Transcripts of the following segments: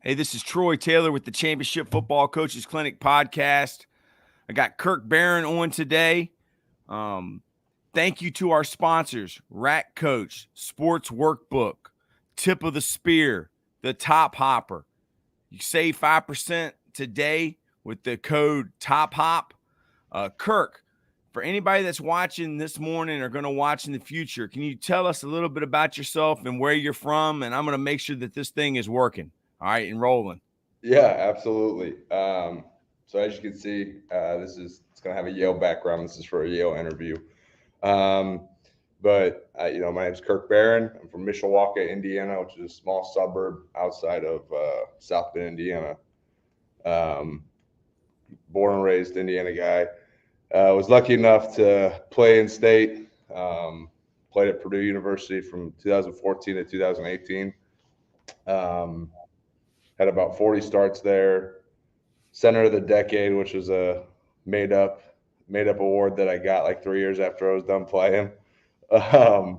Hey, this is Troy Taylor with the Championship Football Coaches Clinic podcast. I got Kirk Barron on today. Thank you to our sponsors, Rack Coach, Sports Workbook, Tip of the Spear, the Top Hopper. You save 5% today with the code TOPHOP. Kirk, for anybody that's watching this morning or going to watch in the future, can you tell us a little bit about yourself and where you're from? And I'm going to make sure that this thing is working. All right, and rolling. Yeah, absolutely. So as you can see, it's going to have a Yale background. This is for a Yale interview. My name's Kirk Barron. I'm from Mishawaka, Indiana, which is a small suburb outside of South Bend, Indiana. Born and raised Indiana guy. Was lucky enough to play in state. Played at Purdue University from 2014 to 2018. Had about 40 starts there. Center of the Decade, which was a made up award that I got like 3 years after I was done playing. I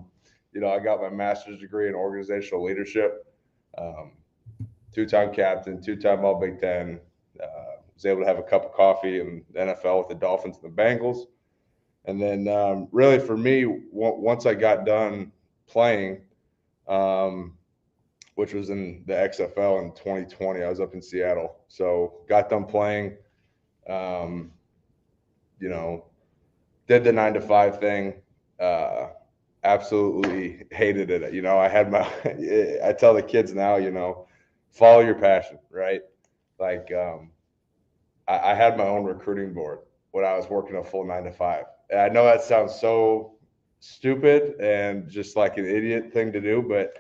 got my master's degree in organizational leadership. Two-time captain, two-time All Big Ten. Was able to have a cup of coffee in the NFL with the Dolphins and the Bengals. And then really for me, once I got done playing, which was in the XFL in 2020. I was up in Seattle. So got done playing, did the 9-to-5 thing. Absolutely hated it. I tell the kids now, follow your passion, right? Like I had my own recruiting board when I was working a full 9-to-5. And I know that sounds so stupid and just like an idiot thing to do, but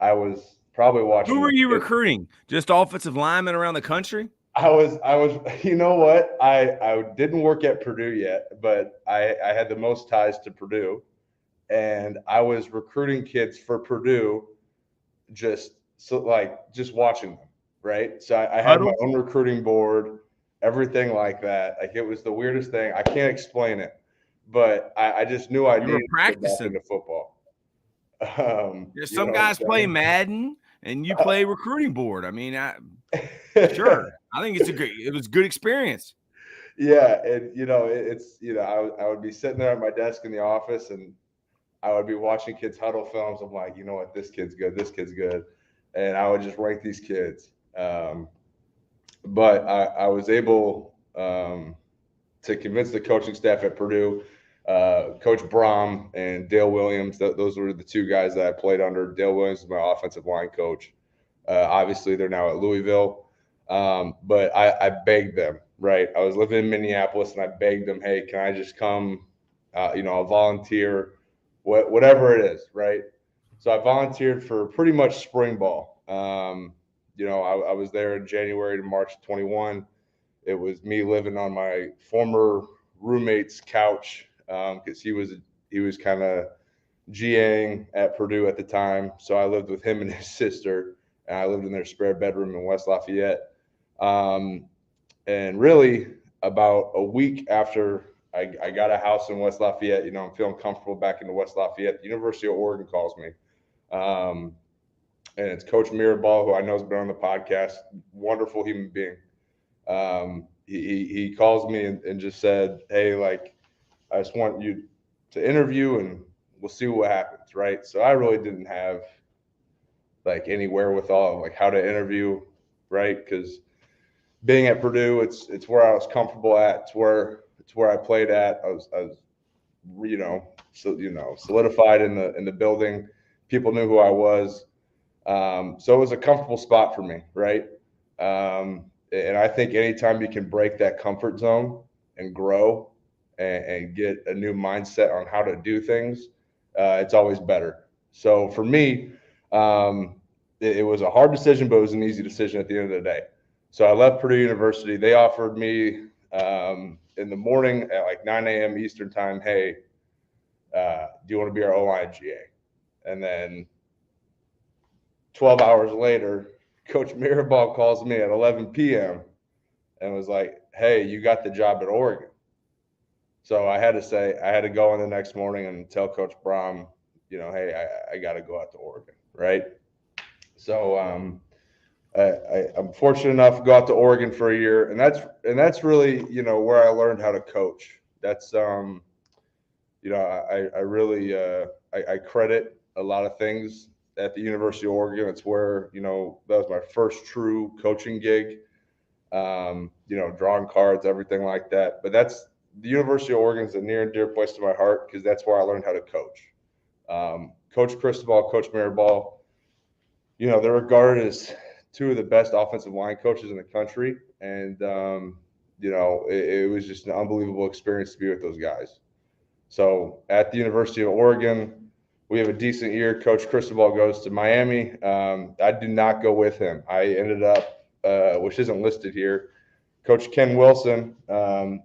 I was probably watching. Who were you recruiting? Just offensive linemen around the country? I was, you know what? I didn't work at Purdue yet, but I had the most ties to Purdue, and I was recruiting kids for Purdue just watching them, right? So I had my own recruiting board, everything like that. Like it was the weirdest thing. I can't explain it, but I just knew I needed to get back into football. Some guys play Madden and you play recruiting board. I mean, sure. I think it was a good experience. Yeah. And, I would be sitting there at my desk in the office and I would be watching kids huddle films. I'm like, you know what? This kid's good. This kid's good. And I would just rank these kids. But I was able to convince the coaching staff at Purdue, Coach Brom and Dale Williams. Those were the two guys that I played under. Dale Williams is my offensive line coach. Obviously, they're now at Louisville. But I begged them, right? I was living in Minneapolis, and I begged them, hey, can I just come, I'll volunteer, whatever it is, right? So I volunteered for pretty much spring ball. I was there in January to March 21. It was me living on my former roommate's couch because he was kind of GAing at Purdue at the time. So I lived with him and his sister, and I lived in their spare bedroom in West Lafayette. And really about a week after I got a house in West Lafayette, I'm feeling comfortable back into West Lafayette. The University of Oregon calls me. And it's Coach Mirabal, who I know has been on the podcast, wonderful human being. He calls me and just said, hey, I just want you to interview and we'll see what happens, right? So I really didn't have any wherewithal of how to interview, right? Because being at Purdue, it's where I was comfortable at. It's where I played at. I was solidified in the building. People knew who I was. So it was a comfortable spot for me, right? And I think anytime you can break that comfort zone and grow and get a new mindset on how to do things, it's always better. So for me, it was a hard decision, but it was an easy decision at the end of the day. So I left Purdue University. They offered me in the morning at 9 a.m. Eastern time, hey, do you want to be our OLINE GA? And then 12 hours later, Coach Mirabal calls me at 11 p.m. and was like, hey, you got the job at Oregon. So I had to go in the next morning and tell Coach Brom, hey, I got to go out to Oregon, right? So I'm fortunate enough to go out to Oregon for a year, and that's really, where I learned how to coach. That's I really I credit a lot of things at the University of Oregon. It's where, that was my first true coaching gig. Drawing cards, everything like that. But that's the University of Oregon is a near and dear place to my heart because that's where I learned how to coach. Coach Cristobal, Coach Mirabal, they're regarded as two of the best offensive line coaches in the country, and it was just an unbelievable experience to be with those guys. So at the University of Oregon, we have a decent year. Coach Cristobal goes to Miami. I did not go with him. I ended up, which isn't listed here, Coach Ken Wilson,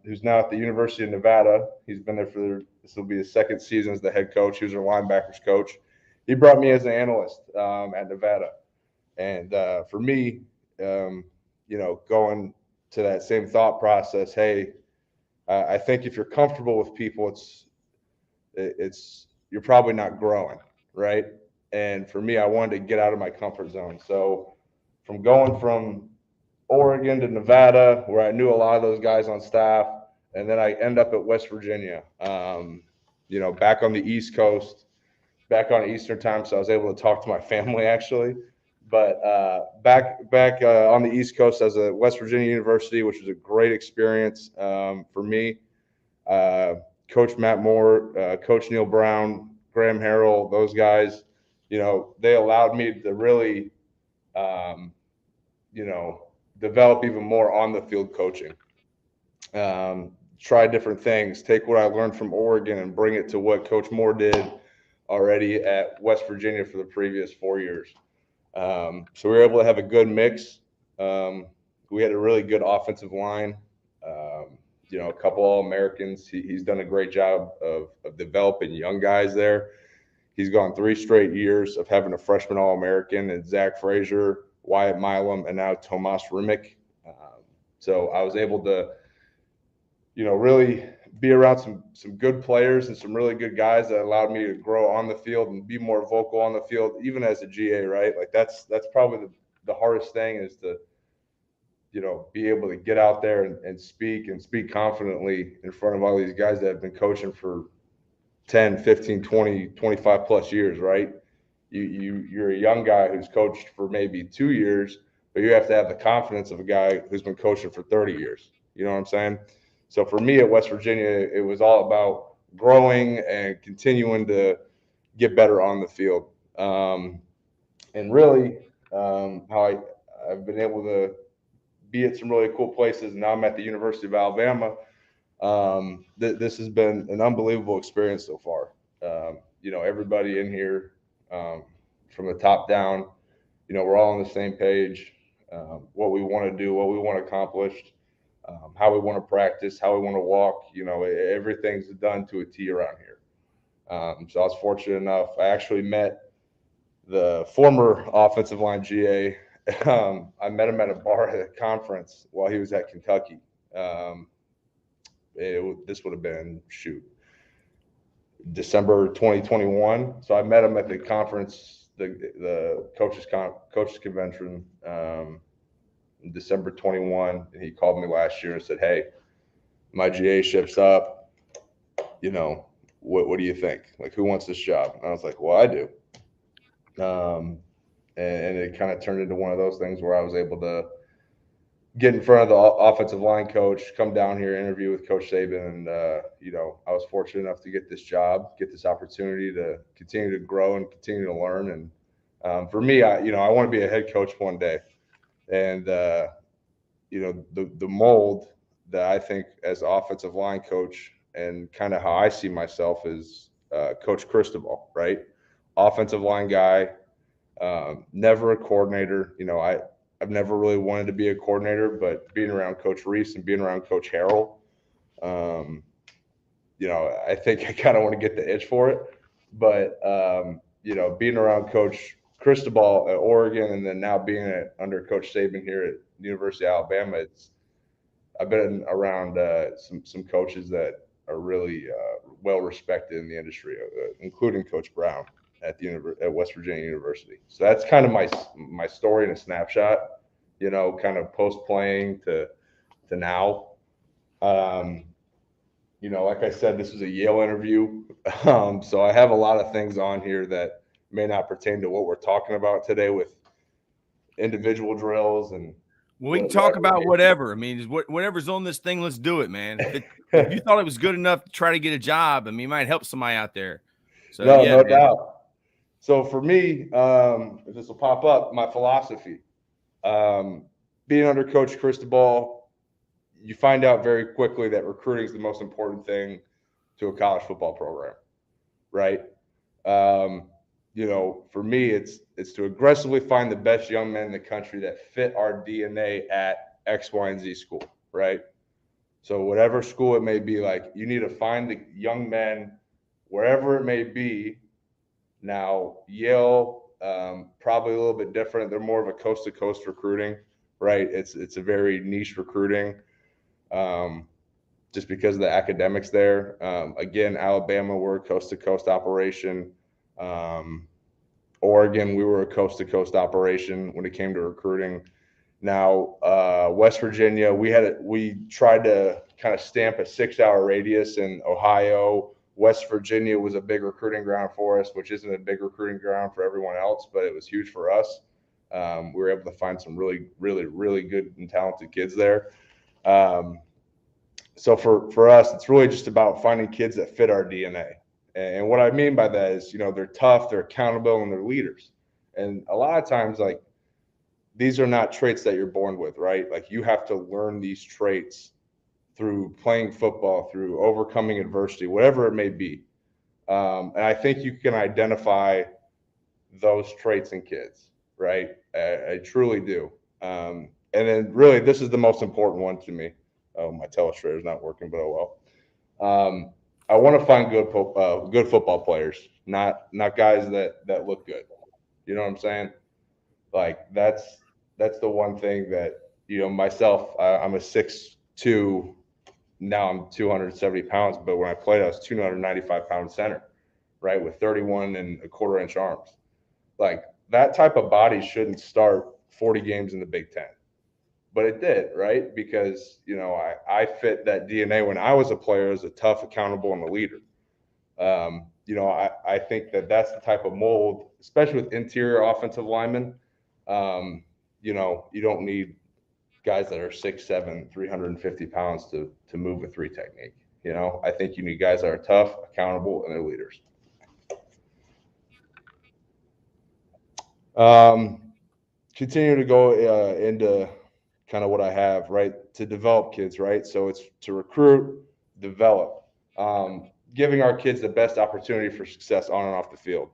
who's now at the University of Nevada. He's been there this will be his second season as the head coach. He was our linebackers coach. He brought me as an analyst at Nevada. And for me, going to that same thought process, hey, I think if you're comfortable with people, it's you're probably not growing, right? And for me, I wanted to get out of my comfort zone. So from going from Oregon to Nevada, where I knew a lot of those guys on staff, and then I end up at West Virginia, back on the East Coast, back on Eastern time, so I was able to talk to my family actually. But back on the East Coast as a West Virginia University, which was a great experience for me. Coach Matt Moore, Coach Neil Brown, Graham Harrell, those guys, they allowed me to really, develop even more on the field coaching. Try different things, take what I learned from Oregon and bring it to what Coach Moore did already at West Virginia for the previous 4 years. So we were able to have a good mix. We had a really good offensive line. A couple All-Americans. He's done a great job of developing young guys there. He's gone 3 straight years of having a freshman All-American and Zach Frazier, Wyatt Milam, and now Tomas Rimick. So I was able to, really be around some good players and some really good guys that allowed me to grow on the field and be more vocal on the field, even as a GA, right? Like that's probably the hardest thing is to, be able to get out there and speak confidently in front of all these guys that have been coaching for 10, 15, 20, 25 plus years, right? You're a young guy who's coached for maybe 2 years, but you have to have the confidence of a guy who's been coaching for 30 years. You know what I'm saying? So for me at West Virginia, it was all about growing and continuing to get better on the field. And really, how I've been able to be at some really cool places. Now I'm at the University of Alabama. This has been an unbelievable experience so far. Everybody in here, from the top down, we're all on the same page. What we want to do, what we want accomplished, how we want to practice, how we want to walk. Everything's done to a T around here. So I was fortunate enough. I actually met the former offensive line GA. I met him at a bar at a conference while he was at Kentucky. This would have been December 2021. So I met him at the conference, the coaches convention, in December 21, and he called me last year and said, "Hey, my GA ship's up. What do you think? Like, who wants this job?" And I was like, "Well, I do." And it kind of turned into one of those things where I was able to get in front of the offensive line coach, come down here, interview with Coach Saban, and I was fortunate enough to get this job, get this opportunity to continue to grow and continue to learn. And for me, I want to be a head coach one day, and the mold that I think as offensive line coach and kind of how I see myself is Coach Cristobal, right? Offensive line guy, never a coordinator. I've never really wanted to be a coordinator, but being around Coach Reese and being around Coach Harrell, I think I kind of want to get the itch for it. But, being around Coach Cristobal at Oregon and then now being under Coach Saban here at the University of Alabama, I've been around some coaches that are really well respected in the industry, including Coach Brown. at West Virginia University. So that's kind of my story in a snapshot, kind of post playing to now. Like I said, this was a Yale interview. So I have a lot of things on here that may not pertain to what we're talking about today with individual drills and we can talk about whatever. I mean, whatever's on this thing, let's do it, man. If you thought it was good enough to try to get a job, I mean, it might help somebody out there. So no doubt. So for me, if this will pop up, my philosophy, being under Coach Cristobal, you find out very quickly that recruiting is the most important thing to a college football program, right? For me, it's to aggressively find the best young men in the country that fit our DNA at X, Y, and Z school, right? So whatever school it may be, like, you need to find the young men wherever it may be. Now, Yale, probably a little bit different. They're more of a coast-to-coast recruiting, right? It's a very niche recruiting, just because of the academics there. Again, Alabama, we're a coast-to-coast operation. Oregon, we were a coast-to-coast operation when it came to recruiting. Now, West Virginia, we tried to kind of stamp a 6-hour radius in Ohio. West Virginia was a big recruiting ground for us, which isn't a big recruiting ground for everyone else, but it was huge for us. We were able to find some really, really, really good and talented kids there. So for us, it's really just about finding kids that fit our DNA. And what I mean by that is, they're tough, they're accountable, and they're leaders. And a lot of times, like, these are not traits that you're born with, right? Like, you have to learn these traits through playing football, through overcoming adversity, whatever it may be. And I think you can identify those traits in kids, right? I truly do. And then really, this is the most important one to me. Oh, my telestrator is not working, but oh well. I want to find good football players, not guys that look good. You know what I'm saying? Like, that's the one thing that, myself, I'm a 6'2". Now I'm 270 pounds, but when I played, I was 295-pound center, right, with 31.25-inch arms. Like, that type of body shouldn't start 40 games in the Big Ten. But it did, right? Because, I fit that DNA when I was a player as a tough, accountable, and a leader. I think that's the type of mold, especially with interior offensive linemen. You don't need guys that are 6'7", 350 pounds to move a 3 technique. I think you need guys that are tough, accountable, and they're leaders. Continue to go into kind of what I have, right, to develop kids, right? So it's to recruit, develop, giving our kids the best opportunity for success on and off the field.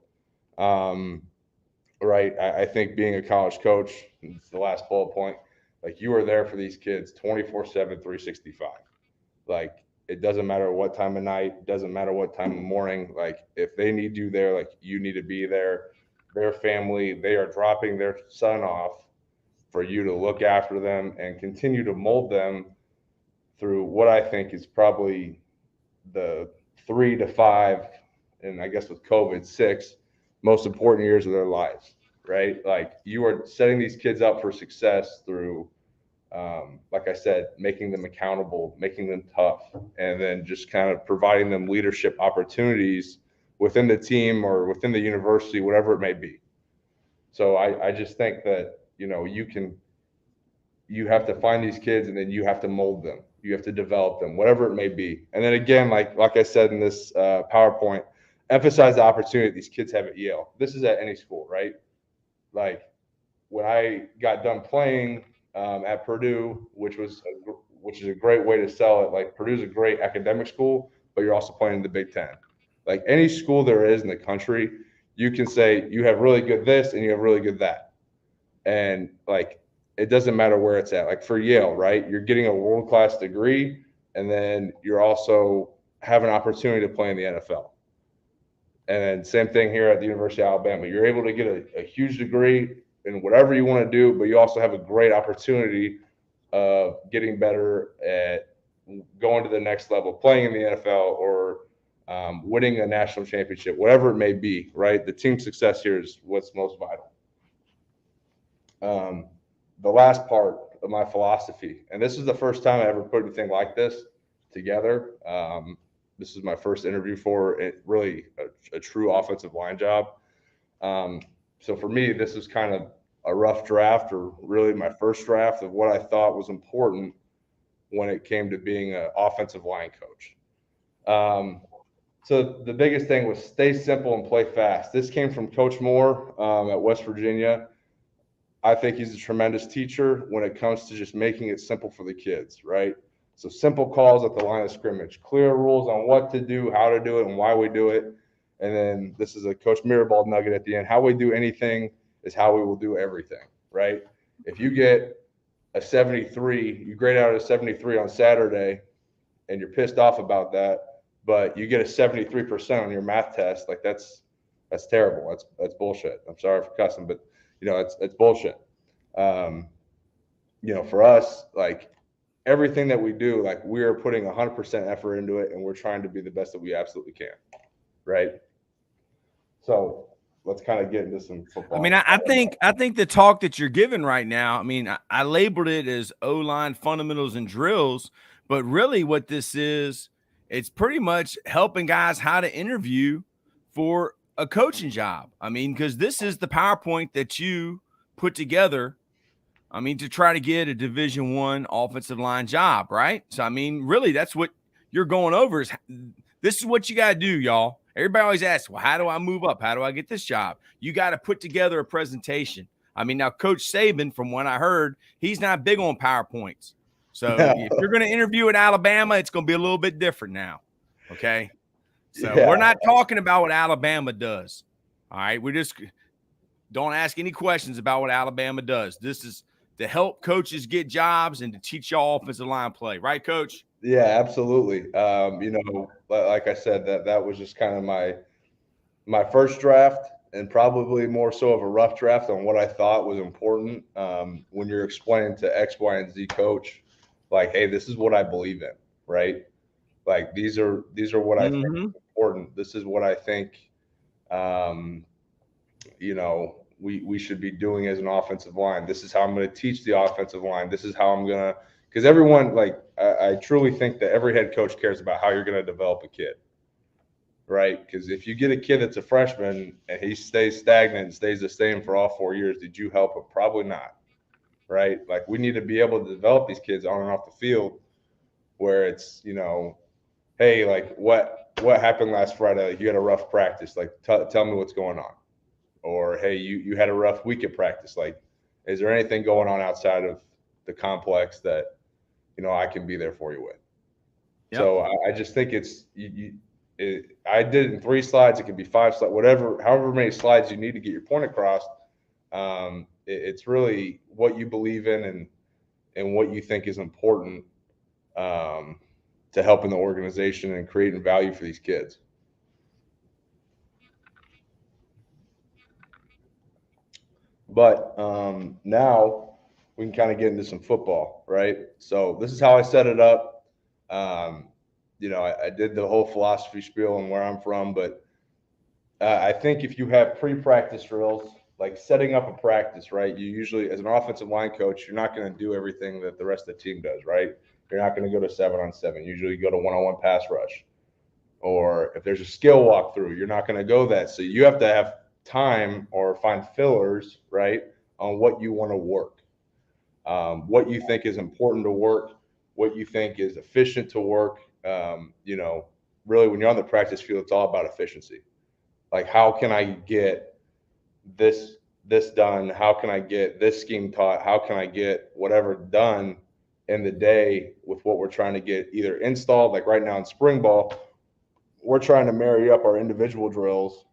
Right. I think being a college coach, it's the last bullet point, like, you are there for these kids 24/7, 365. Like, it doesn't matter what time of night, doesn't matter what time of morning. Like, if they need you there, like, you need to be there. Their family, they are dropping their son off for you to look after them and continue to mold them through what I think is probably the 3 to 5, and I guess with COVID, 6 most important years of their lives, right? Like, you are setting these kids up for success through, like I said, making them accountable, making them tough, and then just kind of providing them leadership opportunities within the team or within the university, whatever it may be. So I just think that, you have to find these kids, and then you have to mold them. You have to develop them, whatever it may be. And then again, like I said in this PowerPoint, emphasize the opportunity these kids have at Yale. This is at any school, right? Like, when I got done playing at Purdue, which is a great way to sell it. Like, Purdue's a great academic school, but you're also playing in the Big Ten. Like, any school there is in the country, you can say you have really good this and you have really good that. And, like, it doesn't matter where it's at. Like, for Yale, right, you're getting a world-class degree, and then you're also have an opportunity to play in the NFL. And then same thing here at the University of Alabama. You're able to get a huge degree in whatever you want to do, but you also have a great opportunity of getting better at going to the next level, playing in the NFL, or winning a national championship, whatever it may be, right? The team success here is what's most vital. The last part of my philosophy, and this is the first time I ever put anything like this together. This is my first interview for it, really a true offensive line job. So for me, this is kind of a rough draft, or really my first draft of what I thought was important when it came to being an offensive line coach. So the biggest thing was stay simple and play fast. This came from Coach Moore at West Virginia. I think he's a tremendous teacher when it comes to just making it simple for the kids, right? So simple calls at the line of scrimmage, clear rules on what to do, how to do it, and why we do it. And then this is a Coach Mirabal nugget at the end. How we do anything is how we will do everything, right? If you get a 73, you grade out a 73 on Saturday and you're pissed off about that, but you get a 73% on your math test, like that's terrible. That's bullshit. I'm sorry for cussing, but it's bullshit. For us, like everything that we do, like we are putting 100% effort into it, and we're trying to be the best that we absolutely can, right? So let's kind of get into some football. I mean, I think the talk that you're giving right now, I mean, I labeled it as OLINE Fundamentals and Drills, but really what this is, it's pretty much helping guys how to interview for a coaching job. I mean, because this is the PowerPoint that you put together, I mean, to try to get a Division I offensive line job, right? So, I mean, really, that's what you're going over is this is what you got to do, y'all. Everybody always asks, well, how do I move up? How do I get this job? You got to put together a presentation. I mean, now Coach Saban, from what I heard, he's not big on PowerPoints. So if you're going to interview at Alabama, it's going to be a little bit different now. Okay. So we're not talking about what Alabama does. All right. We just don't ask any questions about what Alabama does. This is to help coaches get jobs and to teach y'all offensive line play. Right, Coach? Yeah, absolutely. Like I said, that was just kind of my first draft, and probably more so of a rough draft on what I thought was important. When you're explaining to X, Y, and Z coach, like, hey, this is what I believe in, right? Like these are what I think is important. This is what I think, we should be doing as an offensive line. This is how I'm going to teach the offensive line. This is how I'm going to. Because everyone, like, I truly think that every head coach cares about how you're going to develop a kid, right? Because if you get a kid that's a freshman and he stays stagnant and stays the same for all 4 years, did you help him? Probably not, right? Like, we need to be able to develop these kids on and off the field where it's, hey, like, what happened last Friday? Like, you had a rough practice. Like, tell me what's going on. Or, hey, you had a rough week at practice. Like, is there anything going on outside of the complex that – I can be there for you with. Yep. So I just think I did it in 3 slides. It could be 5 slides, however many slides you need to get your point across. It's really what you believe in and what you think is important to helping the organization and creating value for these kids. But now we can kind of get into some football, right? So this is how I set it up. I did the whole philosophy spiel and where I'm from, but I think if you have pre-practice drills, like setting up a practice, right? You usually, as an offensive line coach, you're not going to do everything that the rest of the team does, right? You're not going to go to 7-on-7. Usually you go to 1-on-1 pass rush. Or if there's a skill walkthrough, you're not going to go that. So you have to have time or find fillers, right, on what you want to work. What you think is important to work, what you think is efficient to work. Really when you're on the practice field, it's all about efficiency. Like, how can I get this done? How can I get this scheme taught? How can I get whatever done in the day with what we're trying to get either installed? Like right now in spring ball, we're trying to marry up our individual drills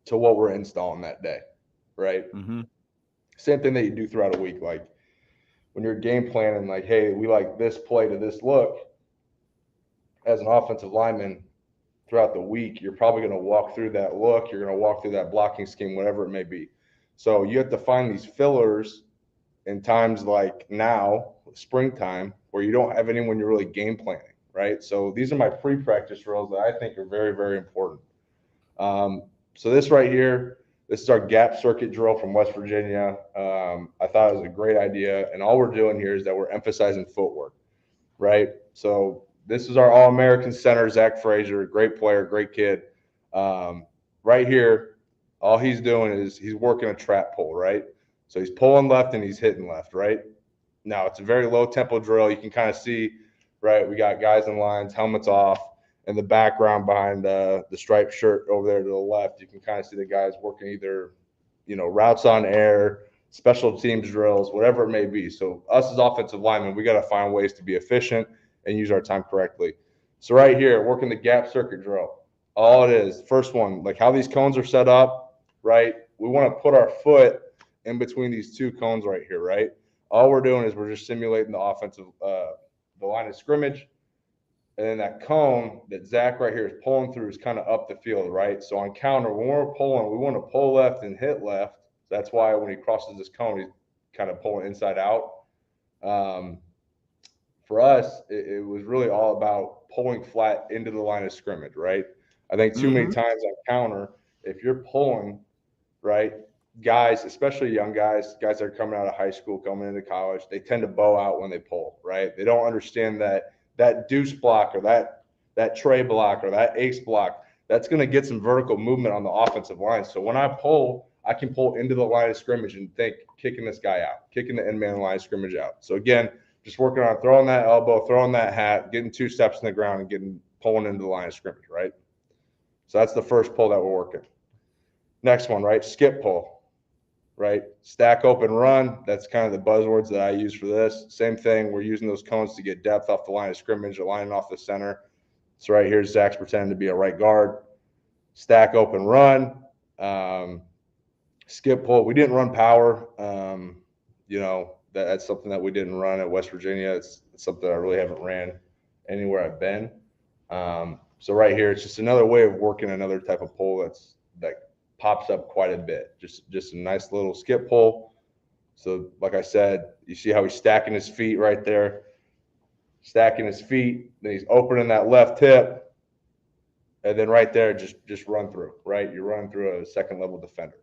to what we're installing that day, right? Mm-hmm. Same thing that you do throughout a week. Like, when you're game planning, like, hey, we like this play to this look, as an offensive lineman throughout the week, you're probably going to walk through that look. You're going to walk through that blocking scheme, whatever it may be. So you have to find these fillers in times like now, springtime, where you don't have anyone you're really game planning, right? So these are my pre-practice drills that I think are very, very important. So this right here, this is our gap circuit drill from West Virginia. I thought it was a great idea. And all we're doing here is that we're emphasizing footwork, right? So this is our All-American center, Zach Frazier, great player, great kid. Right here, all he's doing is he's working a trap pull, right? So he's pulling left and he's hitting left, right? Now it's a very low tempo drill. You can kind of see, right? We got guys in lines, helmets off. In the background behind the striped shirt over there to the left, you can kind of see the guys working either, routes on air, special teams drills, whatever it may be. So us as offensive linemen, we got to find ways to be efficient and use our time correctly. So right here, working the gap circuit drill. All it is, first one, like how these cones are set up, right? We want to put our foot in between these two cones right here, right? All we're doing is we're just simulating the offensive, the line of scrimmage. And then that cone that Zach right here is pulling through is kind of up the field, right? So on counter, when we're pulling, we want to pull left and hit left. That's why when he crosses this cone, he's kind of pulling inside out. For us, it was really all about pulling flat into the line of scrimmage, right? I think too many times on counter, if you're pulling, right, guys, especially young guys that are coming out of high school, coming into college, they tend to bow out when they pull, right? They don't understand that deuce block or that tray block or that ace block, that's going to get some vertical movement on the offensive line. So when I pull, I can pull into the line of scrimmage and think kicking this guy out, kicking the end man line of scrimmage out. So again, just working on throwing that elbow, throwing that hat, getting 2 steps in the ground and pulling into the line of scrimmage, right? So that's the first pull that we're working. Next one, right? Skip pull, right? Stack, open, run. That's kind of the buzzwords that I use for this. Same thing. We're using those cones to get depth off the line of scrimmage, aligning off the center. So right here, Zach's pretending to be a right guard. Stack, open, run. Skip pull. We didn't run power. That's something that we didn't run at West Virginia. It's something I really haven't ran anywhere I've been. So right here, it's just another way of working another type of pull that pops up quite a bit. Just a nice little skip pull. So like I said, you see how he's stacking his feet right there, stacking his feet. Then he's opening that left hip, and then right there, just run through. Right, you're running through a second level defender.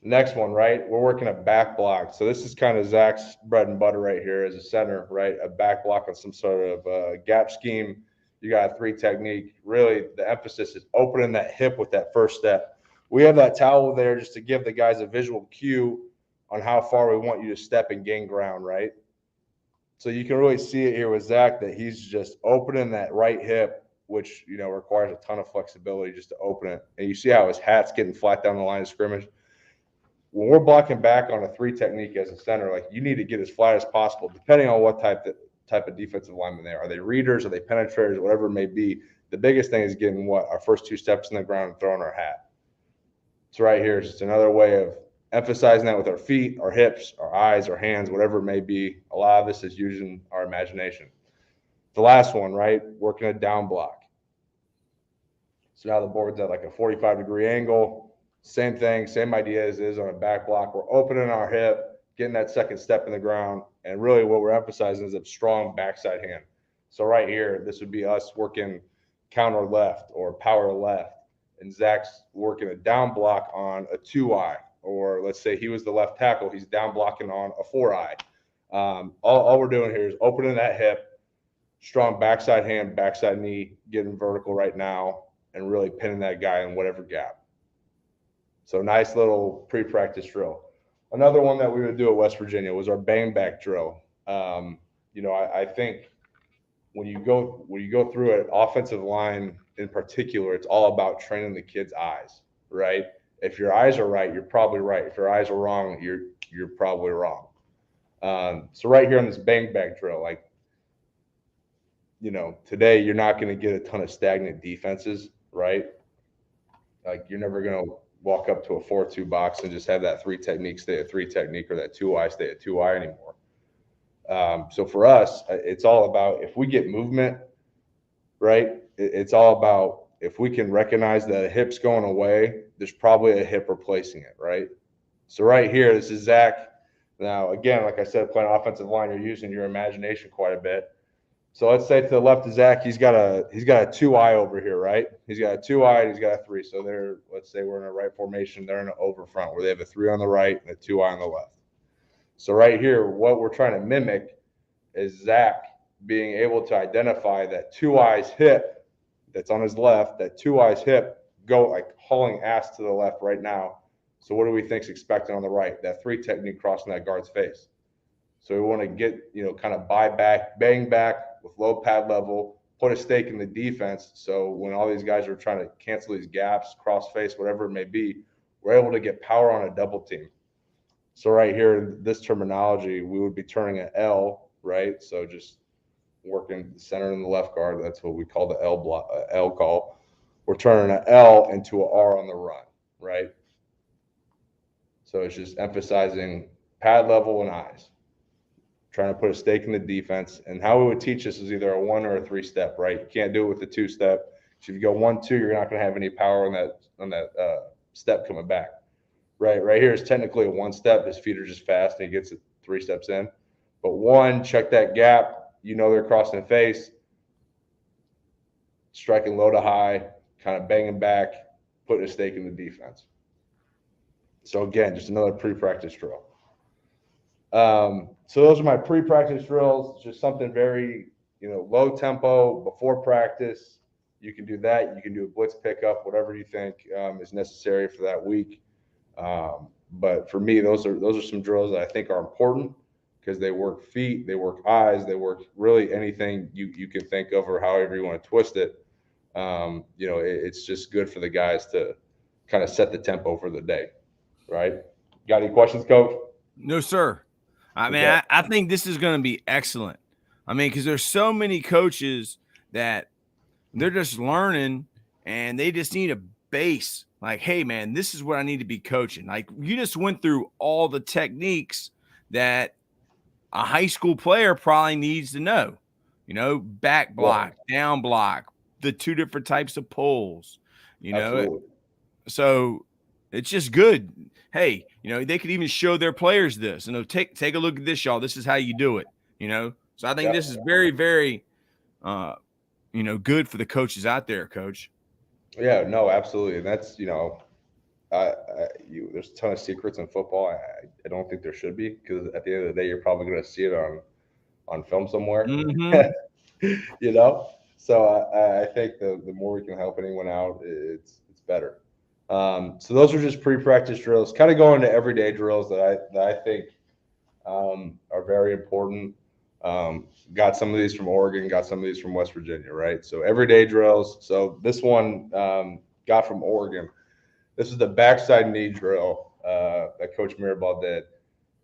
Next one, right? We're working a back block. So this is kind of Zach's bread and butter right here as a center, right? A back block on some sort of gap scheme. You got a 3 technique. Really, the emphasis is opening that hip with that first step. We have that towel there just to give the guys a visual cue on how far we want you to step and gain ground, right? So you can really see it here with Zach that he's just opening that right hip, which, requires a ton of flexibility just to open it. And you see how his hat's getting flat down the line of scrimmage. When we're blocking back on a 3 technique as a center, like you need to get as flat as possible, depending on what type of defensive lineman they are. Are they readers? Are they penetrators? Whatever it may be. The biggest thing is getting our first 2 steps in the ground and throwing our hat. So right here is just another way of emphasizing that with our feet, our hips, our eyes, our hands, whatever it may be. A lot of this is using our imagination. The last one, right? Working a down block. So now the board's at like a 45-degree angle. Same thing, same idea as is on a back block. We're opening our hip, getting that second step in the ground, and really what we're emphasizing is a strong backside hand. So right here, this would be us working counter left or power left, and Zach's working a down block on a 2-eye, or let's say he was the left tackle, he's down blocking on a 4-eye. All we're doing here is opening that hip, strong backside hand, backside knee, getting vertical right now, and really pinning that guy in whatever gap. So nice little pre-practice drill. Another one that we would do at West Virginia was our bang back drill. I think when you go through an offensive line in particular, it's all about training the kids' eyes, right? If your eyes are right, you're probably right. If your eyes are wrong, you're probably wrong. So right here on this bang back drill, today you're not going to get a ton of stagnant defenses, right? Like you're never going to walk up to a 4-2 box and just have that 3 technique stay a 3 technique or that 2-eye stay a 2-eye anymore. So for us, it's all about if we get movement, right? It's all about if we can recognize that a hip's going away, there's probably a hip replacing it, right? So right here, this is Zach. Now, again, like I said, playing offensive line, you're using your imagination quite a bit. So let's say to the left of Zach, he's got a 2-eye over here, right? He's got a 2-eye and he's got a 3. So let's say we're in a right formation. They're in an over front where they have a 3 on the right and a 2-eye on the left. So right here, what we're trying to mimic is Zach being able to identify that 2-eye's hip that's on his left, that 2-eye's hip go like hauling ass to the left right now. So what do we think's expecting on the right? That 3 technique crossing that guard's face. So we want to get, kind of bang back with low pad level, put a stake in the defense. So when all these guys are trying to cancel these gaps, cross face, whatever it may be, we're able to get power on a double team. So right here, this terminology, we would be turning an L, right? So just working the center and the left guard. That's what we call the L call. We're turning an L into an R on the run, right? So it's just emphasizing pad level and eyes, trying to put a stake in the defense. And how we would teach this is either a 1 or a 3 step, right? You can't do it with a 2-step. So if you go 1, 2, you're not going to have any power on that step coming back. Right here is technically a 1-step. His feet are just fast and he gets it 3 steps in. But 1, check that gap. They're crossing the face, striking low to high, kind of banging back, putting a stake in the defense. So again, just another pre-practice drill. So those are my pre-practice drills. Just something very, low tempo before practice. You can do that. You can do a blitz pickup, whatever you think is necessary for that week. But for me, those are some drills that I think are important because they work feet, they work eyes, they work really anything you can think of or however you want to twist it. It's just good for the guys to kind of set the tempo for the day, right? Got any questions, Coach? No, sir. I think this is going to be excellent. Because there's so many coaches that they're just learning and they just need a base. Like, hey, man, this is what I need to be coaching. Like, you just went through all the techniques that a high school player probably needs to know. Back block, down block, the 2 different types of pulls. Absolutely. So it's just good. Hey, they could even show their players this. Take a look at this, y'all. This is how you do it. So I think this is very, very, good for the coaches out there, Coach. Yeah, no, absolutely. And that's, there's a ton of secrets in football. I don't think there should be because at the end of the day, you're probably going to see it on film somewhere. Mm-hmm. So I think the more we can help anyone out, it's better. So those are just pre-practice drills. Kind of going to everyday drills that I think are very important. Got some of these from Oregon, got some of these from West Virginia, right? So everyday drills. So this one got from Oregon. This is the backside knee drill that Coach Mirabal did.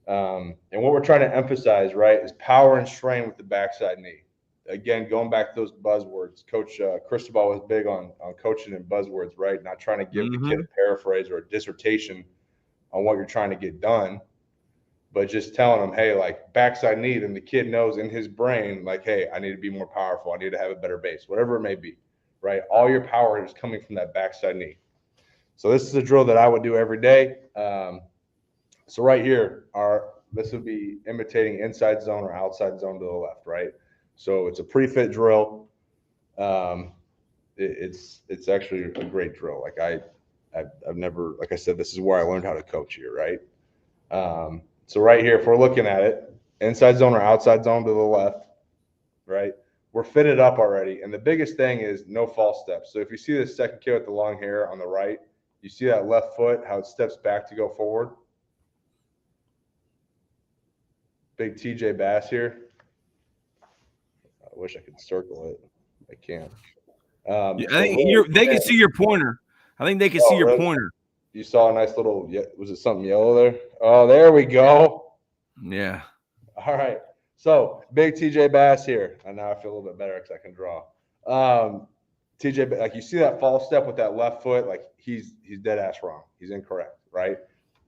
And what we're trying to emphasize, right, is power and strain with the backside knee. Again, going back to those buzzwords, Coach Cristobal was big on coaching and buzzwords, right? Not trying to give the kid a paraphrase or a dissertation on what you're trying to get done, but just telling them, hey, like backside knee, and the kid knows in his brain, like, hey, I need to be more powerful. I need to have a better base, whatever it may be, right? All your power is coming from that backside knee. So this is a drill that I would do every day. So right here, this would be imitating inside zone or outside zone to the left, right? So it's a pre-fit drill. It's actually a great drill. Like I've never, like I said, this is where I learned how to coach here, right? So right here, if we're looking at it, inside zone or outside zone to the left, right? We're fitted up already. And the biggest thing is no false steps. So if you see this second kid with the long hair on the right, you see that left foot, how it steps back to go forward. Big TJ Bass here. I wish I could circle it. I can't. I think they can see your pointer. I think they can see your pointer. You saw a nice little, was it something yellow there? Oh, there we go. Yeah. All right. So big TJ Bass here. And now I feel a little bit better because I can draw. TJ, like you see that false step with that left foot, like he's dead ass wrong. He's incorrect, right?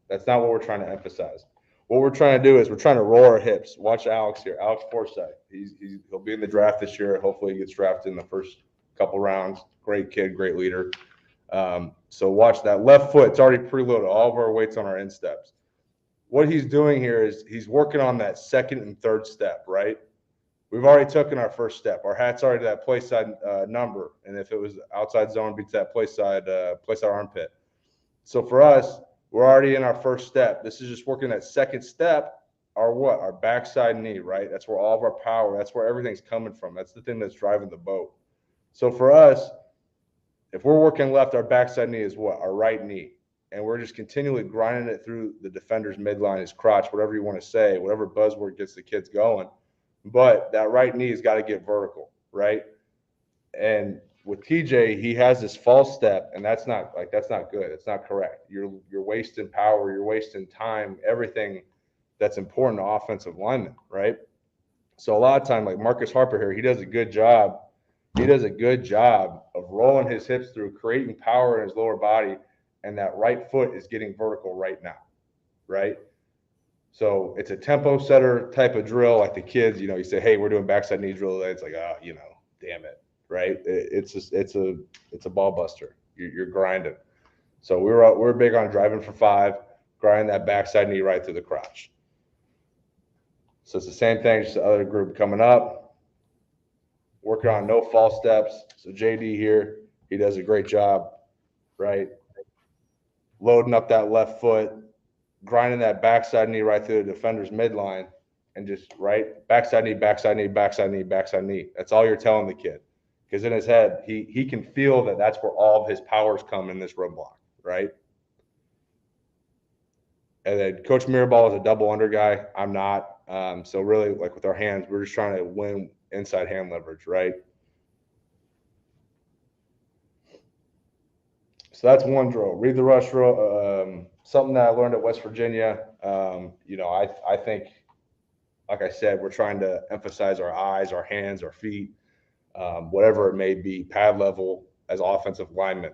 That's not what we're trying to emphasize. What we're trying to do is we're trying to roll our hips. Watch Alex here. Alex Forsythe. He'll be in the draft this year. Hopefully he gets drafted in the first couple rounds. Great kid, great leader. So watch that left foot. It's already preloaded. All of our weight's on our insteps. What he's doing here is he's working on that second and third step, right? we've already taken our first step. Our hat's already to that play side number, and if it was outside zone, beats that play side armpit. So for us, we're already in our first step. This is just working that second step. Our backside knee, right? That's where all of our power. That's where everything's coming from. That's the thing that's driving the boat. So for us, if we're working left, our backside knee is what? Our right knee. And we're just continually grinding it through the defender's midline, his crotch, whatever you want to say, whatever buzzword gets the kids going. But that right knee has got to get vertical, right? And with TJ, he has this false step, and that's not good. It's not correct. You're wasting power, you're wasting time, everything that's important to offensive linemen, right? So a lot of time, like Marcus Harper here, he does a good job. He does a good job of rolling his hips through, creating power in his lower body, and that right foot is getting vertical right now, right? So it's a tempo setter type of drill, like the kids, you say, hey, we're doing backside knee drill. It's like, oh, damn it, right? It's a ball buster. You're grinding. So we're big on driving for 5, grinding that backside knee right through the crotch. So it's the same thing, just the other group coming up, working on no false steps. So JD here, he does a great job, right? Loading up that left foot, grinding that backside knee right through the defender's midline, and just backside knee, backside knee, backside knee, backside knee. That's all you're telling the kid, because in his head he can feel that that's where all of his powers come in this run block, right? And then Coach Mirabal is a double under guy. I'm not. So really, like with our hands, we're just trying to win inside hand leverage, right? So that's one drill. Read the rush drill. Something that I learned at West Virginia. I think, like I said, we're trying to emphasize our eyes, our hands, our feet, whatever it may be, pad level as offensive linemen.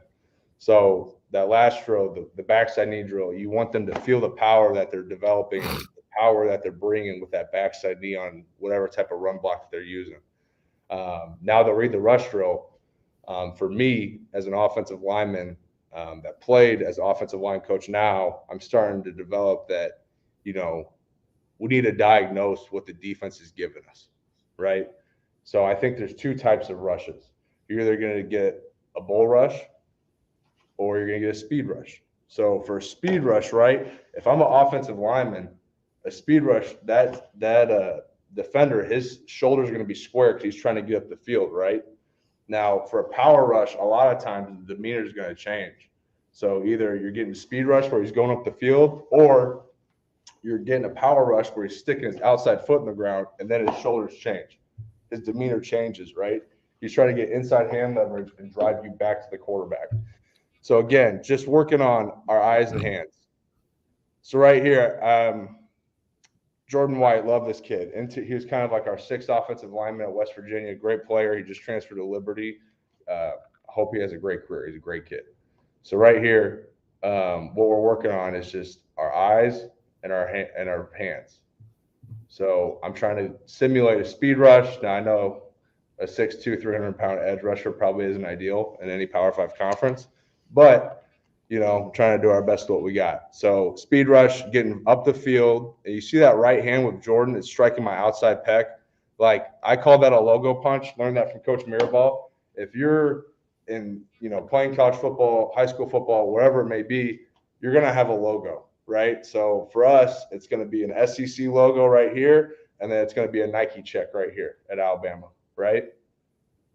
So that last drill, the backside knee drill, you want them to feel the power that they're developing, the power that they're bringing with that backside knee on whatever type of run block that they're using. Now they'll read the rush drill. For me, as an offensive lineman that played as an offensive line coach now, I'm starting to develop that, we need to diagnose what the defense is giving us, right? So I think there's 2 types of rushes. You're either going to get a bull rush or you're going to get a speed rush. So for a speed rush, right, if I'm an offensive lineman, a speed rush, that defender, his shoulders are going to be square because he's trying to get up the field, right? Now, for a power rush, a lot of times the demeanor is going to change. So either you're getting a speed rush where he's going up the field, or you're getting a power rush where he's sticking his outside foot in the ground, and then his shoulders change. His demeanor changes, right? He's trying to get inside hand leverage and drive you back to the quarterback. So again, just working on our eyes and hands. So right here, Jordan White, love this kid. He was kind of like our 6th offensive lineman at West Virginia, great player. He just transferred to Liberty. Hope he has a great career. He's a great kid. So right here, what we're working on is just our eyes and our hands. So I'm trying to simulate a speed rush. Now I know a 6'2", 300-pound edge rusher probably isn't ideal in any Power 5 conference, but trying to do our best with what we got. So speed rush, getting up the field. And you see that right hand with Jordan, it's striking my outside pec. Like, I call that a logo punch. Learned that from Coach Mirabal. If you're in, playing college football, high school football, wherever it may be, you're going to have a logo, right? So for us, it's going to be an SEC logo right here, and then it's going to be a Nike check right here at Alabama, right?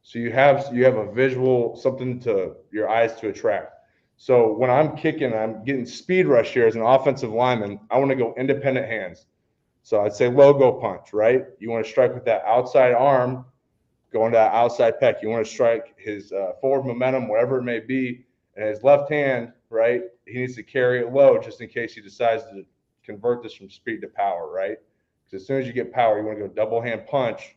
So you have a visual, something to your eyes to attract. So when I'm kicking, I'm getting speed rush here as an offensive lineman, I want to go independent hands. So I'd say logo punch, right? You want to strike with that outside arm, going to that outside pec. You want to strike his forward momentum, whatever it may be, and his left hand, right? He needs to carry it low just in case he decides to convert this from speed to power, right? Because as soon as you get power, you want to go double hand punch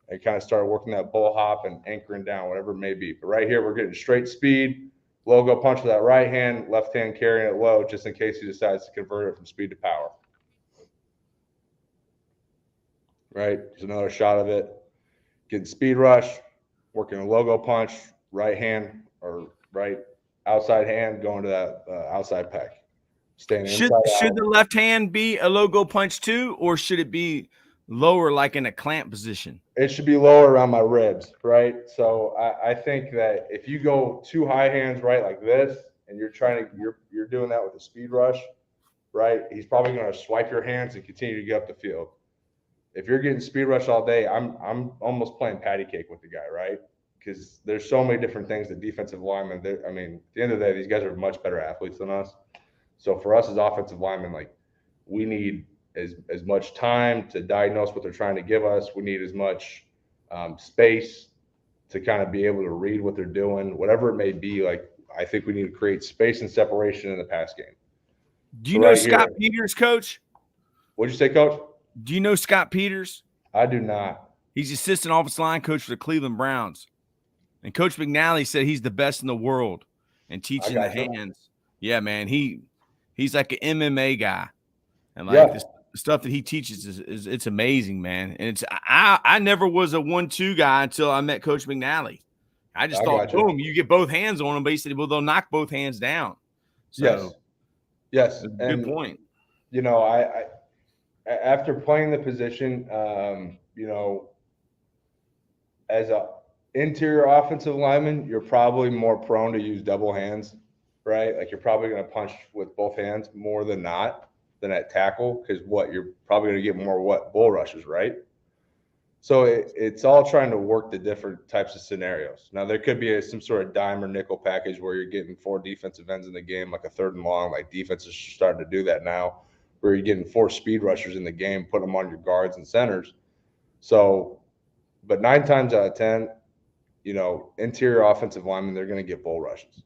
and kind of start working that bull hop and anchoring down, whatever it may be. But right here, we're getting straight speed. Logo punch with that right hand, left hand carrying it low just in case he decides to convert it from speed to power. Right? There's another shot of it. Getting speed rush, working a logo punch, right hand or right outside hand going to that outside pec. Staying inside Should the left hand be a logo punch too, or should it be Lower, like in a clamp position. It should be lower around my ribs, right? So I think that if you go too high hands, right, like this, and you're doing that with a speed rush, right? He's probably going to swipe your hands and continue to get up the field. If you're getting speed rush all day, I'm almost playing patty cake with the guy, right? Because there's so many different things that defensive linemen. I mean, at the end of the day, these guys are much better athletes than us. So for us as offensive linemen, like we need as much time to diagnose what they're trying to give us. We need as much space to kind of be able to read what they're doing, whatever it may be. Like I think we need to create space and separation in the pass game. Do you So know right Scott here, Peters, Coach? what'd you say, Coach? Do you know Scott Peters? I do not. He's assistant offensive line coach for the Cleveland Browns. And Coach McNally said he's the best in the world in teaching the hands. Yeah, man. He's like an MMA guy. And like the stuff that he teaches is it's amazing, man. And I never was a 1-2 guy until I met Coach McNally. I just thought, boom, you get both hands on them, but he said, well, they'll knock both hands down. So yes. Good point. You know, I after playing the position, you know, as a interior offensive lineman, you're probably more prone to use double hands, right? Like you're probably going to punch with both hands more than not than at tackle because you're probably going to get more bull rushes, right? So it's all trying to work the different types of scenarios. Now there could be some sort of dime or nickel package where you're getting 4 defensive ends in the game, like a 3rd and long. Like defenses are starting to do that now, where you're getting 4 speed rushers in the game, put them on your guards and centers. So, but 9 times out of 10, you know, interior offensive linemen, they're going to get bull rushes.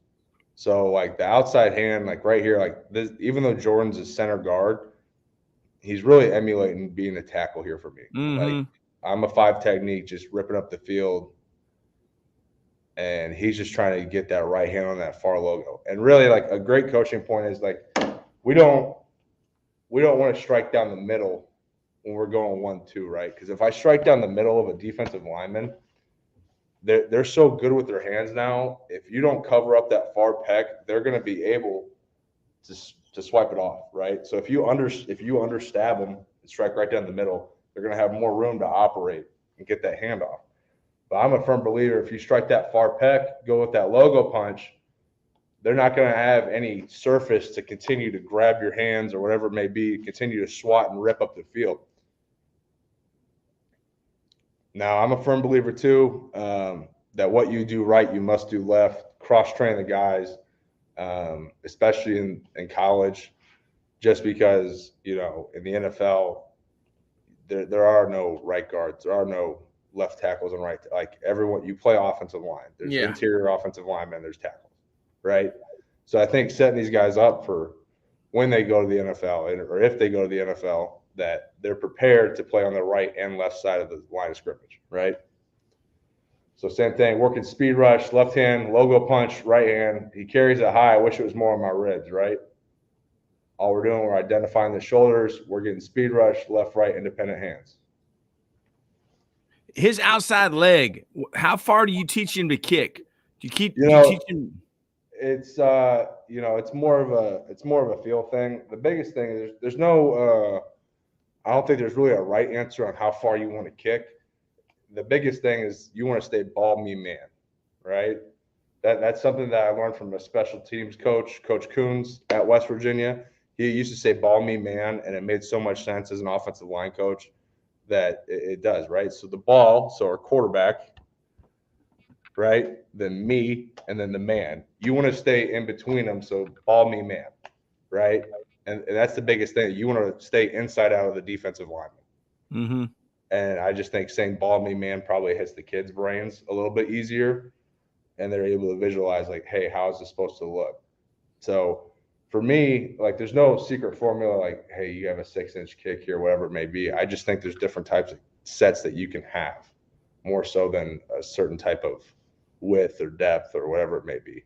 So like the outside hand, like right here, like this, even though Jordan's a center guard, he's really emulating being a tackle here for me. Like I'm a 5 technique, just ripping up the field, and he's just trying to get that right hand on that far logo. And really, like a great coaching point is like we don't want to strike down the middle when we're going 1-2, right? Because if I strike down the middle of a defensive lineman, they're so good with their hands now. If you don't cover up that far pec, they're going to be able to swipe it off, right? So if you understab them and strike right down the middle, they're going to have more room to operate and get that hand off. But I'm a firm believer if you strike that far pec, go with that logo punch, they're not going to have any surface to continue to grab your hands or whatever it may be, continue to swat and rip up the field. Now, I'm a firm believer, too, that what you do right, you must do left. Cross-train the guys, especially in college, just because, you know, in the NFL, there are no right guards. There are no left tackles and right. Like everyone, you play offensive line. There's interior offensive linemen. There's tackles, right? So I think setting these guys up for when they go to the NFL or if they go to the NFL, that they're prepared to play on the right and left side of the line of scrimmage, right? So same thing, working speed rush, left hand, logo punch, right hand. He carries it high. I wish it was more on my ribs, right? All we're doing, we're identifying the shoulders. We're getting speed rush, left, right, independent hands. His outside leg, how far do you teach him to kick? Do you teach him? It's you know, it's more of a feel thing. The biggest thing is there's no I don't think there's really a right answer on how far you want to kick. The biggest thing is you want to stay ball me man, right? That's something that I learned from a special teams coach, Coach Coons at West Virginia. He used to say ball me man, and it made so much sense as an offensive line coach that it does, right? So the ball, so our quarterback, right? Then me, and then the man. You want to stay in between them, so ball me man, right? And that's the biggest thing. You want to stay inside out of the defensive lineman. And I just think saying ball me man probably hits the kids' brains a little bit easier, and they're able to visualize like, hey, how is this supposed to look? So for me, like there's no secret formula like, hey, you have a 6-inch kick here, whatever it may be. I just think there's different types of sets that you can have more so than a certain type of width or depth or whatever it may be.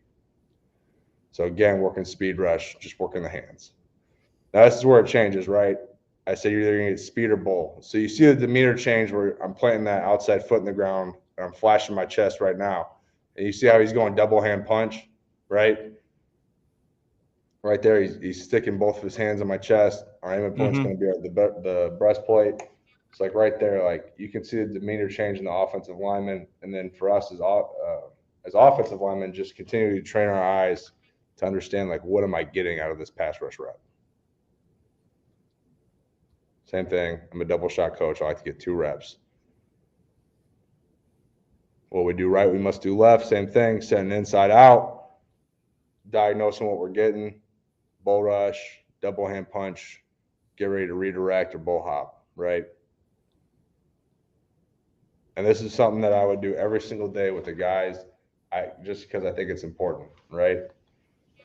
So again, working speed rush, just working the hands. Now this is where it changes, right? I said you're either going to get speed or bull. So you see the demeanor change where I'm planting that outside foot in the ground and I'm flashing my chest right now. And you see how he's going double hand punch, right? Right there, he's sticking both of his hands on my chest. Our aiming point's going to be at the breastplate. It's like right there, like you can see the demeanor change in the offensive lineman, and then for us as offensive linemen, just continue to train our eyes to understand like what am I getting out of this pass rush rep. Same thing. I'm a double shot coach. I like to get 2 reps. What we do right, we must do left. Same thing. Setting inside out, diagnosing what we're getting, bull rush, double hand punch, get ready to redirect or bull hop, right? And this is something that I would do every single day with the guys, just because I think it's important, right?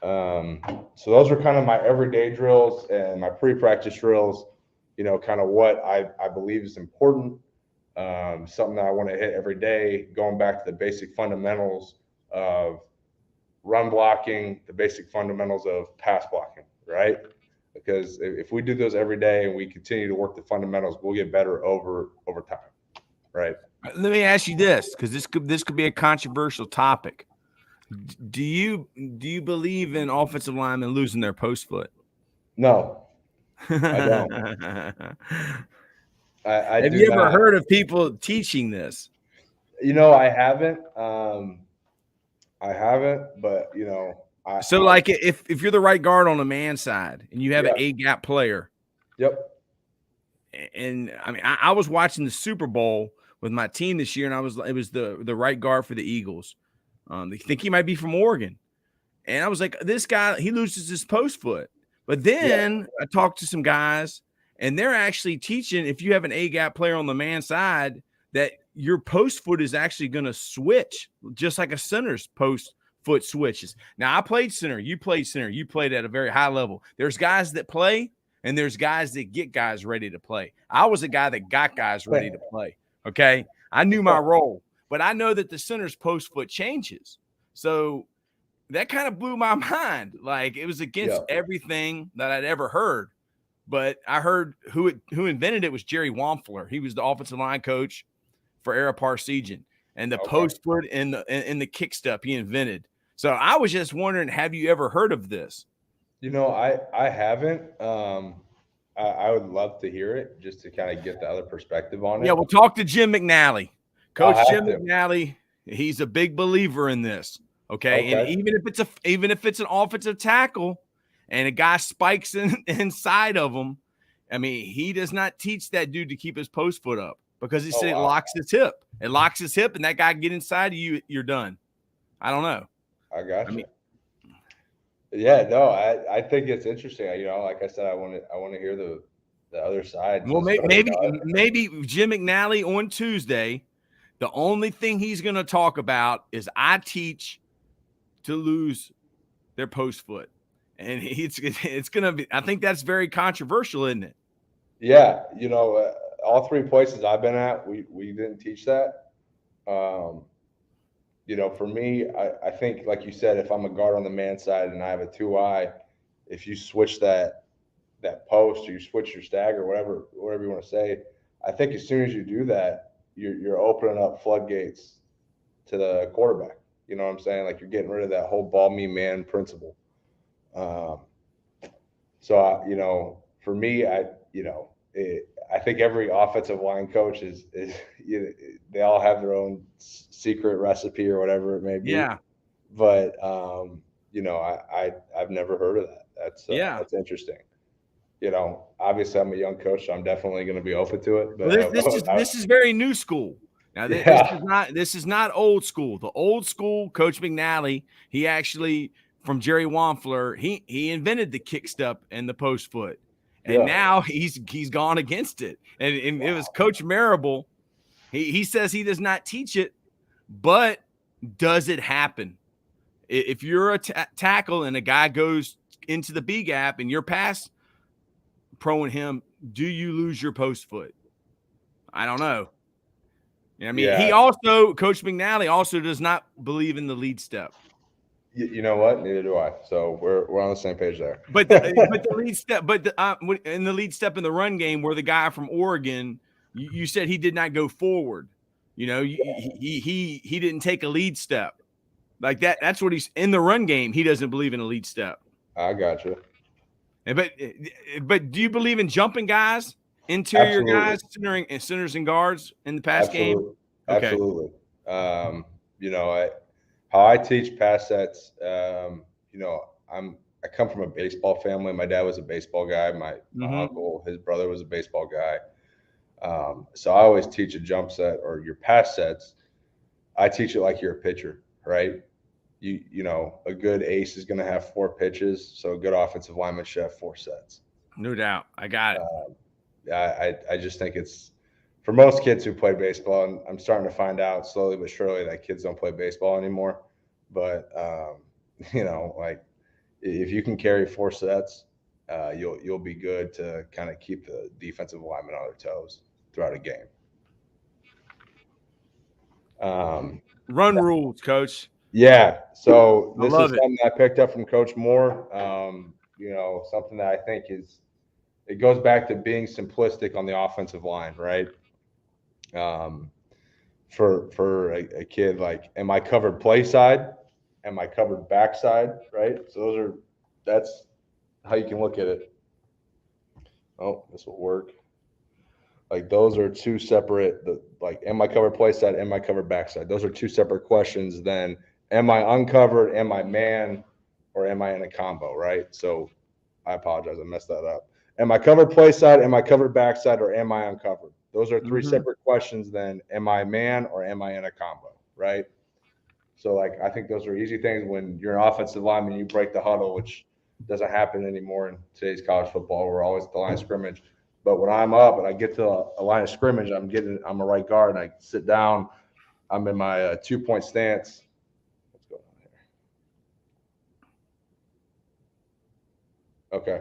So those are kind of my everyday drills and my pre-practice drills, kind of what I believe is important, something that I want to hit every day, going back to the basic fundamentals of run blocking, the basic fundamentals of pass blocking, right? Because if we do those every day and we continue to work the fundamentals, we'll get better over time, right? Let me ask you this, because this could be a controversial topic. Do you believe in offensive linemen losing their post foot? No, I don't. I Have do you ever not. heard of people teaching this? I haven't. But So like if you're the right guard on the man side and you have an A gap player. Yep. And I mean, I was watching the Super Bowl with my team this year, and it was the right guard for the Eagles. They think he might be from Oregon. And I was like, this guy, he loses his post foot. But then I talked to some guys, and they're actually teaching, if you have an A-gap player on the man side, that your post foot is actually going to switch, just like a center's post foot switches. Now, I played center. You played center. You played at a very high level. There's guys that play, and there's guys that get guys ready to play. I was a guy that got guys ready to play, okay? I knew my role. But I know that the center's post foot changes. So that kind of blew my mind. Like it was against everything that I'd ever heard. But I heard who invented it was Jerry Wampler. He was the offensive line coach for Era Parsegian. And the post foot and the kick step he invented. So I was just wondering, have you ever heard of this? I haven't. I would love to hear it just to kind of get the other perspective on it. Yeah, we'll talk to Jim McNally. Coach Jim McNally, he's a big believer in this. Okay. And even if it's an offensive tackle and a guy spikes inside of him, I mean, he does not teach that dude to keep his post foot up because he said it locks his hip. It locks his hip, and that guy get inside of you, you're done. I don't know. I got you. I think it's interesting. Like I said, I want to hear the other side. Well, maybe Jim McNally on Tuesday. The only thing he's going to talk about is I teach to lose their post foot. And it's going to be, I think that's very controversial, isn't it? Yeah. All 3 places I've been at, we didn't teach that. For me, I think, like you said, if I'm a guard on the man side and I have a 2-eye, if you switch that post or you switch your stagger, whatever you want to say, I think as soon as you do that, you're opening up floodgates to the quarterback. You know what I'm saying? Like you're getting rid of that whole ball me man principle. For me, I think every offensive line coach is they all have their own secret recipe or whatever it may be. Yeah. But I've never heard of that. That's interesting. Obviously I'm a young coach, so I'm definitely going to be open to it. But this is very new school. Now this is not old school. The old school Coach McNally, he actually from Jerry Wampler, he invented the kick step and the post foot, and now he's gone against it. And it was Coach Marable. He says he does not teach it, but does it happen? If you're a tackle and a guy goes into the B gap and you're pass proing him, do you lose your post foot? I don't know. He also, Coach McNally also does not believe in the lead step. You know what? Neither do I. So we're on the same page there. But the lead step, in the lead step in the run game, where the guy from Oregon, you said he did not go forward. He didn't take a lead step like that. That's what he's in the run game. He doesn't believe in a lead step. I got you. But do you believe in jumping guys interior Absolutely. guys, centers and guards in the pass game? Okay. Absolutely. How I teach pass sets, I come from a baseball family. My dad was a baseball guy. My uncle, his brother was a baseball guy. So I always teach a jump set or your pass sets. I teach it like you're a pitcher, right? A good ace is going to have 4 pitches. So a good offensive lineman should have 4 sets. No doubt. I got it. I just think it's for most kids who play baseball, and I'm starting to find out slowly but surely that kids don't play baseball anymore. But like if you can carry 4 sets, you'll be good to kind of keep the defensive linemen on their toes throughout a game. Run rules, Coach. Yeah. So this is love it. something I picked up from Coach Moore. Something that I think it goes back to being simplistic on the offensive line, right? For a kid, like, am I covered play side? Am I covered backside? Right. So that's how you can look at it. Oh, this will work. Like those are 2 separate. Am I covered play side? Am I covered backside? Those are 2 separate questions. Then, am I uncovered? Am I man? Or am I in a combo? Right. So, I apologize, I messed that up. Am I covered play side? Am I covered backside? Or am I uncovered? Those are 3 separate questions. Then, am I man or am I in a combo? Right. So, I think those are easy things when you're an offensive lineman, you break the huddle, which doesn't happen anymore in today's college football. We're always at the line of scrimmage. But when I'm up and I get to a line of scrimmage, I'm a right guard, and I sit down. I'm in my 2-point stance. What's going on here? Okay.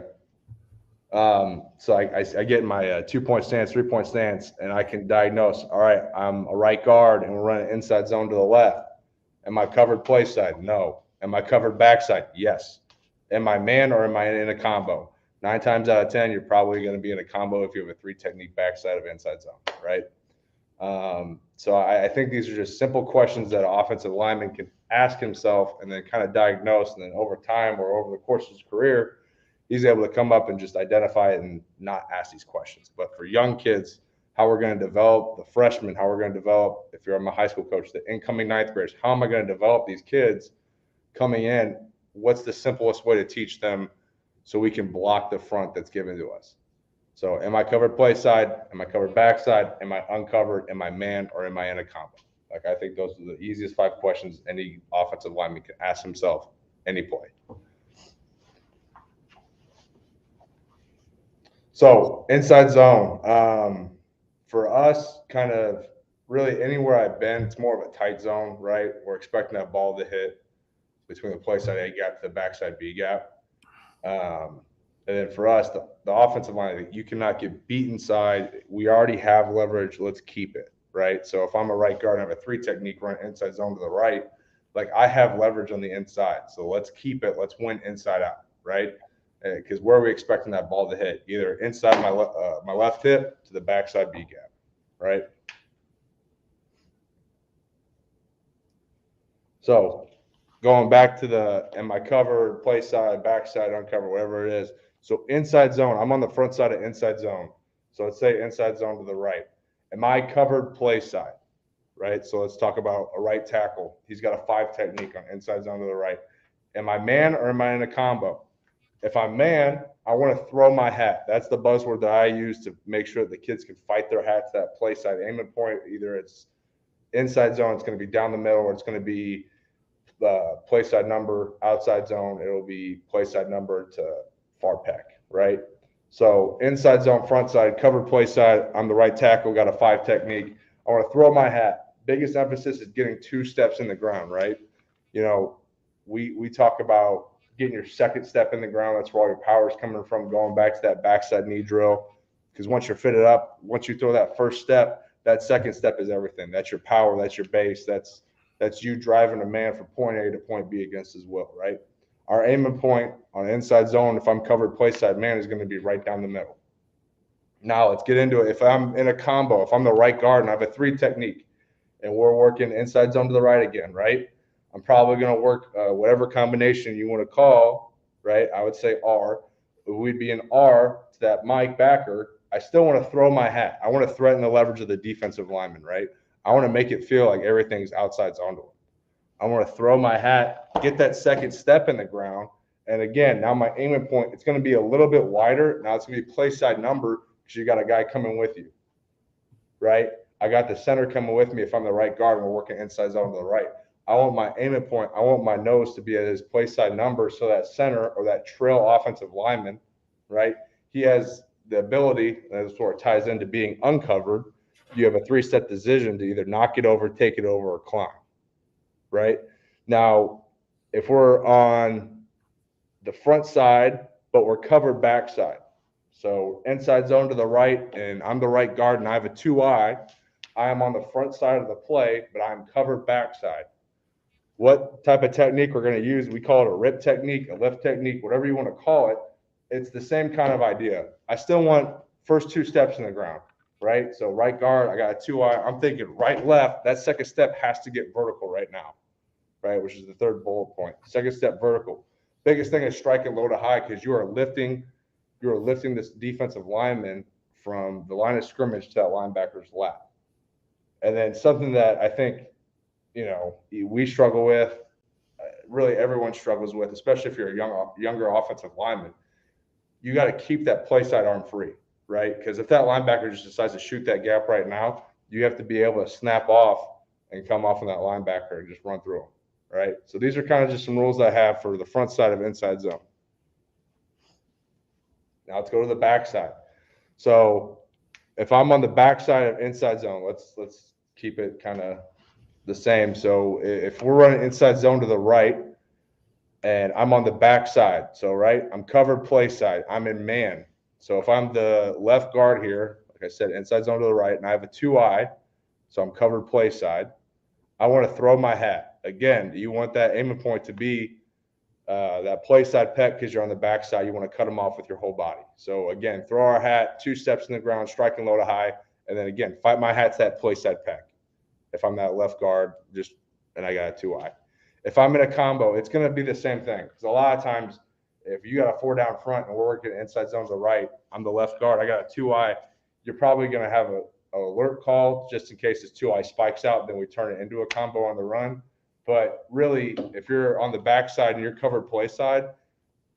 So I get in my 2-point stance, 3-point stance, and I can diagnose. All right, I'm a right guard, and we're running inside zone to the left. Am I covered play side? No. Am I covered backside? Yes. Am I man or am I in a combo? 9 times out of 10, you're probably going to be in a combo if you have a 3-technique backside of inside zone, right? So I think these are just simple questions that an offensive lineman can ask himself and then kind of diagnose. And then over time or over the course of his career, he's able to come up and just identify it and not ask these questions. But for young kids, how we're going to develop the freshmen, how we're going to develop, if you're a high school coach, the incoming 9th graders, how am I going to develop these kids coming in? What's the simplest way to teach them so we can block the front that's given to us? So am I covered play side? Am I covered backside? Am I uncovered? Am I man or am I in a combo? I think those are the easiest 5 questions any offensive lineman can ask himself any play. So inside zone, for us, kind of really anywhere I've been, it's more of a tight zone, right? We're expecting that ball to hit between the play side A gap to the backside B gap. And then for us, the offensive line, you cannot get beat inside. We already have leverage. Let's keep it, right? So if I'm a right guard and I have a 3-technique run inside zone to the right, I have leverage on the inside. So let's keep it. Let's win inside out, right? Because where are we expecting that ball to hit? Either inside my left hip to the backside B gap, right? So going back to am I covered, play side, backside, uncovered, whatever it is. So inside zone, I'm on the front side of inside zone. So let's say inside zone to the right. Am I covered play side, right? So let's talk about a right tackle. He's got a 5-technique on inside zone to the right. Am I man or am I in a combo? If I'm man, I want to throw my hat. That's the buzzword that I use to make sure that the kids can fight their hat to that play side aiming point. Either it's inside zone, it's going to be down the middle, or it's going to be the play side number, outside zone, it'll be play side number to far peck, right? So inside zone, front side, covered play side, I'm the right tackle, got a 5-technique. I want to throw my hat. Biggest emphasis is getting 2 steps in the ground, right? We talk about getting your 2nd step in the ground. That's where all your power is coming from, going back to that backside knee drill. Because once you're fitted up, once you throw that 1st step, that 2nd step is everything. That's your power, that's your base, that's you driving a man from point A to point B against his will, right? Our aiming point on inside zone, if I'm covered play side man, is going to be right down the middle. Now let's get into it. If I'm in a combo, if I'm the right guard and I have a 3-technique and we're working inside zone to the right again, right? I'm probably going to work whatever combination you want to call, right? I would say R. We'd be an R to that Mike backer, I still want to throw my hat. I want to threaten the leverage of the defensive lineman, right? I want to make it feel like everything's outside zone to him. I want to throw my hat, get that second step in the ground. And again, now my aiming point, it's going to be a little bit wider. Now it's going to be play side number because you got a guy coming with you, right? I got the center coming with me if I'm the right guard and we're working inside zone to the right. I want my aiming point, I want my nose to be at his play side number so that center or that trail offensive lineman, right? He has the ability, and that's where it ties into being uncovered. You have a three-step decision to either knock it over, take it over, or climb, right? Now, if we're on the front side, but we're covered backside, so inside zone to the right, and I'm the right guard, and I have a 2-eye, I am on the front side of the play, but I'm covered backside. What type of technique we're going to use? We call it a rip technique, a lift technique, whatever you want to call it. It's the same kind of idea. I still want first 2 steps in the ground, right? So right guard, I got a 2-eye. I'm thinking right, left. That second step has to get vertical right now, right? Which is the third bullet point. Second step vertical. Biggest thing is striking low to high because you are lifting this defensive lineman from the line of scrimmage to that linebacker's lap. And then something that I think, we struggle with, really everyone struggles with, especially if you're a younger offensive lineman, you got to keep that play side arm free, right? Because if that linebacker just decides to shoot that gap right now, you have to be able to snap off and come off on that linebacker and just run through them, right? So these are kind of just some rules I have for the front side of inside zone. Now let's go to the back side. So if I'm on the back side of inside zone, let's keep it kind of the same. So if we're running inside zone to the right and I'm on the back side, so right, I'm covered play side, I'm in man. So if I'm the left guard here, like I said, inside zone to the right, and I have a 2-eye, so I'm covered play side, I want to throw my hat. Again, you want that aiming point to be that play side pec because you're on the back side. You want to cut them off with your whole body. So again, throw our hat, 2 steps in the ground, striking low to high, and then again, fight my hat to that play side pec. If I'm that left guard, and I got a 2-eye. If I'm in a combo, it's going to be the same thing. Because a lot of times, if you got a 4 down front and we're working inside zone to the right, I'm the left guard, I got a 2-eye, you're probably going to have an alert call just in case this 2-eye spikes out, then we turn it into a combo on the run. But really, if you're on the backside and you're covered play side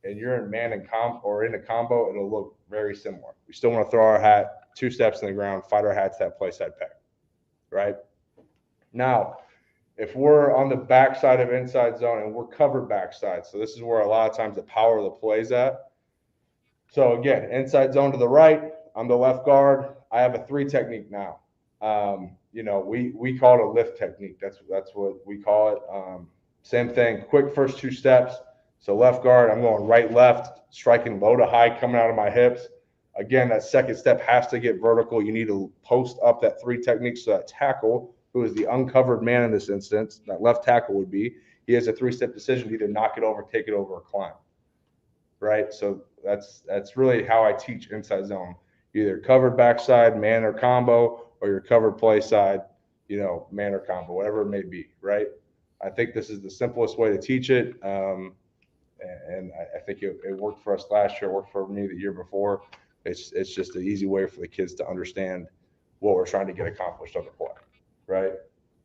and you're in man and or in a combo, it'll look very similar. We still want to throw our hat, 2 steps in the ground, fight our hat to that play side pec, right? Now, if we're on the backside of inside zone and we're covered backside, so this is where a lot of times the power of the play is at. So again, inside zone to the right, I'm the left guard. I have a 3 technique now. We call it a lift technique. That's what we call it. Same thing, quick first 2 steps. So left guard, I'm going right, left, striking low to high, coming out of my hips. Again, that second step has to get vertical. You need to post up that 3 technique so that tackle, who is the uncovered man in this instance, that left tackle would be, he has a 3-step decision to either knock it over, take it over, or climb, right? So that's really how I teach inside zone. Either covered backside, man or combo, or your covered play side, man or combo, whatever it may be, right? I think this is the simplest way to teach it, and I think it worked for us last year, it worked for me the year before. It's just an easy way for the kids to understand what we're trying to get accomplished on the play. Right.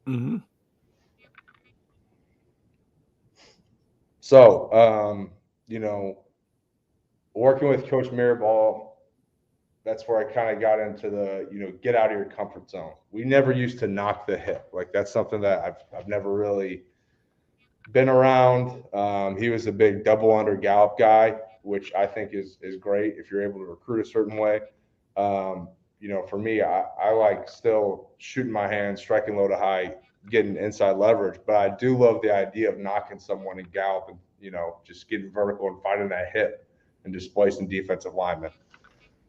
Mm-hmm. So, working with Coach Mirabal, that's where I kind of got into the, get out of your comfort zone. We never used to knock the hip. Like that's something that I've never really been around. He was a big double under gallop guy, which I think is great if you're able to recruit a certain way. For me, I like still shooting my hands, striking low to high, getting inside leverage. But I do love the idea of knocking someone and galloping, just getting vertical and finding that hip and displacing defensive linemen.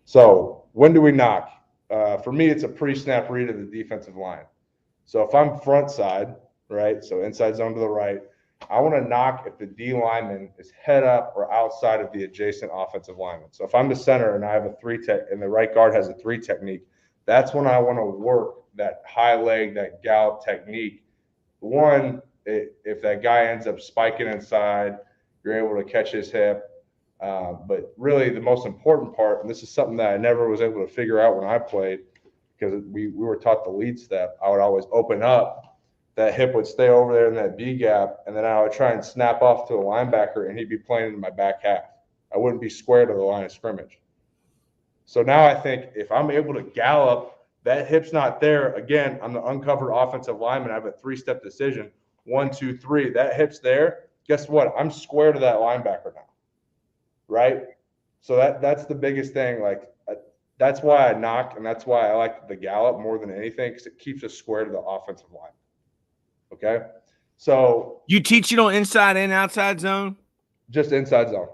So when do we knock? For me, it's a pre-snap read of the defensive line. So if I'm front side, right, so inside zone to the right, I want to knock if the D lineman is head up or outside of the adjacent offensive lineman. So if I'm the center and I have a 3 tech and the right guard has a 3 technique, that's when I want to work that high leg, that gallop technique. One, if that guy ends up spiking inside, you're able to catch his hip. But really the most important part, and this is something that I never was able to figure out when I played, because we were taught the lead step. I would always open up, that hip would stay over there in that B gap, and then I would try and snap off to a linebacker, and he'd be playing in my back half. I wouldn't be square to the line of scrimmage. So now I think if I'm able to gallop, that hip's not there. Again, I'm the uncovered offensive lineman. I have a 3-step decision. 1, 2, 3. That hip's there. Guess what? I'm square to that linebacker now, right? So that's the biggest thing. Like that's why I knock, and that's why I like the gallop more than anything, because it keeps us square to the offensive line. Okay, so You teach it on inside and outside zone? just inside zone.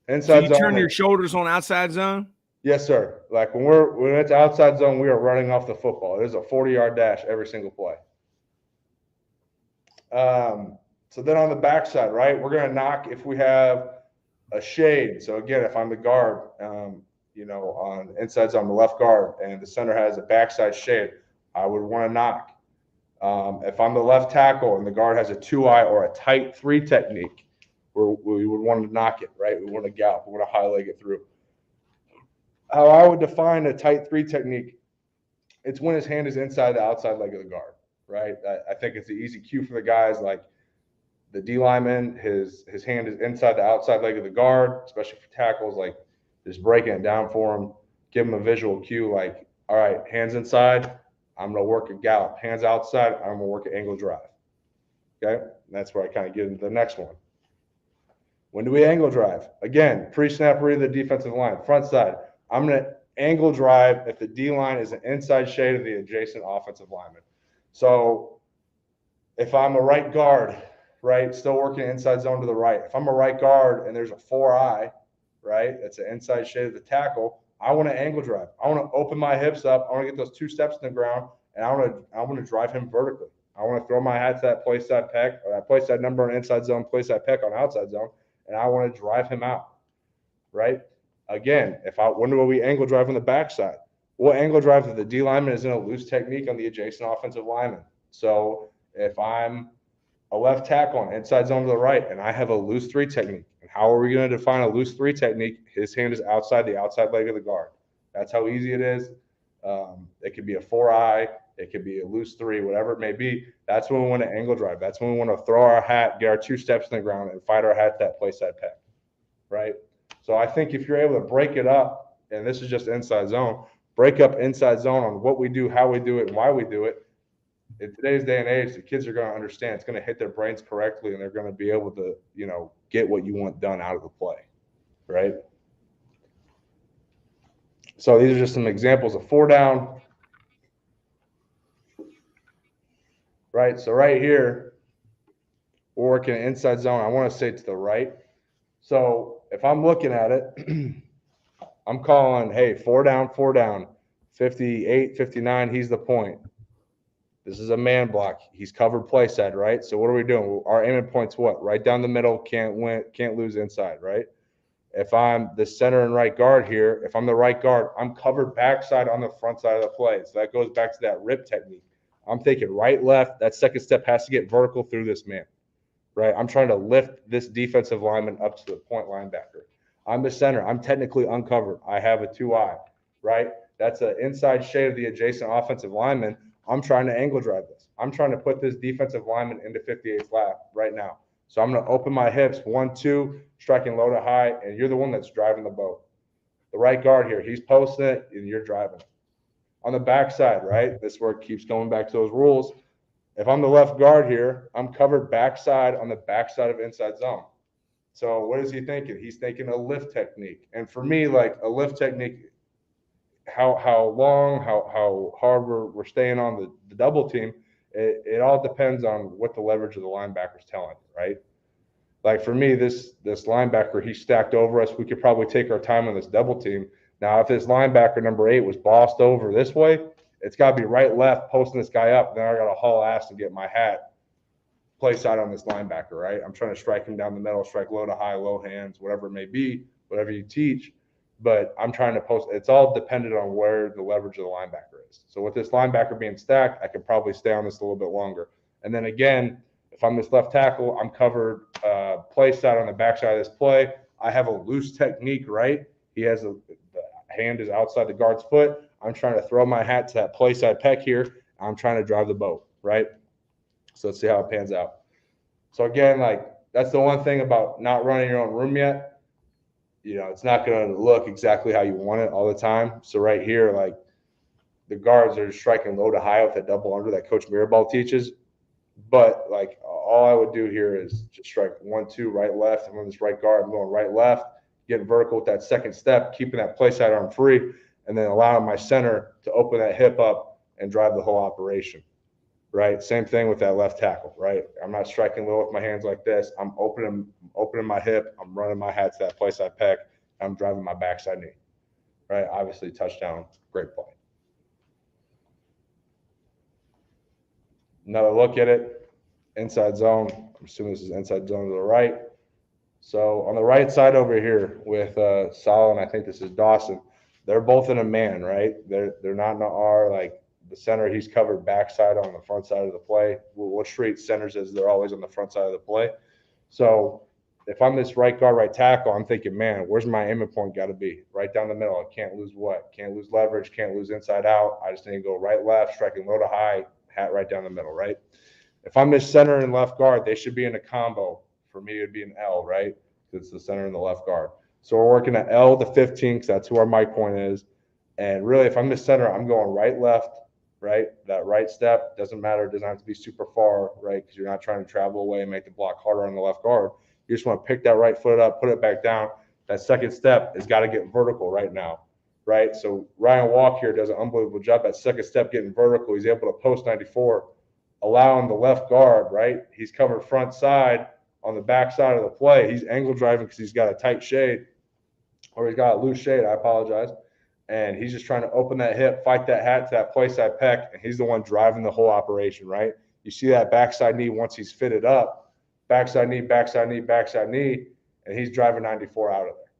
So Inside you zone. turn your shoulders on outside zone? Yes, sir. Like when it's outside zone, we are running off the football. There's a 40-yard dash every single play. So then on the backside, right, we're going to knock if we have a shade. So again, if I'm the guard, on inside zone, the left guard, and the center has a backside shade, I would want to knock. If I'm the left tackle and the guard has a 2-eye or a tight 3 technique, we would want to knock it, right? We want to gallop. We want to high leg it through. How I would define a tight 3 technique, it's when his hand is inside the outside leg of the guard, right? I think it's the easy cue for the guys, like the D lineman, his hand is inside the outside leg of the guard, especially for tackles, like just breaking it down for him, give him a visual cue, like, all right, hands inside, I'm going to work a gallop. Hands outside, I'm going to work an angle drive. Okay? And that's where I kind of get into the next one. When do we angle drive? Again, pre-snap read of the defensive line, front side. I'm going to angle drive if the D line is an inside shade of the adjacent offensive lineman. So if I'm a right guard, right, still working inside zone to the right. If I'm a right guard and there's a 4-eye, right, that's an inside shade of the tackle, I want to angle drive. I want to open my hips up. I want to get those 2 steps in the ground, and I want to drive him vertically. I want to throw my hat to that play side pec, or that play side number on inside zone, play side pec on outside zone, and I want to drive him out, right? Again, when do we angle drive on the backside? We'll angle drive if the D lineman is in a loose technique on the adjacent offensive lineman. So if I'm a left tackle on inside zone to the right and I have a loose 3 technique, and how are we going to define a loose 3 technique? His hand is outside the outside leg of the guard. That's how easy it is. It could be a 4-eye. It could be a loose 3, whatever it may be. That's when we want to angle drive. That's when we want to throw our hat, get our 2 steps in the ground, and fight our hat to that play side pec, right? So I think if you're able to break it up, and this is just inside zone, break up inside zone on what we do, how we do it, and why we do it. In today's day and age, the kids are going to understand. It's going to hit their brains correctly, and they're going to be able to, get what you want done out of the play, right? So these are just some examples of 4 down, right? So right here, we're working inside zone. I want to say to the right. So if I'm looking at it, I'm calling, hey, 4 down, 58, 59, he's the point. This is a man block. He's covered play side, right? So what are we doing? Our aiming point's what? Right down the middle, can't lose inside, right? If I'm the center and right guard here, if I'm the right guard, I'm covered backside on the front side of the play. So that goes back to that rip technique. I'm thinking right, left. That second step has to get vertical through this man, right? I'm trying to lift this defensive lineman up to the point linebacker. I'm the center. I'm technically uncovered. I have a 2-eye, right? That's an inside shade of the adjacent offensive lineman. I'm trying to angle drive this. I'm trying to put this defensive lineman into 58 flat right now. So I'm going to open my hips, 1, 2, striking low to high, and you're the one that's driving the boat. The right guard here, he's posting it, and you're driving it. On the backside, right, this is where it keeps going back to those rules. If I'm the left guard here, I'm covered backside on the backside of inside zone. So what is he thinking? He's thinking a lift technique. And for me, like a lift technique, how long, how hard we're staying on the double team, it all depends on what the leverage of the linebacker is telling you, right? Like for me, this linebacker, he stacked over us. We could probably take our time on this double team. Now, if this linebacker number 8 was bossed over this way, it's got to be right, left, posting this guy up. Then I got to haul ass and get my hat play side on this linebacker, right? I'm trying to strike him down the middle, strike low to high, low hands, whatever it may be, whatever you teach. But I'm trying to post. It's all dependent on where the leverage of the linebacker is. So with this linebacker being stacked, I could probably stay on this a little bit longer. And then again, if I'm this left tackle, I'm covered play side on the backside of this play. I have a loose technique, right? The hand is outside the guard's foot. I'm trying to throw my hat to that play side peck here. I'm trying to drive the boat, right? So let's see how it pans out. So again, like that's the one thing about not running your own room yet. It's not going to look exactly how you want it all the time. So right here, like the guards are striking low to high with a double under that Coach Mirabal teaches. But like all I would do here is just strike 1-2 right left. I'm on this right guard. I'm going right left, getting vertical with that second step, keeping that play side arm free, and then allowing my center to open that hip up and drive the whole operation. Right. Same thing with that left tackle. Right. I'm not striking low with my hands like this. I'm opening my hip. I'm running my hat to that play side pec. I'm driving my backside knee. Right. Obviously, touchdown. Great play. Another look at it. Inside zone. I'm assuming this is inside zone to the right. So on the right side over here with Sal, and I think this is Dawson, they're both in a man, right? They're not in an R. Like the center, he's covered backside on the front side of the play. We'll treat centers as they're always on the front side of the play. So if I'm this right guard, right tackle, I'm thinking, man, where's my aiming point got to be? Right down the middle. I can't lose what? Can't lose leverage. Can't lose inside out. I just need to go right, left, striking low to high, hat right down the middle, right? If I'm this center and left guard, they should be in a combo. For me, it would be an L, right? Because it's the center and the left guard. So we're working at L to 15 because that's who our mic point is. And really, if I'm the center, I'm going right, left, right? That right step doesn't matter. It doesn't have to be super far, right? Because you're not trying to travel away and make the block harder on the left guard. You just want to pick that right foot up, put it back down. That second step has got to get vertical right now, right? So Ryan Walk here does an unbelievable job. That second step getting vertical. He's able to post 94, allowing the left guard, right? He's covered front side on the back side of the play. He's angle driving because he's got a tight shade, or he's got a loose shade. I apologize. And he's just trying to open that hip, fight that hat to that play side pec, and he's the one driving the whole operation, right? You see that backside knee once he's fitted up, backside knee, backside knee, backside knee, and he's driving 94 out of there.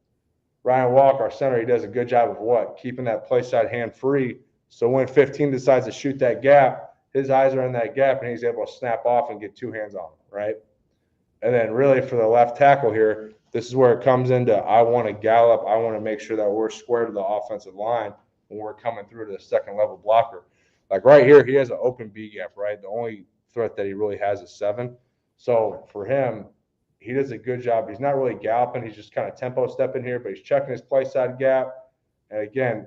Ryan Walk, our center, he does a good job of what? Keeping that play side hand free. So when 15 decides to shoot that gap, his eyes are in that gap, and he's able to snap off and get two hands on him, right? And then really for the left tackle here, this is where it comes into I want to gallop. I want to make sure that we're square to the offensive line when we're coming through to the second level blocker. Like right here, he has an open B gap, right? The only threat that he really has is 7. So for him, he does a good job. He's not really galloping. He's just kind of tempo stepping here, but he's checking his play side gap. And again,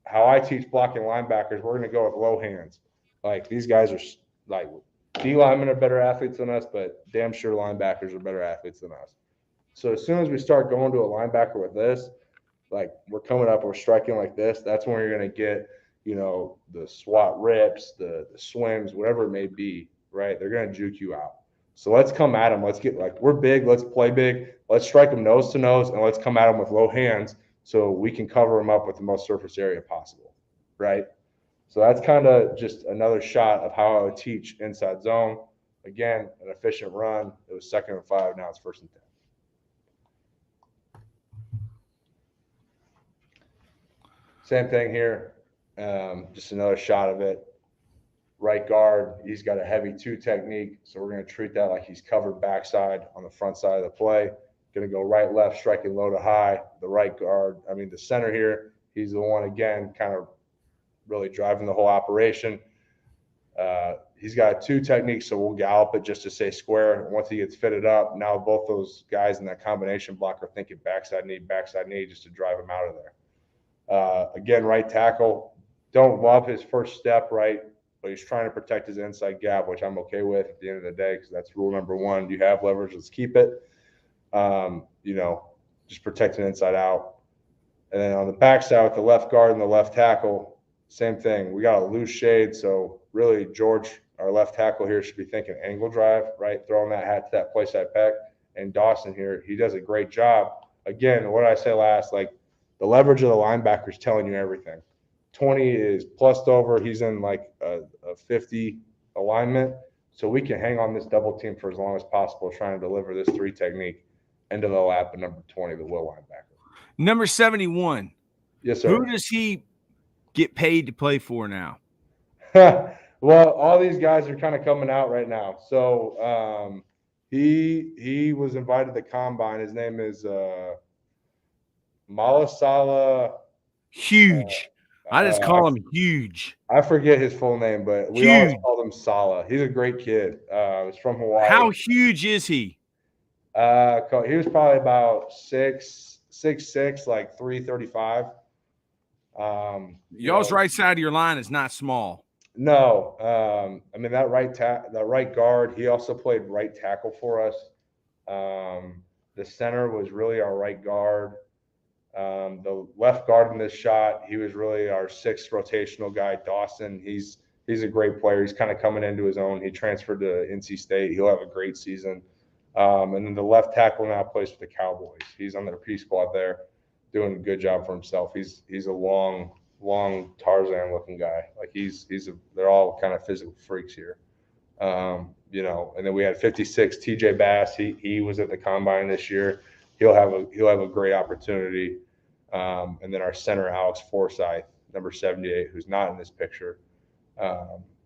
how I teach blocking linebackers, we're going to go with low hands. Like these guys are like D linemen are better athletes than us, but damn sure linebackers are better athletes than us. So as soon as we start going to a linebacker with this, like we're coming up, we're striking like this, that's when you're going to get, the SWAT rips, the swims, whatever it may be, right? They're going to juke you out. So let's come at them. Let's get we're big. Let's play big. Let's strike them nose to nose, and let's come at them with low hands so we can cover them up with the most surface area possible, right? So that's kind of just another shot of how I would teach inside zone. Again, an efficient run. It was 2nd and 5. Now it's 1st and 10. Same thing here. Just another shot of it. Right guard, he's got a heavy 2 technique, so we're going to treat that like he's covered backside on the front side of the play. Going to go right, left, striking low to high. The center here, he's the one, again, kind of really driving the whole operation. He's got 2 techniques, so we'll gallop it just to say square. Once he gets fitted up, now both those guys in that combination block are thinking backside knee, just to drive him out of there. Again, right tackle, don't love his first step, right? But he's trying to protect his inside gap, which I'm okay with at the end of the day because that's rule number 1. You have leverage, let's keep it. Just protecting inside out. And then on the backside with the left guard and the left tackle, same thing. We got a loose shade, so really George, our left tackle here, should be thinking angle drive, right? Throwing that hat to that play side pec. And Dawson here, he does a great job. Again, what did I say last? Like the leverage of the linebacker is telling you everything. 20 is plussed over. He's in like a 50 alignment. So we can hang on this double team for as long as possible, trying to deliver this 3 technique into the lap of number 20, the will linebacker. Number 71. Yes, sir. Who does he get paid to play for now? Well, all these guys are kind of coming out right now. So He was invited to the combine. His name is Malasala. Huge. I just Uh, call him huge. I forget his full name, but we always Huge. called him Sala. He's a great kid. He's from Hawaii. How huge is he? He was probably about 6'6", like 335. Y'all's right side of your line is not small. No, I mean that right guard. He also played right tackle for us. The center was really our right guard. The left guard in this shot, he was really our sixth rotational guy, Dawson. He's a great player. He's kind of coming into his own. He transferred to NC State. He'll have a great season. And then the left tackle now plays for the Cowboys. He's on their P squad there, doing a good job for himself. He's a long Tarzan looking guy. Like they're all kind of physical freaks here. And then we had 56 TJ Bass. He was at the combine this year. He'll have a great opportunity. And then our center Alex Forsyth, number 78, who's not in this picture.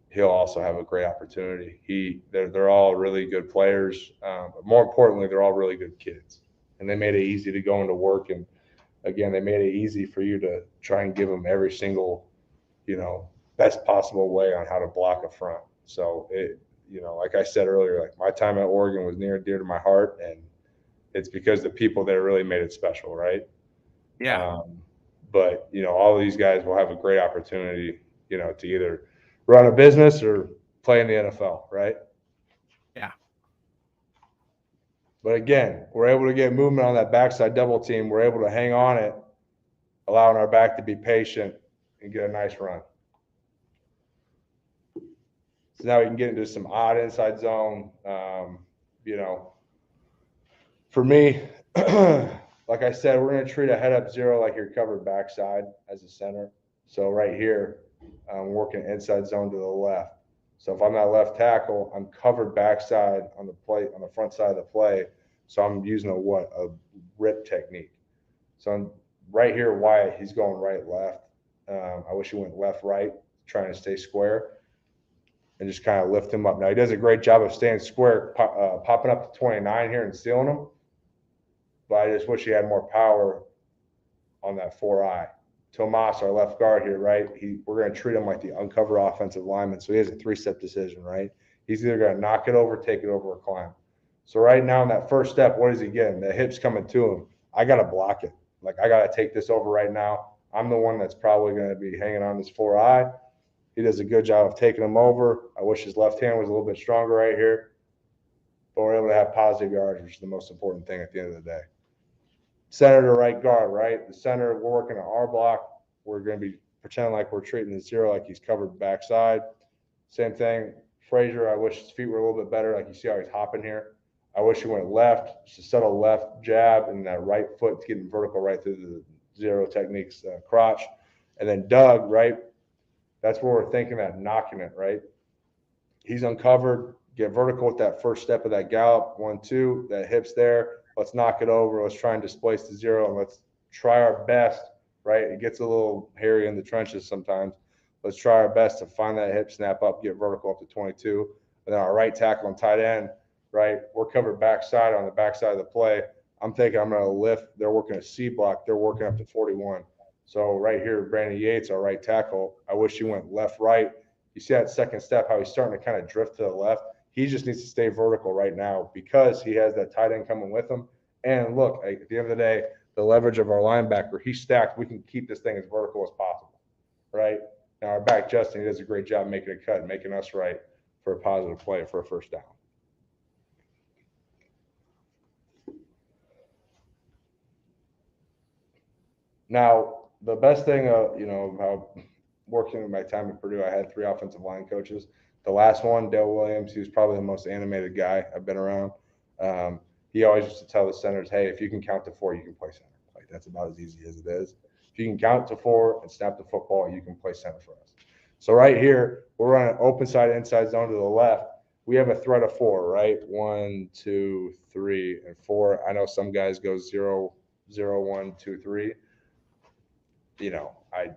He'll also have a great opportunity. They're all really good players. But more importantly, they're all really good kids. And they made it easy to go into work. And again, they made it easy for you to try and give them every single, best possible way on how to block a front. So like I said earlier, like my time at Oregon was near and dear to my heart, and it's because the people there really made it special, right? Yeah. But all of these guys will have a great opportunity, to either run a business or play in the NFL, right? Yeah. But again, we're able to get movement on that backside double team. We're able to hang on it, allowing our back to be patient and get a nice run. So now we can get into some odd inside zone. For me, like I said, we're going to treat a head up zero like your covered backside as a center. So right here, I'm working inside zone to the left. So if I'm that left tackle, I'm covered backside on the play, on the front side of the play. So I'm using a rip technique. So I'm right here, Wyatt, he's going right, left. I wish he went left, right, trying to stay square and just kind of lift him up. Now he does a great job of staying square, popping up to 29 here and stealing him. But I just wish he had more power on that 4-eye. Tomas, our left guard here, right? We're going to treat him like the uncovered offensive lineman. So he has a 3-step decision, right? He's either going to knock it over, take it over, or climb. So right now in that first step, what is he getting? The hip's coming to him. I got to block it. Like I got to take this over right now. I'm the one that's probably going to be hanging on this 4-eye. He does a good job of taking him over. I wish his left hand was a little bit stronger right here. But we're able to have positive yards, which is the most important thing at the end of the day. Center to right guard, right? The center, we're working on our block. We're going to be pretending like we're treating the zero like he's covered backside. Same thing. Frazier, I wish his feet were a little bit better. Like you see how he's hopping here. I wish he went left, just a subtle left jab, and that right foot's getting vertical right through the zero techniques crotch. And then Doug, right? That's where we're thinking that knocking it, right? He's uncovered. Get vertical with that first step of that gallop. 1, 2, that hip's there. Let's knock it over. Let's try and displace the zero, and let's try our best, right? It gets a little hairy in the trenches sometimes. Let's try our best to find that hip, snap up, get vertical up to 22. And then our right tackle and tight end, right? We're covered backside on the backside of the play. I'm thinking I'm going to lift. They're working a C block. They're working up to 41. So right here, Brandon Yates, our right tackle, I wish he went left, right. You see that second step, how he's starting to kind of drift to the left. He just needs to stay vertical right now because he has that tight end coming with him. And look, at the end of the day, the leverage of our linebacker, he's stacked. We can keep this thing as vertical as possible, right? Now our back, Justin, he does a great job making a cut and making us right for a positive play for a first down. Now, the best thing, how working with my time at Purdue, I had 3 offensive line coaches. The last one, Dale Williams, he was probably the most animated guy I've been around. He always used to tell the centers, hey, if you can count to 4, you can play center. Like that's about as easy as it is. If you can count to 4 and snap the football, you can play center for us. So right here, we're running open side, inside zone to the left. We have a threat of 4, right? 1, 2, 3, and 4. I know some guys go 0, 0, 1, 2, 3. I'd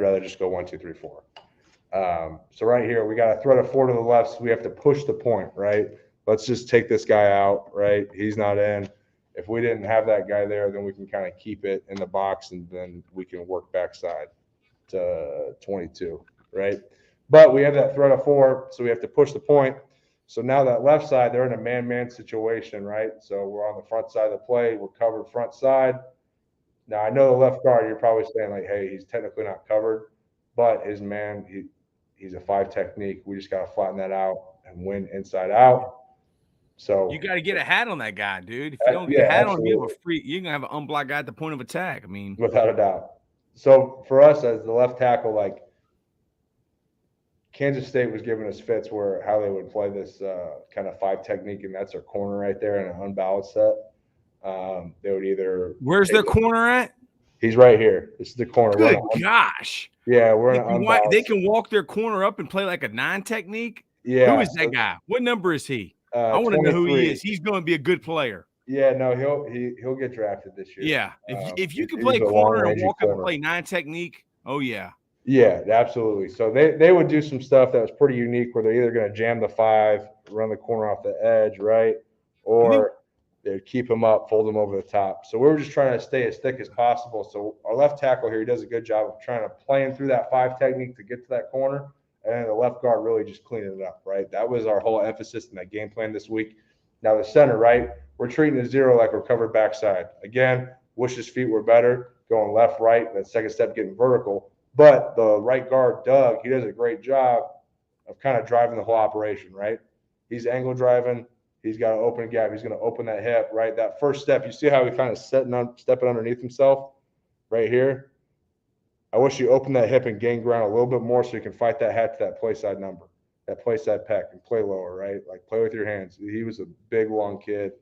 rather just go 1, 2, 3, 4. So right here, we got a threat of 4 to the left, so we have to push the point, right? let's just take this guy out, right? He's not in. If we didn't have that guy there, then we can kind of keep it in the box, and then we can work backside to 22, right? But we have that threat of 4, so we have to push the point. So now that left side, they're in a man-man situation, right? So we're on the front side of the play. We're covered front side. Now, I know the left guard, you're probably saying, like, hey, he's technically not covered, but his man, he's a 5 technique. We just got to flatten that out and win inside out. So you got to get a hat on that guy, dude. If you don't get yeah, a hat absolutely. on him, you're gonna have an unblocked guy at the point of attack. I mean, without a doubt. So for us as the left tackle, like Kansas State was giving us fits where how they would play this kind of 5 technique, and that's their corner right there in an unbalanced set. They would either where's their corner at? He's right here. This is the corner. Good gosh. Yeah, we're in an unbalanced. They can walk their corner up and play like a 9 technique. Yeah. Who is that guy? What number is he? I want to know who he is. He's going to be a good player. Yeah, no, he'll get drafted this year. Yeah, if you can play corner and walk up and play 9 technique, oh yeah. Yeah, absolutely. So they would do some stuff that was pretty unique where they're either going to jam the 5, run the corner off the edge, right? Or they'd keep him up, fold him over the top. So we were just trying to stay as thick as possible. So our left tackle here, he does a good job of trying to playing through that 5 technique to get to that corner. And the left guard really just cleaning it up, right? That was our whole emphasis in that game plan this week. Now the center, right? We're treating the 0 like we're covered backside. Again, wish his feet were better, going left, right, that second step getting vertical. But the right guard, Doug, he does a great job of kind of driving the whole operation, right? He's angle driving. He's got an open gap. He's going to open that hip, right? That first step, you see how he kind of stepping underneath himself right here? I wish you open that hip and gain ground a little bit more so you can fight that hat to that play side number, that play side pec, and play lower, right? Like play with your hands. He was a big, long kid,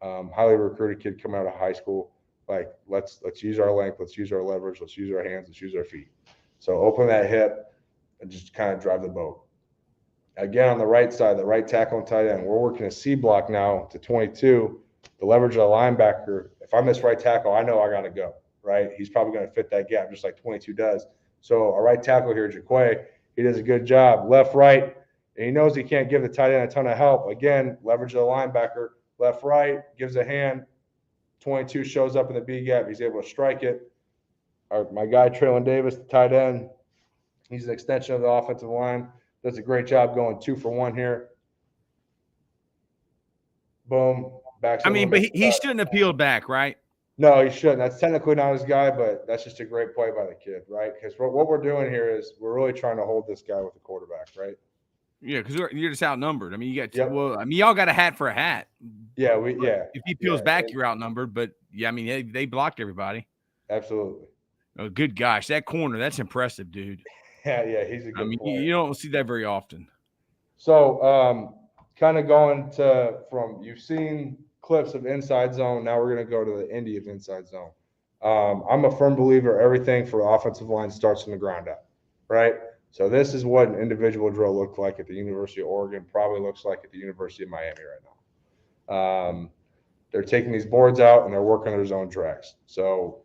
highly recruited kid coming out of high school. Like let's use our length, let's use our leverage, let's use our hands, let's use our feet. So open that hip and just kind of drive the boat. Again, on the right side, the right tackle and tight end, we're working a C block now to 22. The leverage of the linebacker. If I'm this right tackle, I know I got to go, right? He's probably going to fit that gap just like 22 does. So our right tackle here, Jaquay, he does a good job. Left, right, and he knows he can't give the tight end a ton of help. Again, leverage of the linebacker. Left, right, gives a hand. 22 shows up in the B gap. He's able to strike it. My guy, Traylon Davis, the tight end, he's an extension of the offensive line. Does a great job going 2 for 1 here. Boom. Backs. I mean, but he shouldn't have peeled back, right? No, he shouldn't. That's technically not his guy, but that's just a great play by the kid, right? Because what we're doing here is we're really trying to hold this guy with the quarterback, right? Yeah, because you're just outnumbered. I mean, you got well. I mean, y'all got a hat for a hat. Yeah, If he peels back, you're outnumbered. But yeah, I mean, they blocked everybody. Absolutely. Oh, good gosh, that corner, that's impressive, dude. Yeah, he's a good player. You don't see that very often. So, kind of going from you've seen clips of inside zone. Now we're going to go to the indie of inside zone. I'm a firm believer everything for the offensive line starts from the ground up, right? So this is what an individual drill looked like at the University of Oregon, probably looks like at the University of Miami right now. They're taking these boards out and they're working their zone tracks. So,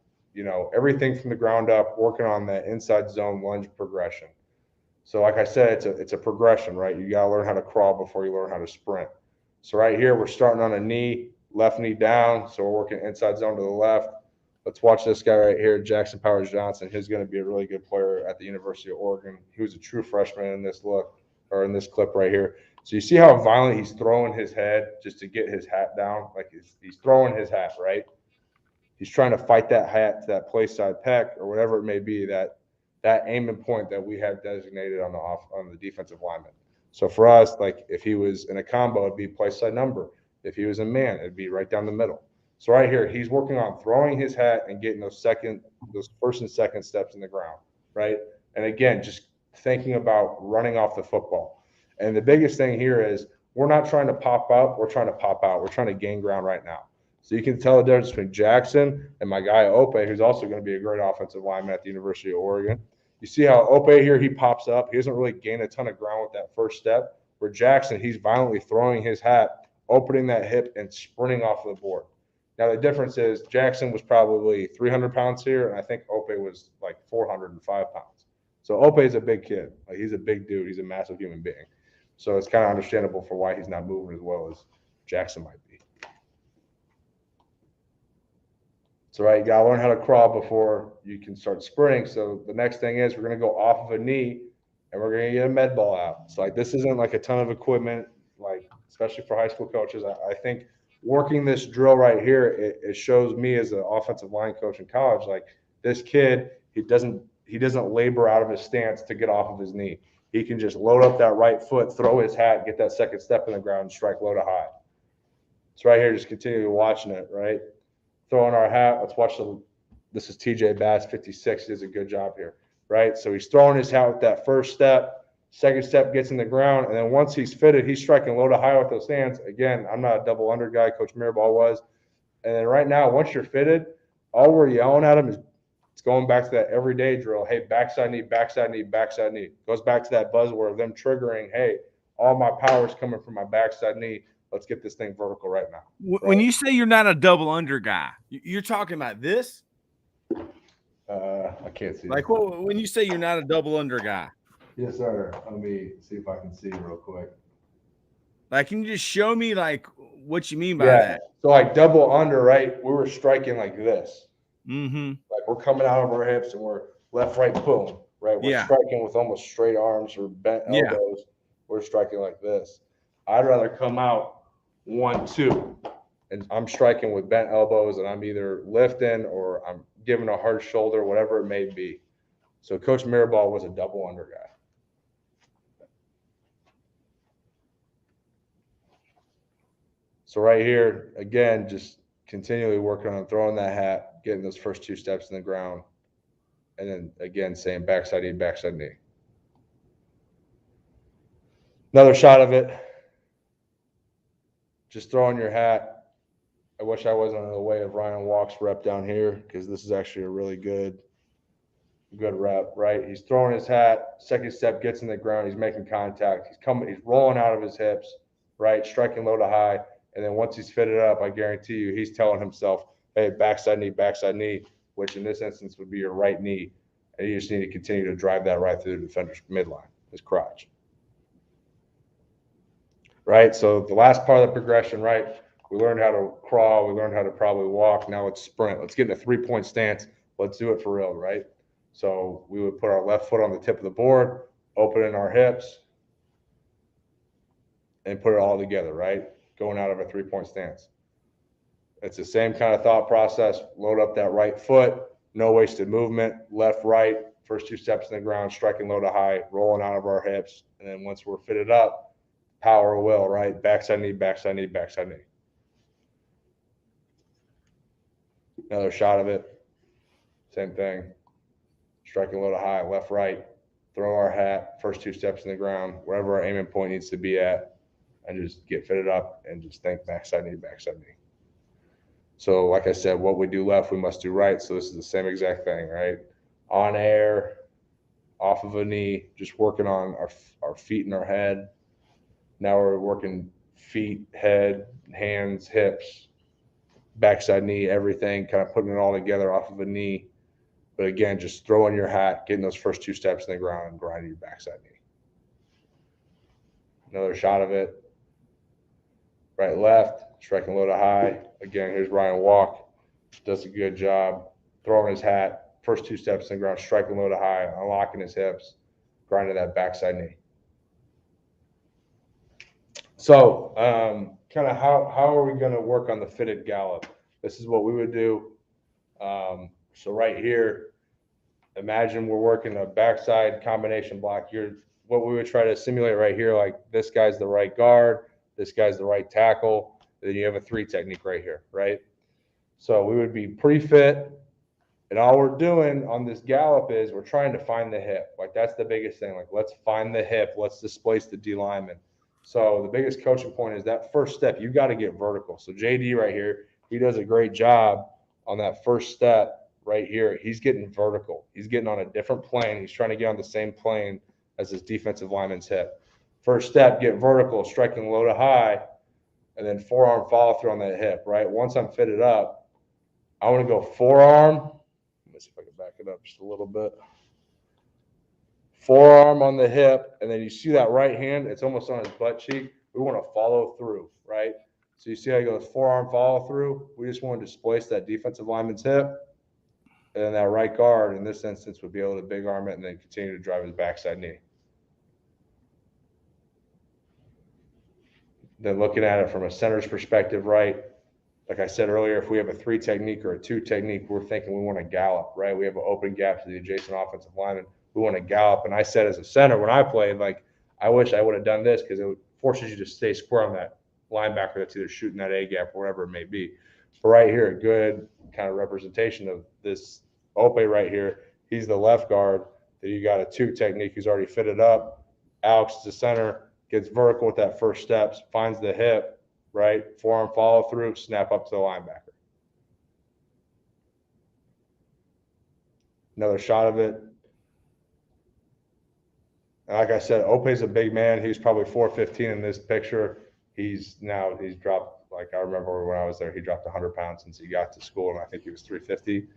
everything from the ground up, working on that inside zone lunge progression. So like I said, it's a progression, right? You got to learn how to crawl before you learn how to sprint. So right here, we're starting on a knee, left knee down. So we're working inside zone to the left. Let's watch this guy right here, Jackson Powers Johnson. He's going to be a really good player at the University of Oregon. He was a true freshman in this in this clip right here. So you see how violent he's throwing his head just to get his hat down? Like he's throwing his hat, right? He's trying to fight that hat to that play side pec or whatever it may be, that aiming point that we have designated on the defensive lineman. So for us, like if he was in a combo, it'd be play side number. If he was a man, it'd be right down the middle. So right here, he's working on throwing his hat and getting those first and second steps in the ground, right? And again, just thinking about running off the football. And the biggest thing here is we're not trying to pop up, we're trying to pop out. We're trying to gain ground right now. So you can tell the difference between Jackson and my guy Ope, who's also going to be a great offensive lineman at the University of Oregon. You see how Ope here, he pops up. He doesn't really gain a ton of ground with that first step. Where Jackson, he's violently throwing his hat, opening that hip, and sprinting off the board. Now, the difference is Jackson was probably 300 pounds here, and I think Ope was like 405 pounds. So Ope is a big kid. Like he's a big dude. He's a massive human being. So it's kind of understandable for why he's not moving as well as Jackson might be. So, right, you got to learn how to crawl before you can start sprinting. So the next thing is we're going to go off of a knee and we're going to get a med ball out. So, like, this isn't like a ton of equipment, like, especially for high school coaches. I think working this drill right here, it shows me as an offensive line coach in college, like, this kid, he doesn't labor out of his stance to get off of his knee. He can just load up that right foot, throw his hat, get that second step in the ground, and strike low to high. So right here, just continue watching it, right? Throwing our hat. Let's watch this is TJ Bass, 56. He does a good job here, right? So he's throwing his hat with that first step. Second step gets in the ground, and then once he's fitted, he's striking low to high with those hands. Again, I'm not a double under guy. Coach Mirabal was. And then right now, once you're fitted, all we're yelling at him is it's going back to that everyday drill. Hey, backside knee, backside knee, backside knee. Goes back to that buzzword of them triggering, hey, all my power is coming from my backside knee. Let's get this thing vertical right now. When you say you're not a double under guy, you're talking about this? I can't see. Like, when you say you're not a double under guy? Yes, sir. Let me see if I can see real quick. Like, can you just show me, like, what you mean by that? So, like, double under, right? We were striking like this. Mm-hmm. Like, we're coming out of our hips and we're left, right, boom, right? We're striking with almost straight arms or bent elbows. Yeah. We're striking like this. I'd rather come out 1, 2, and I'm striking with bent elbows, and I'm either lifting or I'm giving a hard shoulder, whatever it may be. So Coach Mirabal was a double under guy. So right here, again, just continually working on throwing that hat, getting those first 2 steps in the ground, and then again saying backside knee, backside knee. Another shot of it. Just throwing your hat. I wish I wasn't in the way of Ryan Walk's rep down here because this is actually a really good rep, right? He's throwing his hat. Second step gets in the ground. He's making contact. He's rolling out of his hips, right? Striking low to high. And then once he's fitted up, I guarantee you he's telling himself, hey, backside knee, which in this instance would be your right knee. And you just need to continue to drive that right through the defender's midline, his crotch. Right? So the last part of the progression, right? We learned how to crawl. We learned how to probably walk. Now let's sprint. Let's get in a 3-point stance. Let's do it for real, right? So we would put our left foot on the tip of the board, opening our hips, and put it all together, right? Going out of a 3-point stance. It's the same kind of thought process. Load up that right foot, no wasted movement, left, right, first 2 steps in the ground, striking low to high, rolling out of our hips. And then once we're fitted up, power of will, right? Backside knee, backside knee, backside knee. Another shot of it. Same thing. Striking low to high, left, right. Throw our hat, first 2 steps in the ground, wherever our aiming point needs to be at, and just get fitted up and just think backside knee, backside knee. So like I said, what we do left, we must do right. So this is the same exact thing, right? On air, off of a knee, just working on our feet and our head. Now we're working feet, head, hands, hips, backside knee, everything, kind of putting it all together off of a knee. But again, just throwing your hat, getting those first 2 steps in the ground and grinding your backside knee. Another shot of it. Right, left, striking low to high. Again, here's Ryan Walk. Does a good job. Throwing his hat, first 2 steps in the ground, striking low to high, unlocking his hips, grinding that backside knee. So kind of how are we going to work on the fitted gallop? This is what we would do. So right here, imagine we're working a backside combination block. What we would try to simulate right here, like this guy's the right guard, this guy's the right tackle, and then you have a 3 technique right here, right? So we would be pre-fit, and all we're doing on this gallop is we're trying to find the hip. Like that's the biggest thing. Like let's find the hip. Let's displace the D lineman. So the biggest coaching point is that first step, you got to get vertical. So JD right here, he does a great job on that first step right here. He's getting vertical. He's getting on a different plane. He's trying to get on the same plane as his defensive lineman's hip. First step, get vertical, striking low to high, and then forearm follow through on that hip, right? Once I'm fitted up, I want to go forearm. Let me see if I can back it up just a little bit. forearm on the hip, and then you see that right hand, it's almost on his butt cheek. We want to follow through, right? So you see how he goes forearm follow through? We just want to displace that defensive lineman's hip. And then that right guard, in this instance, would be able to big arm it and then continue to drive his backside knee. Then looking at it from a center's perspective, right? Like I said earlier, if we have a 3 technique or a 2 technique, we're thinking we want to gallop, right? We have an open gap to the adjacent offensive lineman. We want to gallop. And I said as a center when I played, like, I wish I would have done this because it forces you to stay square on that linebacker that's either shooting that A gap or whatever it may be. But right here, a good kind of representation of this Ope right here. He's the left guard. Then you got a 2 technique who's already fitted up. Alex is the center, gets vertical with that first steps, finds the hip, right? Forearm follow through, snap up to the linebacker. Another shot of it. And like I said, Ope's a big man. He was probably 415 in this picture. He's dropped, like I remember when I was there, he dropped 100 pounds since he got to school, and I think he was 350.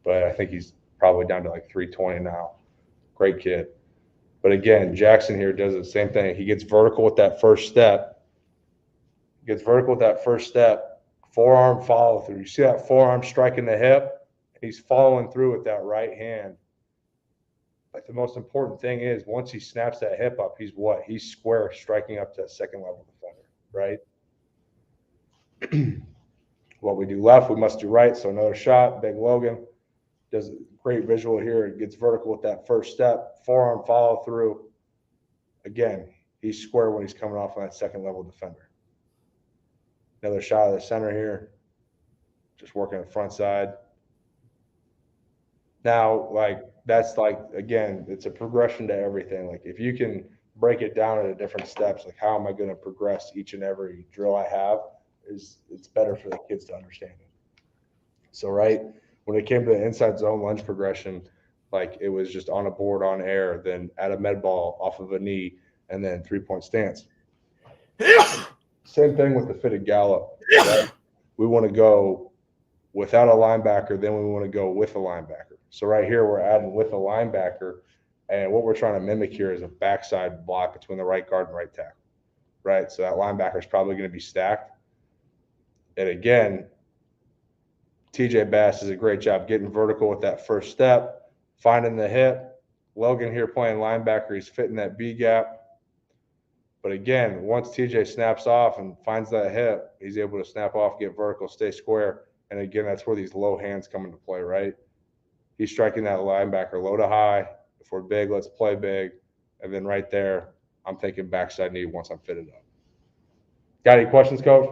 But I think he's probably down to like 320 now. Great kid. But again, Jackson here does the same thing. He gets vertical with that first step. Forearm follow through. You see that forearm striking the hip? He's following through with that right hand. Like the most important thing is once he snaps that hip up, he's what? He's square striking up to a second level defender, right? What we do left, we must do right. So another shot, Big Logan does a great visual here. It gets vertical with that first step, forearm follow through. Again, he's square when he's coming off on that second level defender. Another shot of the center here, just working the front side. Now, like, that's like, again, it's a progression to everything. Like, if you can break it down into different steps, like how am I going to progress each and every drill I have, it's better for the kids to understand it. So, right, when it came to the inside zone lunge progression, like it was just on a board on air, then at a med ball off of a knee, and then 3-point stance. Same thing with the fitted gallop. Right? We want to go without a linebacker, then we want to go with a linebacker. So right here, we're adding with a linebacker, and what we're trying to mimic here is a backside block between the right guard and right tackle, right? So that linebacker is probably going to be stacked. And again, TJ Bass does a great job getting vertical with that first step, finding the hip. Logan here playing linebacker, he's fitting that B gap. But again, once TJ snaps off and finds that hip, he's able to snap off, get vertical, stay square. And again, that's where these low hands come into play, right? He's striking that linebacker low to high. If we're big, let's play big. And then right there, I'm thinking backside knee once I'm fitted up. Got any questions, Coach?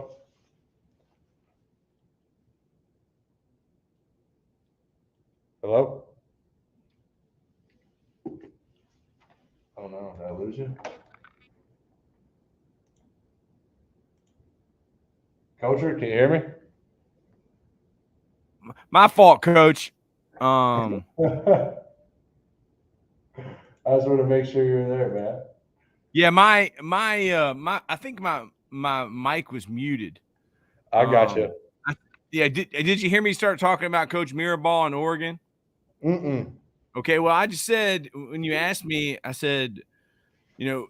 Hello? Oh no, did I lose you? Coacher, can you hear me? My fault, Coach. I just want to make sure you're there, man. Yeah, my I think my mic was muted. I got you. Yeah, did you hear me start talking about Coach Mirabal in Oregon? Okay, well, I just said when you asked me, I said, you know,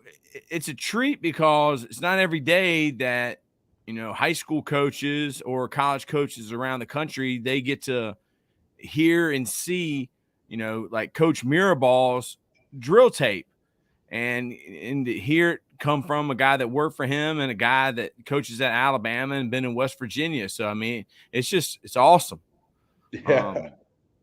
it's a treat because it's not every day that, you know, high school coaches or college coaches around the country, they get to hear and see, you know, like Coach Mirabal's drill tape and to hear it come from a guy that worked for him and a guy that coaches at Alabama and been in West Virginia. So, I mean, it's awesome. Yeah.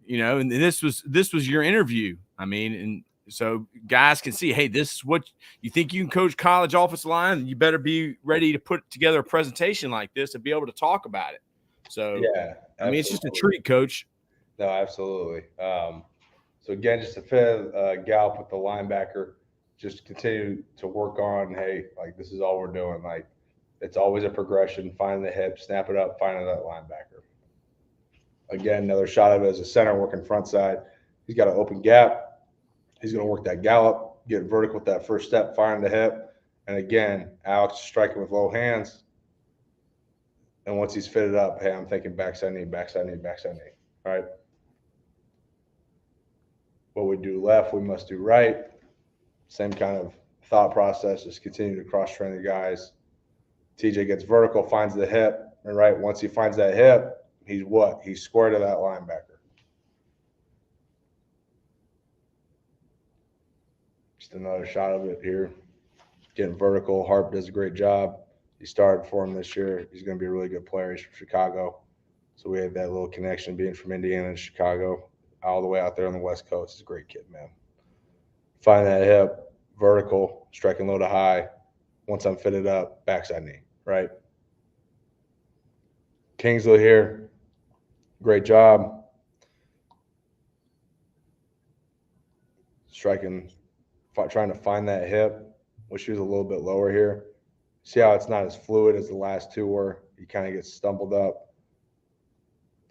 You know, and this was your interview. I mean, and so guys can see, hey, this is what you think you can coach college offensive line. You better be ready to put together a presentation like this and be able to talk about it. So, yeah, I mean, it's just a treat, Coach. No, absolutely. So again, just a fit gallop with the linebacker, just continue to work on, hey, like this is all we're doing. Like it's always a progression, finding the hip, snap it up, finding that linebacker. Again, another shot of it as a center working front side. He's got an open gap. He's going to work that gallop, get vertical with that first step, find the hip. And again, Alex is striking with low hands. And once he's fitted up, hey, I'm thinking backside knee, backside knee, backside knee. All right. What we do left, we must do right. Same kind of thought process, just continue to cross-train the guys. TJ gets vertical, finds the hip, and right, once he finds that hip, he's what? He's square to that linebacker. Just another shot of it here. Getting vertical. Harp does a great job. He started for him this year. He's going to be a really good player. He's from Chicago. So we had that little connection being from Indiana and Chicago all the way out there on the West Coast. He's a great kid, man. Find that hip, vertical, striking low to high. Once I'm fitted up, backside knee, right? Kingsley here. Great job. Striking, trying to find that hip. Wish he was a little bit lower here. See how it's not as fluid as the last two were? He kind of gets stumbled up.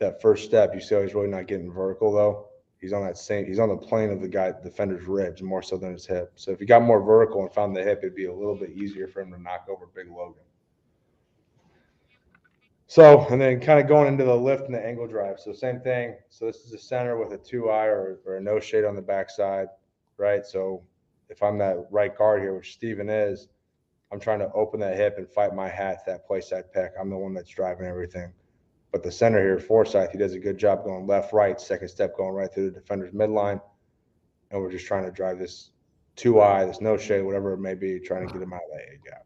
That first step, you see how he's really not getting vertical though? He's on the plane of the defender's ribs more so than his hip. So if he got more vertical and found the hip, it'd be a little bit easier for him to knock over Big Logan. So, and then kind of going into the lift and the angle drive. So same thing. So this is a center with a 2-eye or a no shade on the backside, right? So if I'm that right guard here, which Steven is, I'm trying to open that hip and fight my hat to that play side pec. I'm the one that's driving everything. But the center here, Forsyth, he does a good job going left, right, second step going right through the defender's midline. And we're just trying to drive this 2-eye, this no shade, whatever it may be, trying to get him out of that A gap.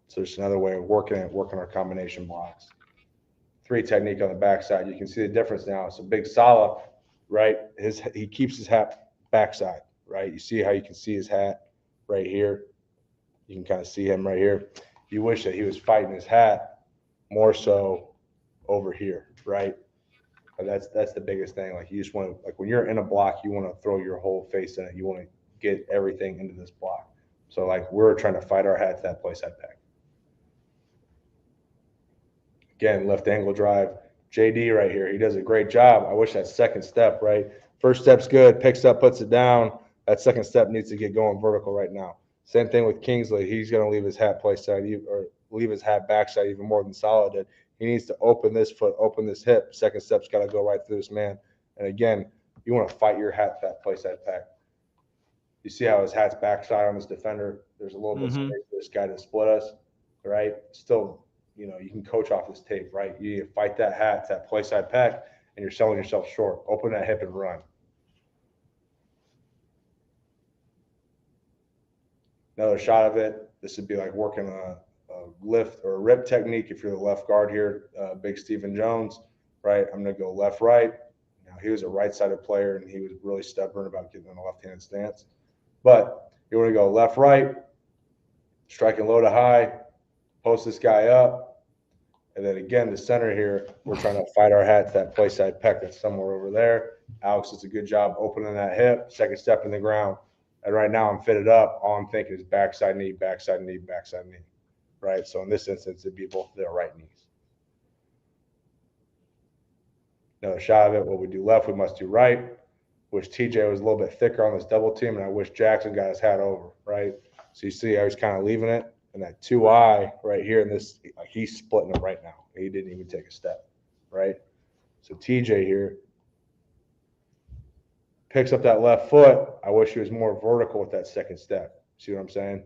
So just another way of working our combination blocks. 3 technique on the backside. You can see the difference now. So Big Sala, right? He keeps his hat backside, right? You see how you can see his hat right here. You can kind of see him right here. You wish that he was fighting his hat more so over here, right? But that's the biggest thing. Like you just want to, like when you're in a block, you want to throw your whole face in it. You want to get everything into this block. So like we're trying to fight our hat to that play side pack. Again, left angle drive. JD right here, he does a great job. I wish that second step, right? First step's good, picks up, puts it down. That second step needs to get going vertical right now. Same thing with Kingsley. He's going to leave his hat play side or leave his hat backside even more than Sala did. He needs to open this foot, open this hip. Second step's got to go right through this man. And again, you want to fight your hat to that play side pack. You see how his hat's backside on this defender? There's a little bit of space for this guy to split us, right? Still, you know, you can coach off this tape, right? You need to fight that hat to that play side pack, and you're selling yourself short. Open that hip and run. Another shot of it. This would be like working a lift or a rip technique if you're the left guard here, Big Stephen Jones, right? I'm going to go left, right. Now, he was a right-sided player, and he was really stubborn about getting in a left-handed stance. But you want to go left, right, striking low to high, post this guy up. And then again, the center here, we're trying to fight our hat to that play side pec that's somewhere over there. Alex does a good job opening that hip, second step in the ground. And right now I'm fitted up. All I'm thinking is backside knee, backside knee, backside knee, right? So in this instance, it'd be both their right knees. Another shot of it. What we do left, we must do right. Wish TJ was a little bit thicker on this double team, and I wish Jackson got his hat over, right? So you see how he's kind of leaving it. And that 2-eye right here in this, like he's splitting it right now. He didn't even take a step, right? So TJ here picks up that left foot. I wish he was more vertical with that second step. See what I'm saying?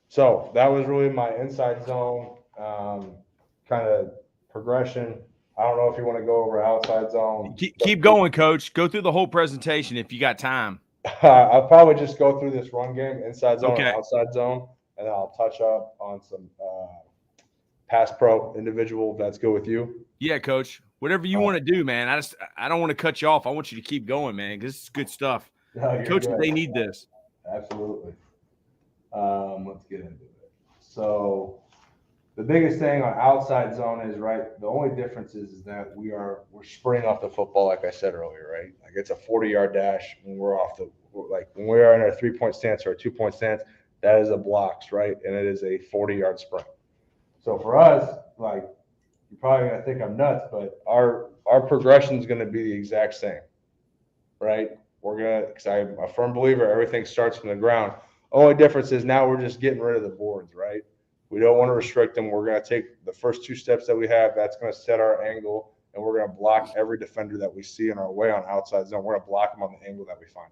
So that was really my inside zone kind of progression. I don't know if you want to go over outside zone. Keep going, Coach. Go through the whole presentation if you got time. I'll probably just go through this run game, inside zone and outside zone, and then I'll touch up on some pass pro individual. If that's good with you. Yeah, Coach. Whatever you want to do, man. I don't want to cut you off. I want you to keep going, man, because this is good stuff. No, Coaches, they need this. Absolutely. Let's get into it. So the biggest thing on outside zone is, right, the only difference is that we're sprinting off the football, like I said earlier, right? Like it's a 40-yard dash when we're off the, like when we're in our 3-point stance or a 2-point stance, that is a blocks, right? And it is a 40-yard sprint. So for us, like, you're probably going to think I'm nuts, but our progression is going to be the exact same, right? We're going to, because I'm a firm believer, everything starts from the ground. Only difference is now we're just getting rid of the boards, right? We don't want to restrict them. We're going to take the first 2 steps that we have. That's going to set our angle and we're going to block every defender that we see in our way on outside zone. We're going to block them on the angle that we find.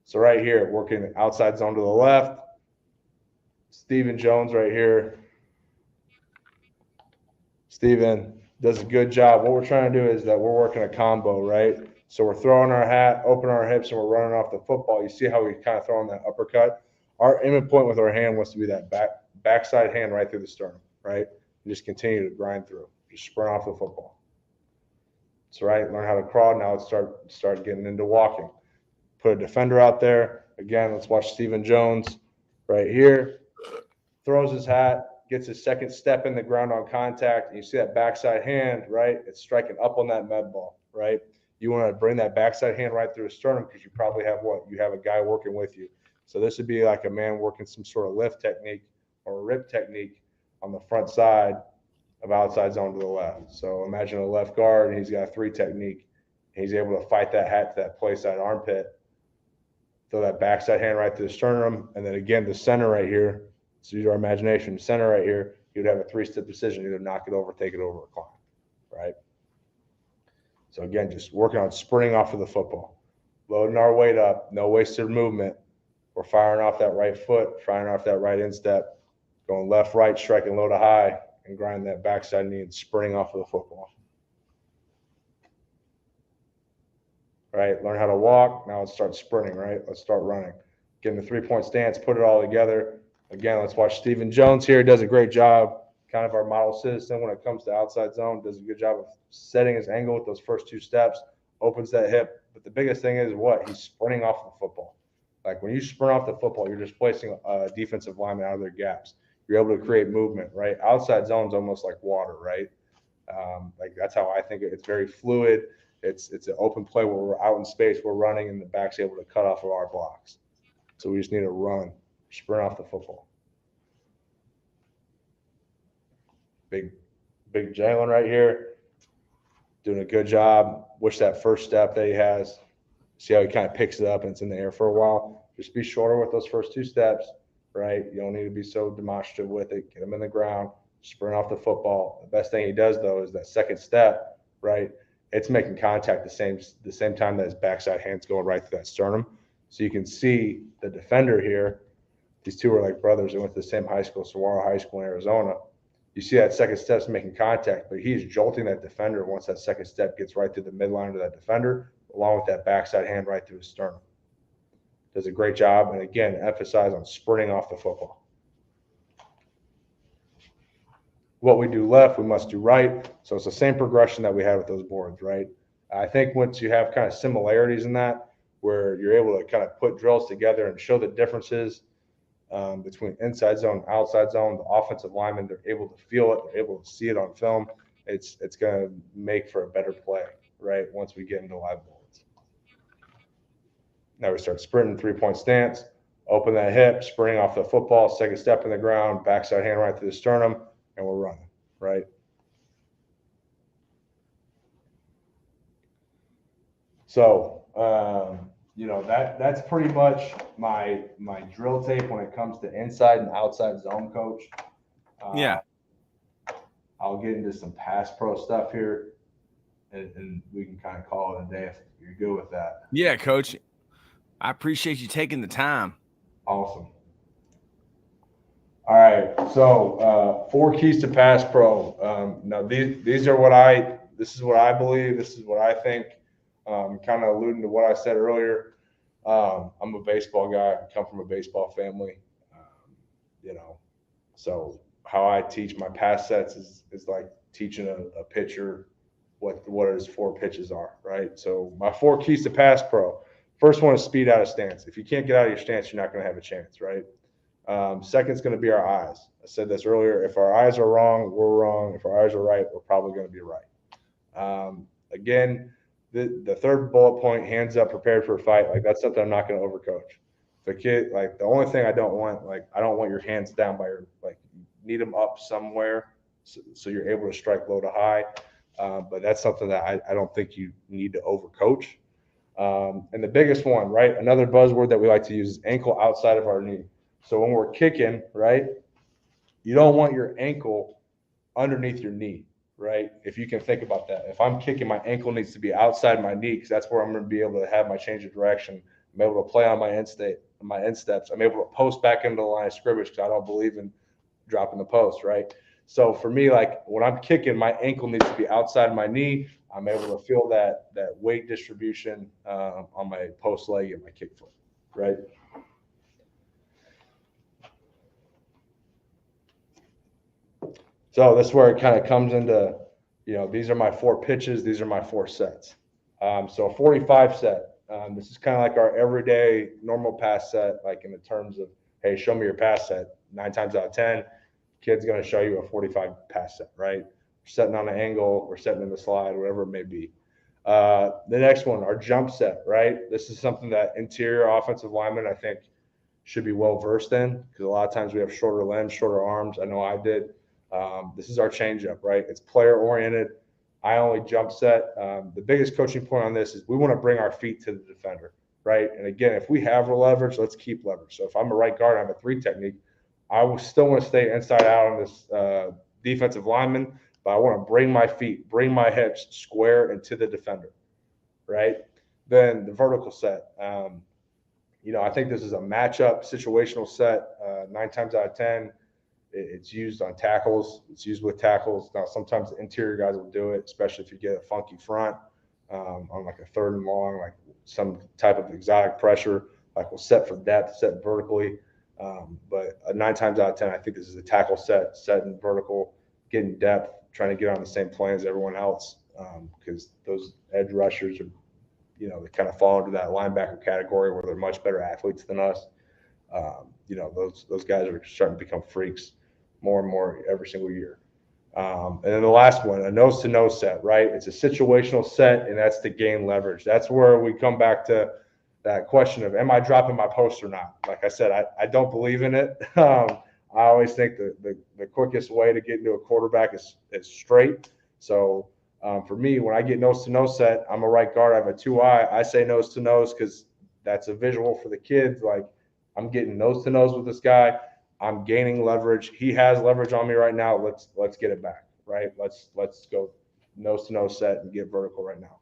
So right here, working outside zone to the left. Steven Jones right here. Steven does a good job. What we're trying to do is that we're working a combo, right? So we're throwing our hat, opening our hips, and we're running off the football. You see how we kind of throwing that uppercut? Our aiming point with our hand wants to be that backside hand right through the sternum, right? And just continue to grind through. Just sprint off the football. That's right. Learn how to crawl. Now let's start getting into walking. Put a defender out there. Again, let's watch Steven Jones right here. Throws his hat. Gets his second step in the ground on contact, and you see that backside hand, right? It's striking up on that med ball, right? You want to bring that backside hand right through his sternum because you probably have you have a guy working with you. So this would be like a man working some sort of lift technique or a rip technique on the front side of outside zone to the left. So imagine a left guard, and he's got a 3 technique. And he's able to fight that hat to that play side armpit, throw that backside hand right through the sternum, and then again the center right here. So use our imagination. Center right here, you would have a 3-step decision, either knock it over, take it over, or climb, right? So again, just working on sprinting off of the football, loading our weight up, no wasted movement. We're firing off that right foot, firing off that right instep, going left, right, striking low to high, and grinding that backside knee and sprinting off of the football. All right, learn how to walk. Now let's start sprinting, right? Let's start running. Get in the 3-point stance, put it all together. Again, let's watch Steven Jones here. He does a great job, kind of our model citizen when it comes to outside zone. Does a good job of setting his angle with those first 2 steps, opens that hip. But the biggest thing is what? He's sprinting off the football. Like when you sprint off the football, you're just placing a defensive lineman out of their gaps. You're able to create movement, right? Outside zone's almost like water, right? Like that's how I think it's very fluid. It's an open play where we're out in space, we're running, and the back's able to cut off of our blocks. So we just need to run. Sprint off the football. Big Jalen right here, doing a good job. Wish that first step that he has. See how he kind of picks it up and it's in the air for a while. Just be shorter with those first 2 steps, right? You don't need to be so demonstrative with it. Get him in the ground, sprint off the football. The best thing he does though is that second step, right? It's making contact the same time that his backside hand's going right through that sternum. So you can see the defender here. These 2 are like brothers. They went to the same high school, Saguaro High School in Arizona. You see that second step's making contact, but he's jolting that defender once that second step gets right through the midline of that defender, along with that backside hand right through his sternum. Does a great job, and again, emphasize on sprinting off the football. What we do left, we must do right. So it's the same progression that we had with those boards, right? I think once you have kind of similarities in that, where you're able to kind of put drills together and show the differences between inside zone, outside zone, the offensive linemen, they're able to feel it, they're able to see it on film. It's going to make for a better play, right? Once we get into live boards. Now we start sprinting, 3-point stance, open that hip, sprinting off the football, second step in the ground, backside hand right through the sternum, and we're running, right? So, that's pretty much my drill tape when it comes to inside and outside zone, coach. Yeah. I'll get into some pass pro stuff here, and we can kind of call it a day if you're good with that. Yeah, coach. I appreciate you taking the time. Awesome. All right. So 4 keys to pass pro. Now these are this is what I believe. This is what I think. Kind of alluding to what I said earlier. I'm a baseball guy. I come from a baseball family. So how I teach my pass sets is like teaching a pitcher what his 4 pitches are, right? So my 4 keys to pass pro. First one is speed out of stance. If you can't get out of your stance, you're not going to have a chance, right? Second is going to be our eyes. I said this earlier. If our eyes are wrong, we're wrong. If our eyes are right, we're probably going to be right. Again, the third bullet point, hands up, prepared for a fight. Like that's something I'm not going to overcoach. The kid, like the only thing I don't want your hands down by need them up somewhere so you're able to strike low to high. But that's something that I don't think you need to overcoach. And the biggest one, right? Another buzzword that we like to use is ankle outside of our knee. So when we're kicking, right, you don't want your ankle underneath your knee, right? If you can think about that. If I'm kicking, my ankle needs to be outside my knee because that's where I'm going to be able to have my change of direction. I'm able to play on my end steps. I'm able to post back into the line of scrimmage because I don't believe in dropping the post, right? So for me, like when I'm kicking, my ankle needs to be outside my knee. I'm able to feel that weight distribution on my post leg and my kick foot, right? So this is where it kind of comes into, these are my 4 pitches. These are my 4 sets. So a 45 set. This is kind of like our everyday normal pass set, like in the terms of, hey, show me your pass set. 9 times out of 10, kid's going to show you a 45 pass set, right? We're setting on an angle, we're setting in the slide, whatever it may be. The next one, our jump set, right? This is something that interior offensive linemen, I think, should be well versed in because a lot of times we have shorter limbs, shorter arms. I know I did. This is our changeup, right? It's player oriented. I only jump set. The biggest coaching point on this is we want to bring our feet to the defender, right? And again, if we have leverage, let's keep leverage. So if I'm a right guard, I have a 3 technique. I will still want to stay inside out on this defensive lineman, but I want to bring my feet, bring my hips square into the defender, right? Then the vertical set. I think this is a matchup situational set. 9 times out of 10, it's used on tackles. It's used with tackles. Now, sometimes the interior guys will do it, especially if you get a funky front on like a 3rd and long, like some type of exotic pressure. Like we'll set for depth, set vertically. But 9 times out of 10, I think this is a tackle set in vertical, getting depth, trying to get on the same plane as everyone else because those edge rushers are, they kind of fall into that linebacker category where they're much better athletes than us. Those guys are starting to become freaks more and more every single year. And then the last one, a nose-to-nose set, right? It's a situational set, and that's to gain leverage. That's where we come back to that question of, am I dropping my post or not? Like I said, I don't believe in it. I always think the quickest way to get into a quarterback is straight. So for me, when I get nose-to-nose set, I'm a right guard. I have a 2-eye. I say nose-to-nose because that's a visual for the kids. Like I'm getting nose-to-nose with this guy. I'm gaining leverage. He has leverage on me right now. Let's get it back, right? Let's go nose-to-nose set and get vertical right now.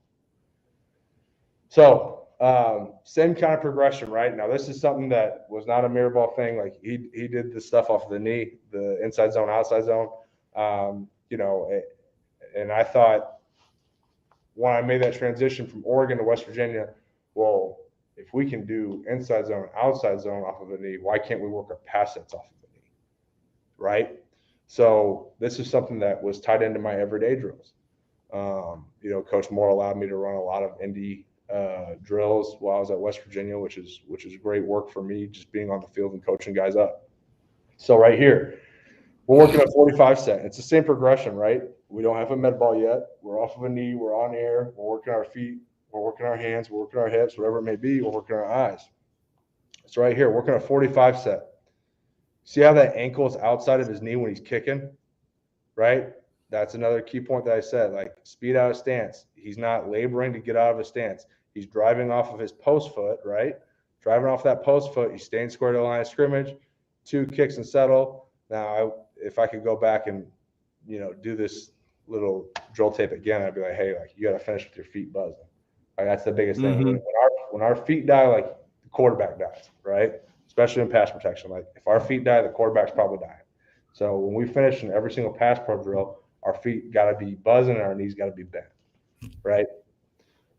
So same kind of progression, right? Now this is something that was not a mirror ball thing. Like he did the stuff off of the knee, the inside zone, outside zone. And I thought when I made that transition from Oregon to West Virginia, well, if we can do inside zone, outside zone off of the knee, why can't we work our pass sets off of the knee, right? So this is something that was tied into my everyday drills. Coach Moore allowed me to run a lot of indie drills while I was at West Virginia, which is great work for me, just being on the field and coaching guys up. So right here, we're working a 45 set. It's the same progression, right? We don't have a med ball yet. We're off of a knee. We're on air. We're working our feet. We're working our hands. We're working our hips, whatever it may be. We're working our eyes. So right here, working a 45 set. See how that ankle is outside of his knee when he's kicking, right? That's another key point that I said, like speed out of stance. He's not laboring to get out of a stance. He's driving off of his post foot, right? Driving off that post foot. He's staying square to the line of scrimmage. 2 kicks and settle. Now, if I could go back and, do this little drill tape again, I'd be like, hey, like you got to finish with your feet buzzing. Like, that's the biggest thing. When our feet die, like the quarterback dies, right? Especially in pass protection. Like if our feet die, the quarterback's probably dying. So when we finish in every single pass pro drill, our feet got to be buzzing and our knees got to be bent, right?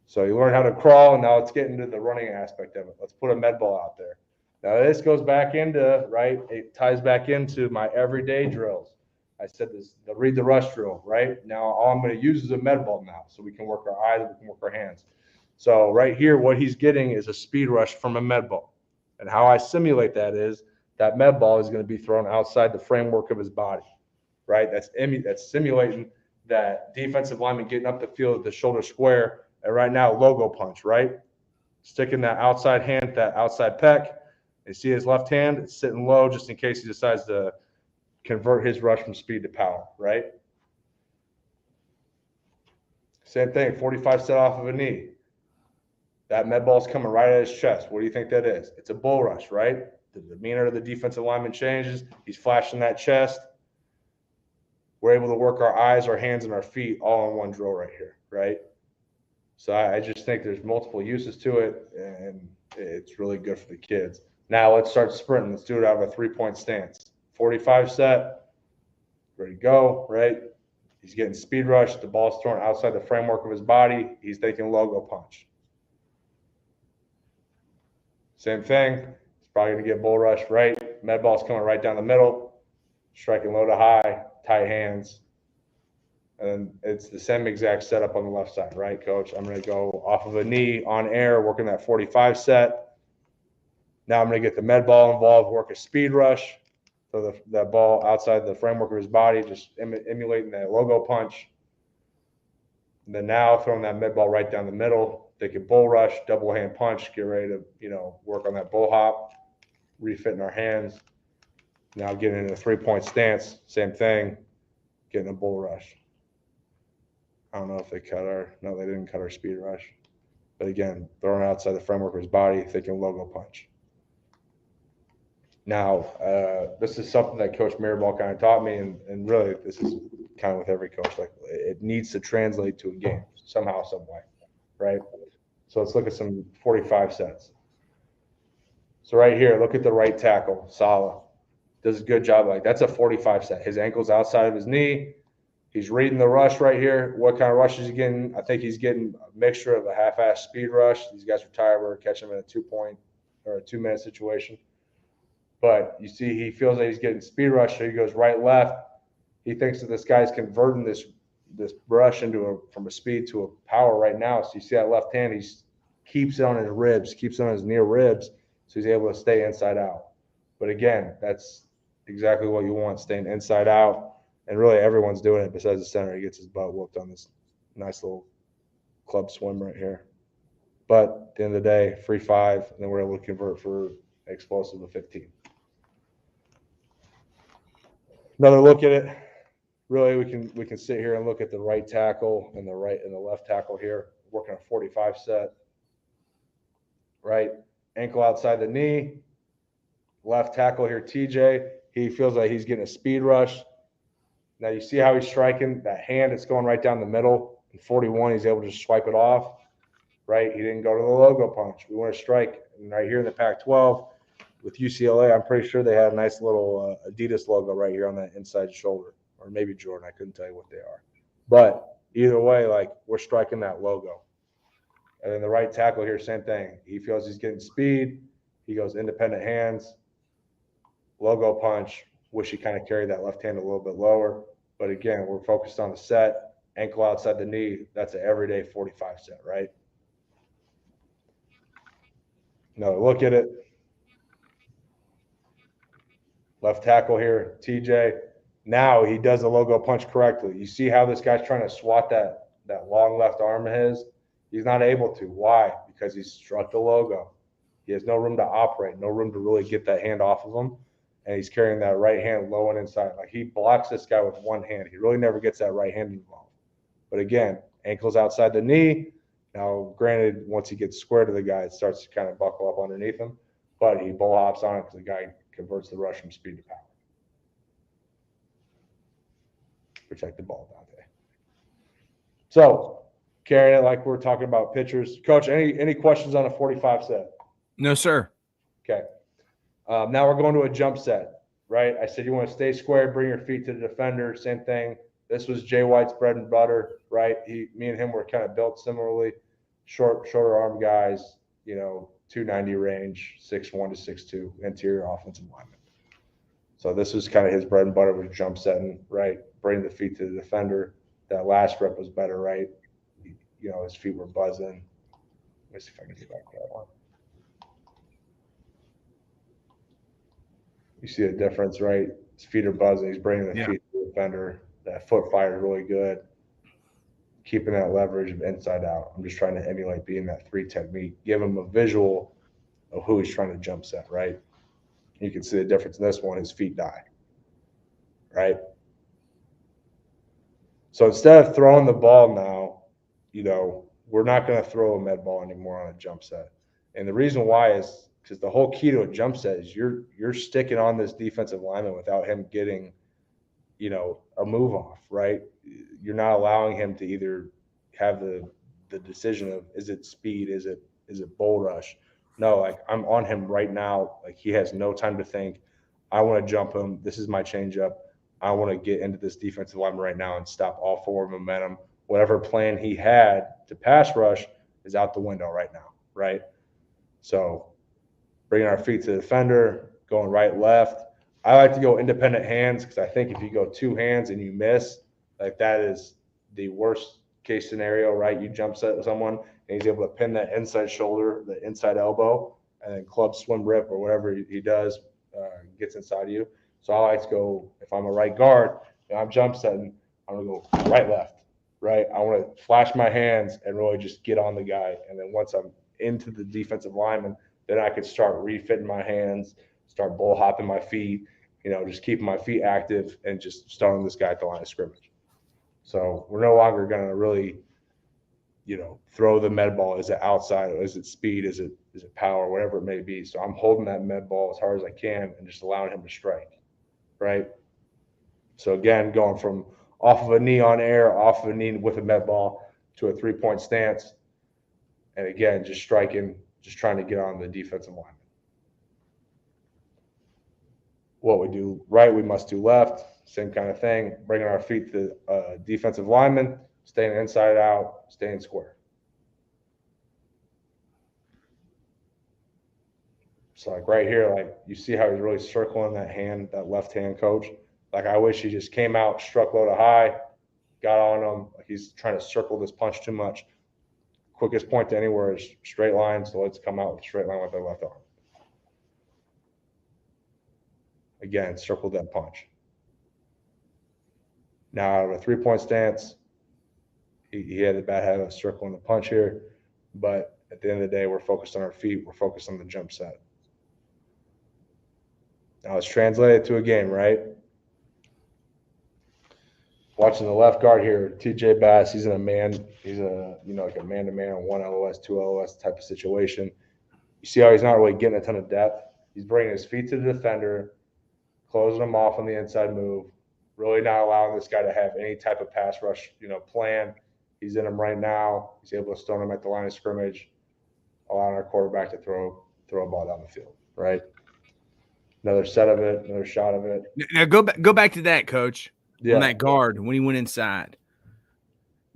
So you learn how to crawl, and now let's get into the running aspect of it. Let's put a med ball out there. Now this goes back into, right, it ties back into my everyday drills. I said this, the read the rush drill, right? Now all I'm going to use is a med ball now, so we can work our eyes, we can work our hands. So right here, what he's getting is a speed rush from a med ball. And how I simulate that is that med ball is going to be thrown outside the framework of his body, right? That's simulating that defensive lineman getting up the field with the shoulder square. And right now, logo punch, right? Sticking that outside hand, that outside pec. You see his left hand, it's sitting low just in case he decides to convert his rush from speed to power, right? Same thing, 45 set off of a knee. That med ball's coming right at his chest. What do you think that is? It's a bull rush, right? The demeanor of the defensive lineman changes. He's flashing that chest. we're able to work our eyes, our hands, and our feet all in one drill right here, right? So I just think there's multiple uses to it, and it's really good for the kids. Now let's start sprinting. Let's do it out of a 3-point stance. 45 set, ready to go, right? He's getting speed rush. The ball's thrown outside the framework of his body. He's thinking logo punch. Same thing. He's probably going to get bull rush, right? Med ball's coming right down the middle, striking low to high, tight hands. And it's the same exact setup on the left side, right, coach? I'm going to go off of a knee on air, working that 45 set. Now I'm going to get the med ball involved, work a speed rush. So that ball outside the framework of his body, just emulating that logo punch. And then now throwing that med ball right down the middle, thinking bull rush, double hand punch, get ready to, work on that bull hop, refitting our hands. Now getting into a 3-point stance, same thing, getting a bull rush. I don't know if they no, they didn't cut our speed rush. But again, throwing outside the framework of his body, thinking logo punch. Now, this is something that Coach Mirabal kind of taught me, and really this is kind of with every coach. Like, it needs to translate to a game somehow, some way, right? So let's look at some 45 sets. So right here, look at the right tackle, Salah. Does a good job. Like, that's a 45 set. His ankle's outside of his knee. He's reading the rush right here. What kind of rush is he getting? I think he's getting a mixture of a half-ass speed rush. These guys are tired. We're catching him in a 2-point or a 2-minute situation. But you see, he feels that he's getting speed rush, so he goes right, left. He thinks that this guy's converting this rush from a speed to a power right now. So you see that left hand, he keeps it on his ribs, keeps it on his near ribs, so he's able to stay inside out. But again, that's exactly what you want, staying inside out. And really, everyone's doing it besides the center. He gets his butt whooped on this nice little club swim right here. But at the end of the day, free 5, and then we're able to convert for explosive to 15. Another look at it. Really, we can sit here and look at the right tackle and the left tackle here, working a 45 set. Right, ankle outside the knee. Left tackle here, TJ. He feels like he's getting a speed rush. Now you see how he's striking that hand. It's going right down the middle. In 41, he's able to just swipe it off. Right, he didn't go to the logo punch. We want to strike. And right here in the Pac-12. With UCLA, I'm pretty sure they had a nice little Adidas logo right here on that inside shoulder, or maybe Jordan. I couldn't tell you what they are. But either way, like, we're striking that logo. And then the right tackle here, same thing. He feels he's getting speed. He goes independent hands, logo punch. Wish he kind of carried that left hand a little bit lower. But again, we're focused on the set, ankle outside the knee. That's an everyday 45 set, right? Another look at it. Left tackle here, TJ. Now he does the logo punch correctly. You see how this guy's trying to swat that long left arm of his? He's not able to. Why? Because he's struck the logo. He has no room to operate, no room to really get that hand off of him. And he's carrying that right hand low and inside. Like, he blocks this guy with one hand. He really never gets that right hand involved. But again, ankles outside the knee. Now, granted, once he gets square to the guy, it starts to kind of buckle up underneath him. But he bull hops on it because the guy converts the rush from speed to power. Protect the ball, Dante. So, carrying it like we're talking about pitchers. Coach, any questions on a 45 set? No, sir. Okay. Now we're going to a jump set, right? I said you want to stay square, bring your feet to the defender. Same thing. This was Jay White's bread and butter, right? Me and him were kind of built similarly. Shorter arm guys, 290 range, 6'1" to 6'2", interior offensive lineman. So this was kind of his bread and butter, was jump setting, right? Bringing the feet to the defender. That last rep was better, right? His feet were buzzing. Let me see if I can get back to that one. You see the difference, right? His feet are buzzing. He's bringing the feet to the defender. That foot fire is really good. Keeping that leverage of inside out. I'm just trying to emulate being that 3 technique. Give him a visual of who he's trying to jump set, right? You can see the difference in this one. His feet die, right? So instead of throwing the ball now, we're not going to throw a med ball anymore on a jump set. And the reason why is because the whole key to a jump set is you're sticking on this defensive lineman without him getting a move off, right? You're not allowing him to either have the decision of, is it speed, is it bull rush? No, like I'm on him right now. Like he has no time to think. I want to jump him. This is my changeup. I want to get into this defensive lineman right now and stop all forward momentum. Whatever plan he had to pass rush is out the window right now, right? So bringing our feet to the defender, going right, left. I like to go independent hands because I think if you go two hands and you miss, like that is the worst case scenario, right? You jump set someone and he's able to pin that inside shoulder, the inside elbow, and then club, swim, rip, or whatever he does gets inside you. So I like to go, if I'm a right guard and I'm jump setting, I'm going to go right, left, right? I want to flash my hands and really just get on the guy. And then once I'm into the defensive lineman, then I could start refitting my hands, start bull hopping my feet, just keeping my feet active and just starting this guy at the line of scrimmage. So we're no longer going to really, throw the med ball. Is it outside? Is it speed? Is it power? Whatever it may be. So I'm holding that med ball as hard as I can and just allowing him to strike, right? So again, going from off of a knee on air, off of a knee with a med ball to a 3-point stance. And again, just striking, just trying to get on the defensive line. What we do right, we must do left. Same kind of thing. Bringing our feet to defensive lineman, staying inside out, staying square. So like right here, like you see how he's really circling that hand, that left hand, coach. Like I wish he just came out, struck low to high, got on him. Like he's trying to circle this punch too much. Quickest point to anywhere is straight line, so let's come out with a straight line with our left arm. Again, circle that punch. Now out of a 3-point stance, he had a bad habit of circling the punch here, but at the end of the day, we're focused on our feet. We're focused on the jump set. Now let's translate it to a game, right? Watching the left guard here, TJ Bass, he's in a man, he's like a man-to-man, 1 LOS, 2 LOS type of situation. You see how he's not really getting a ton of depth. He's bringing his feet to the defender, closing him off on the inside move, really not allowing this guy to have any type of pass rush, plan. He's in him right now. He's able to stone him at the line of scrimmage, allowing our quarterback to throw a ball down the field, right? Another set of it, another shot of it. Now go back to that, Coach. Yeah. On that guard when he went inside.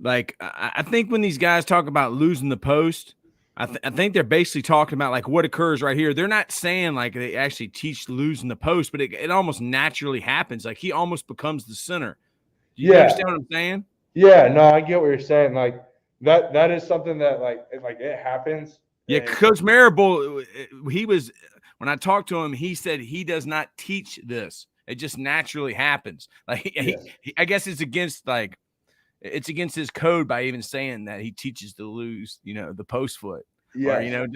Like I think when these guys talk about losing the post, I think they're basically talking about like what occurs right here. They're not saying like they actually teach losing the post, but it almost naturally happens. Like he almost becomes the center. Do you understand what I'm saying? Yeah, no, I get what you're saying. Like that is something that like it happens. Yeah, Coach Marable, when I talked to him, he said he does not teach this. It just naturally happens. Like I guess it's against his code by even saying that he teaches to lose, the post foot. Yeah.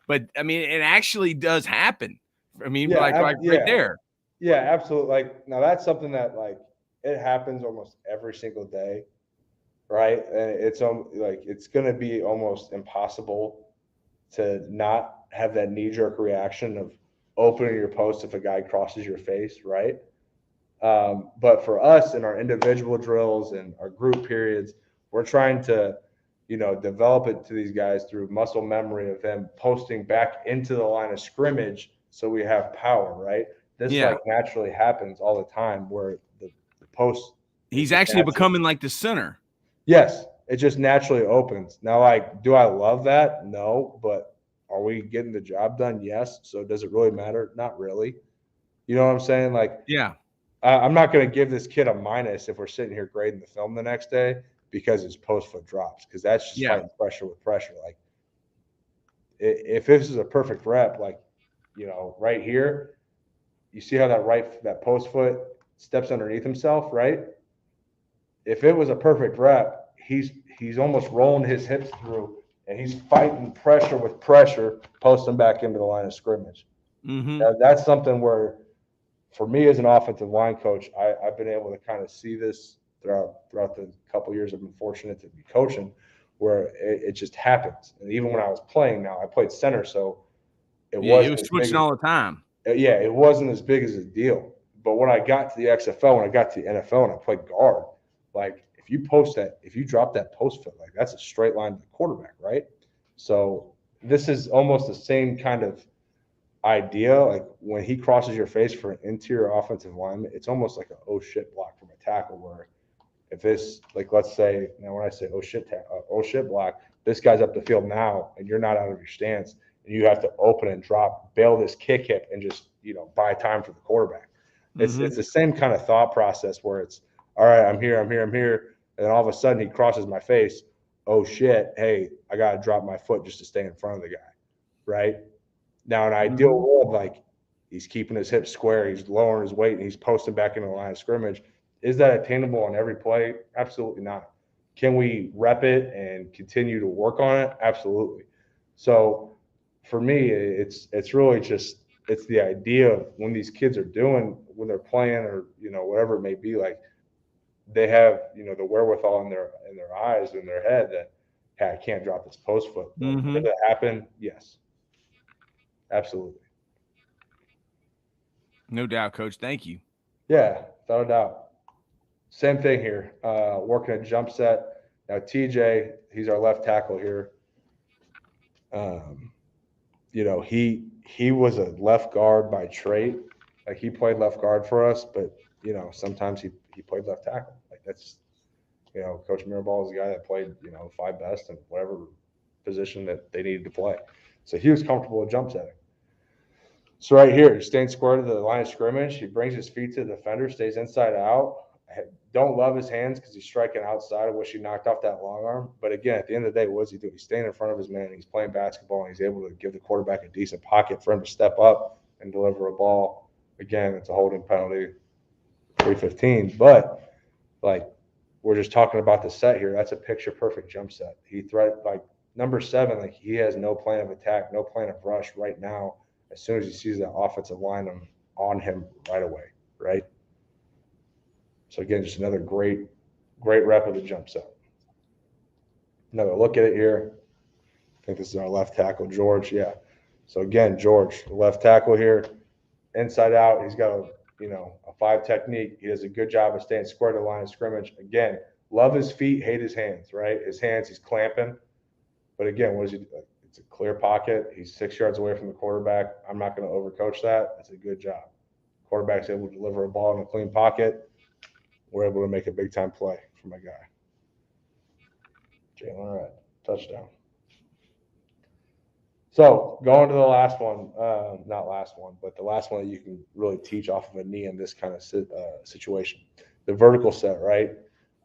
But I mean, it actually does happen. I mean, right there. Yeah, absolutely. Like now that's something that like it happens almost every single day, right? And it's like it's going to be almost impossible to not have that knee-jerk reaction of opening your post if a guy crosses your face, right? But for us in our individual drills and our group periods, we're trying to, develop it to these guys through muscle memory of them posting back into the line of scrimmage so we have power, right? This like naturally happens all the time where the post. He's actually becoming like the center. Yes, it just naturally opens. Now, like, do I love that? No, but are we getting the job done? Yes. So does it really matter? Not really. You know what I'm saying? Like, yeah. I'm not going to give this kid a minus if we're sitting here grading the film the next day because his post foot drops, because that's just fighting pressure with pressure. Like, if this is a perfect rep, like, right here, you see how that post foot steps underneath himself, right? If it was a perfect rep, he's almost rolling his hips through and he's fighting pressure with pressure, posting back into the line of scrimmage. Mm-hmm. Now, that's something where, for me as an offensive line coach, I've been able to kind of see this throughout the couple of years I've been fortunate to be coaching, where it just happens. And even when I was playing, now I played center, so it was switching all the time. Yeah, it wasn't as big as a deal. But when I got to the XFL, when I got to the NFL and I played guard, like if you drop that post foot, like that's a straight line to the quarterback, right? So this is almost the same kind of idea. Like when he crosses your face for an interior offensive lineman, it's almost like a oh shit block from a tackle where if this, like let's say, now when I say oh shit block, this guy's up the field now and you're not out of your stance and you have to open and drop, bail this kick hip and just, buy time for the quarterback. It's the same kind of thought process where it's, all right, I'm here. And then all of a sudden he crosses my face. Oh shit. Hey, I got to drop my foot just to stay in front of the guy. Right. Now, in an ideal world, like he's keeping his hips square, he's lowering his weight, and he's posting back into the line of scrimmage. Is that attainable on every play? Absolutely not. Can we rep it and continue to work on it? Absolutely. So for me, it's really just it's the idea of when these kids are doing when they're playing or whatever it may be, like they have the wherewithal in their eyes in their head that hey, I can't drop this post foot. Did that happen? Yes. Absolutely. No doubt, Coach. Thank you. Yeah, without a doubt. Same thing here. Working a jump set. Now, TJ, he's our left tackle here. He was a left guard by trade. Like he played left guard for us, but sometimes he played left tackle. Like that's Coach Mirabal is a guy that played 5 best in whatever position that they needed to play. So he was comfortable with jump setting. So right here, he's staying square to the line of scrimmage. He brings his feet to the defender, stays inside out. I don't love his hands because he's striking outside. I wish he knocked off that long arm. But again, at the end of the day, what does he do? He's staying in front of his man. He's playing basketball, and he's able to give the quarterback a decent pocket for him to step up and deliver a ball. Again, it's a holding penalty, 315. But, like, we're just talking about the set here. That's a picture-perfect jump set. Number 7, like, he has no plan of attack, no plan of rush right now. As soon as he sees that offensive line on him right away, right? So, again, just another great rep of the jump set. Another look at it here. I think this is our left tackle, George. Yeah. So, again, George, the left tackle here, inside out. He's got a 5 technique. He does a good job of staying square to the line of scrimmage. Again, love his feet, hate his hands, right? His hands, he's clamping. But, again, what does he do? It's a clear pocket. He's 6 yards away from the quarterback. I'm not going to overcoach that. That's a good job. Quarterback's able to deliver a ball in a clean pocket. We're able to make a big-time play for my guy. Jalen Red, touchdown. So going to the last one, not last one, but the last one that you can really teach off of a knee in this kind of situation. The vertical set, right?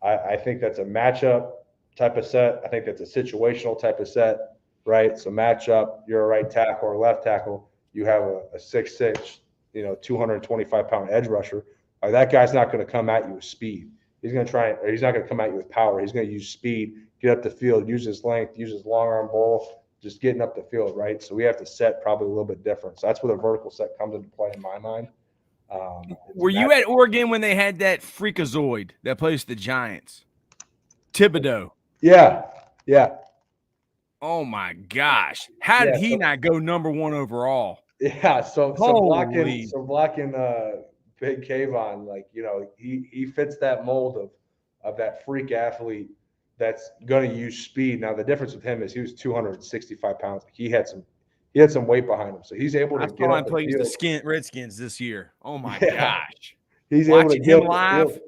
I think that's a matchup type of set. I think that's a situational type of set. Right, so matchup, you're a right tackle or left tackle. You have a 6'6", 225-pound edge rusher. That guy's not going to come at you with speed. He's not going to come at you with power. He's going to use speed, get up the field, use his length, use his long arm ball, just getting up the field, right? So we have to set probably a little bit different. So that's where the vertical set comes into play in my mind. Were you at Oregon when they had that freakazoid that plays the Giants? Thibodeau. Yeah. Oh my gosh! How did he not go number 1 overall? Yeah, so blocking Big Kayvon, like he fits that mold of that freak athlete that's going to use speed. Now the difference with him is he was 265 pounds. He had some weight behind him, so he's able to get up the field. The Redskins this year. Oh my gosh! He's watching him live.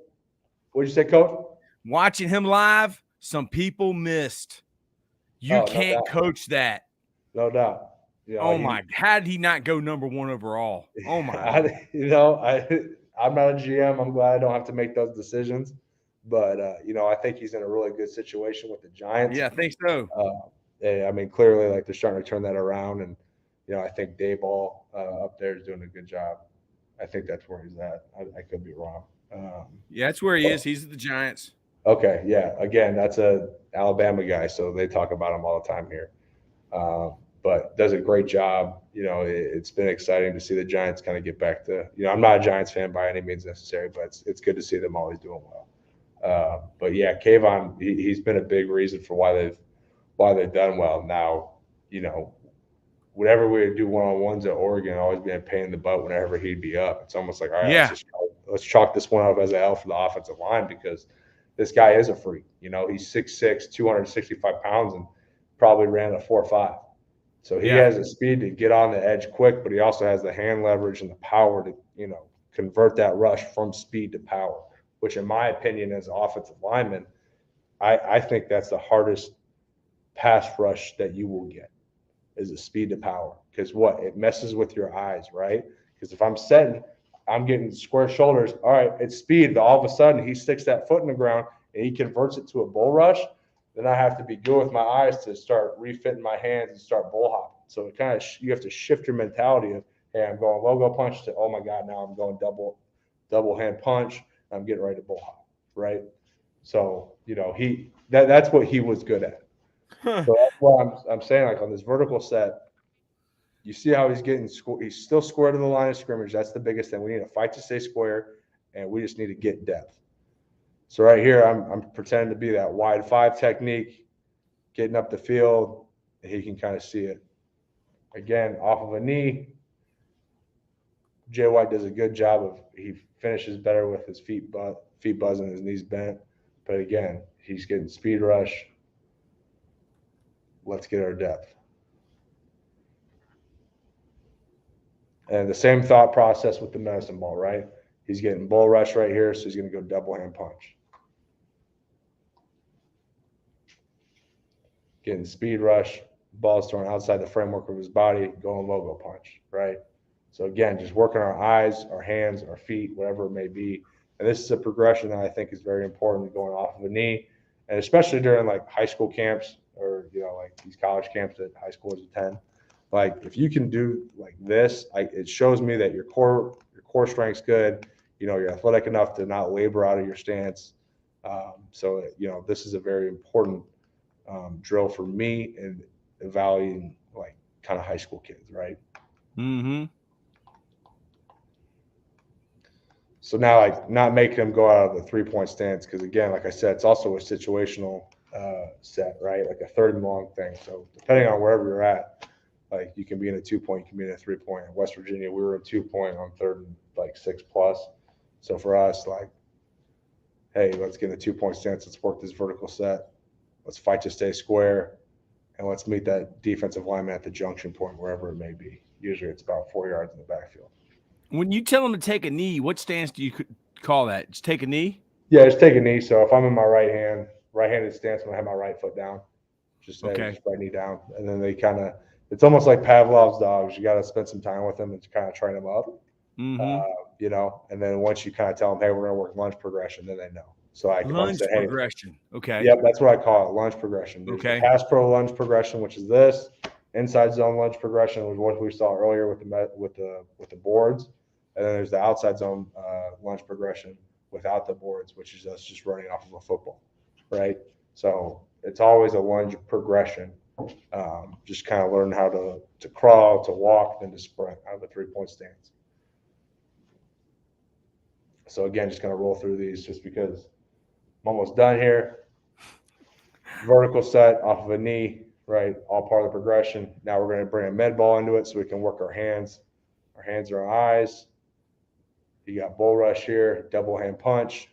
What'd you say, Coach? Watching him live, some people missed. You can't coach that. No doubt. How did he not go number 1 overall? Oh my. I'm not a GM. I'm glad I don't have to make those decisions. But I think he's in a really good situation with the Giants. Yeah, I think so. Clearly, like they're starting to turn that around, and I think Dayball up there is doing a good job. I think that's where he's at. I could be wrong. Yeah, that's where he is. He's at the Giants. Okay, yeah. Again, that's a Alabama guy, so they talk about him all the time here. But does a great job. It's been exciting to see the Giants kind of get back to. I'm not a Giants fan by any means necessary, but it's good to see them always doing well. But yeah, Kayvon, he's been a big reason for why they've done well. Now, whenever we would do one-on-ones at Oregon, always being a pain in the butt whenever he'd be up. It's almost like, all right, Yeah. let's chalk this one up as an L for the offensive line because this guy is a freak. You know, he's 6'6", 265 pounds, and probably ran a 4.5. So he Yeah. has the speed to get on the edge quick, but he also has the hand leverage and the power to, convert that rush from speed to power, which in my opinion as an offensive lineman, I think that's the hardest pass rush that you will get is the speed to power. Because it messes with your eyes, right? Because if I'm getting square shoulders, all right, it's speed, but all of a sudden he sticks that foot in the ground and he converts it to a bull rush, then I have to be good with my eyes to start refitting my hands and start bull hopping. So it kind of you have to shift your mentality of, hey, I'm going logo punch to, oh my God, now I'm going double hand punch. I'm getting ready to bull hop, right? So that's what he was good at. So that's what I'm saying. Like on this vertical set, you see how he's getting he's still square to the line of scrimmage. That's the biggest thing. We need to fight to stay square, and we just need to get depth. So right here, I'm pretending to be that wide 5 technique, getting up the field. And he can kind of see it. Again, off of a knee, Jay White does a good job of he finishes better with his feet buzzing, his knees bent. But again, he's getting speed rush. Let's get our depth. And the same thought process with the medicine ball, right? He's getting bull rush right here, so he's going to go double hand punch. Getting speed rush, ball's thrown outside the framework of his body, going logo punch, right? So again, just working our eyes, our hands, our feet, whatever it may be. And this is a progression that I think is very important going off of a knee, and especially during like high school camps or, like these college camps that high schoolers attend. Like if you can do like this, it shows me that your core strength's good. You're athletic enough to not labor out of your stance. So this is a very important drill for me in evaluating like kind of high school kids, right? Mm-hmm. So now, like, not making them go out of the 3-point stance because, again, like I said, it's also a situational set, right? Like a 3rd and long thing. So depending on wherever you're at, like you can be in a 2-point, you can be in a 3-point. In West Virginia, we were in 2-point on 3rd and like 6+. So for us, like, hey, let's get in a 2-point stance. Let's work this vertical set. Let's fight to stay square, and let's meet that defensive lineman at the junction point, wherever it may be. Usually, it's about 4 yards in the backfield. When you tell them to take a knee, what stance do you call that? Just take a knee? Yeah, just take a knee. So if I'm in my right-handed stance, I'm going to have my right foot down. Just right knee down. And then it's almost like Pavlov's dogs. You got to spend some time with them and kind of train them up, and then once you kind of tell them, hey, we're going to work lunge progression, then they know. So I can say, hey, progression. Okay. Yep, that's what I call it, lunge progression. There's the pass pro lunge progression, which is this. Inside zone lunge progression was what we saw earlier with the boards. And then there's the outside zone lunge progression without the boards, which is us just running off of a football, right? So it's always a lunge progression. Just kind of learn how to crawl, to walk, then to sprint out of a 3-point stance. So again, just going to roll through these just because I'm almost done here. Vertical set off of a knee, right? All part of the progression. Now we're going to bring a med ball into it so we can work our hands. Our hands are our eyes. You got bull rush here, double hand punch,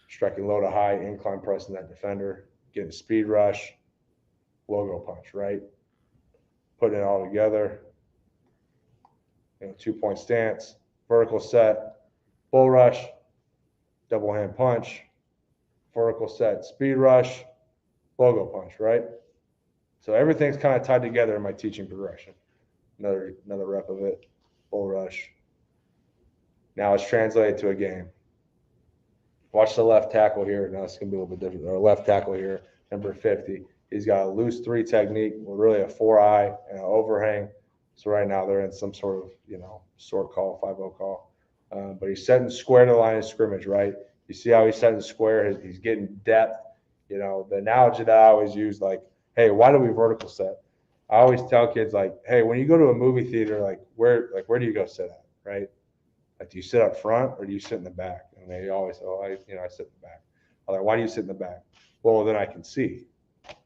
striking low to high, incline pressing that defender, getting speed rush, logo punch, right? Putting it all together. 2-point stance, vertical set, bull rush, double hand punch, vertical set, speed rush, logo punch, right? So everything's kind of tied together in my teaching progression. Another rep of it, bull rush. Now let's translate it to a game. Watch the left tackle here. Now it's going to be a little bit different. Our left tackle here, number 50. He's got a loose 3 technique with really a 4-eye and an overhang. So right now they're in some sort of, short call, 5-0 call. But he's setting square to the line of scrimmage, right? You see how he's setting square? He's getting depth. The analogy that I always use, like, hey, why do we vertical set? I always tell kids, like, hey, when you go to a movie theater, where do you go sit at, right? Like, do you sit up front or do you sit in the back? And they always say, I sit in the back. I'm like, why do you sit in the back? Well, then I can see.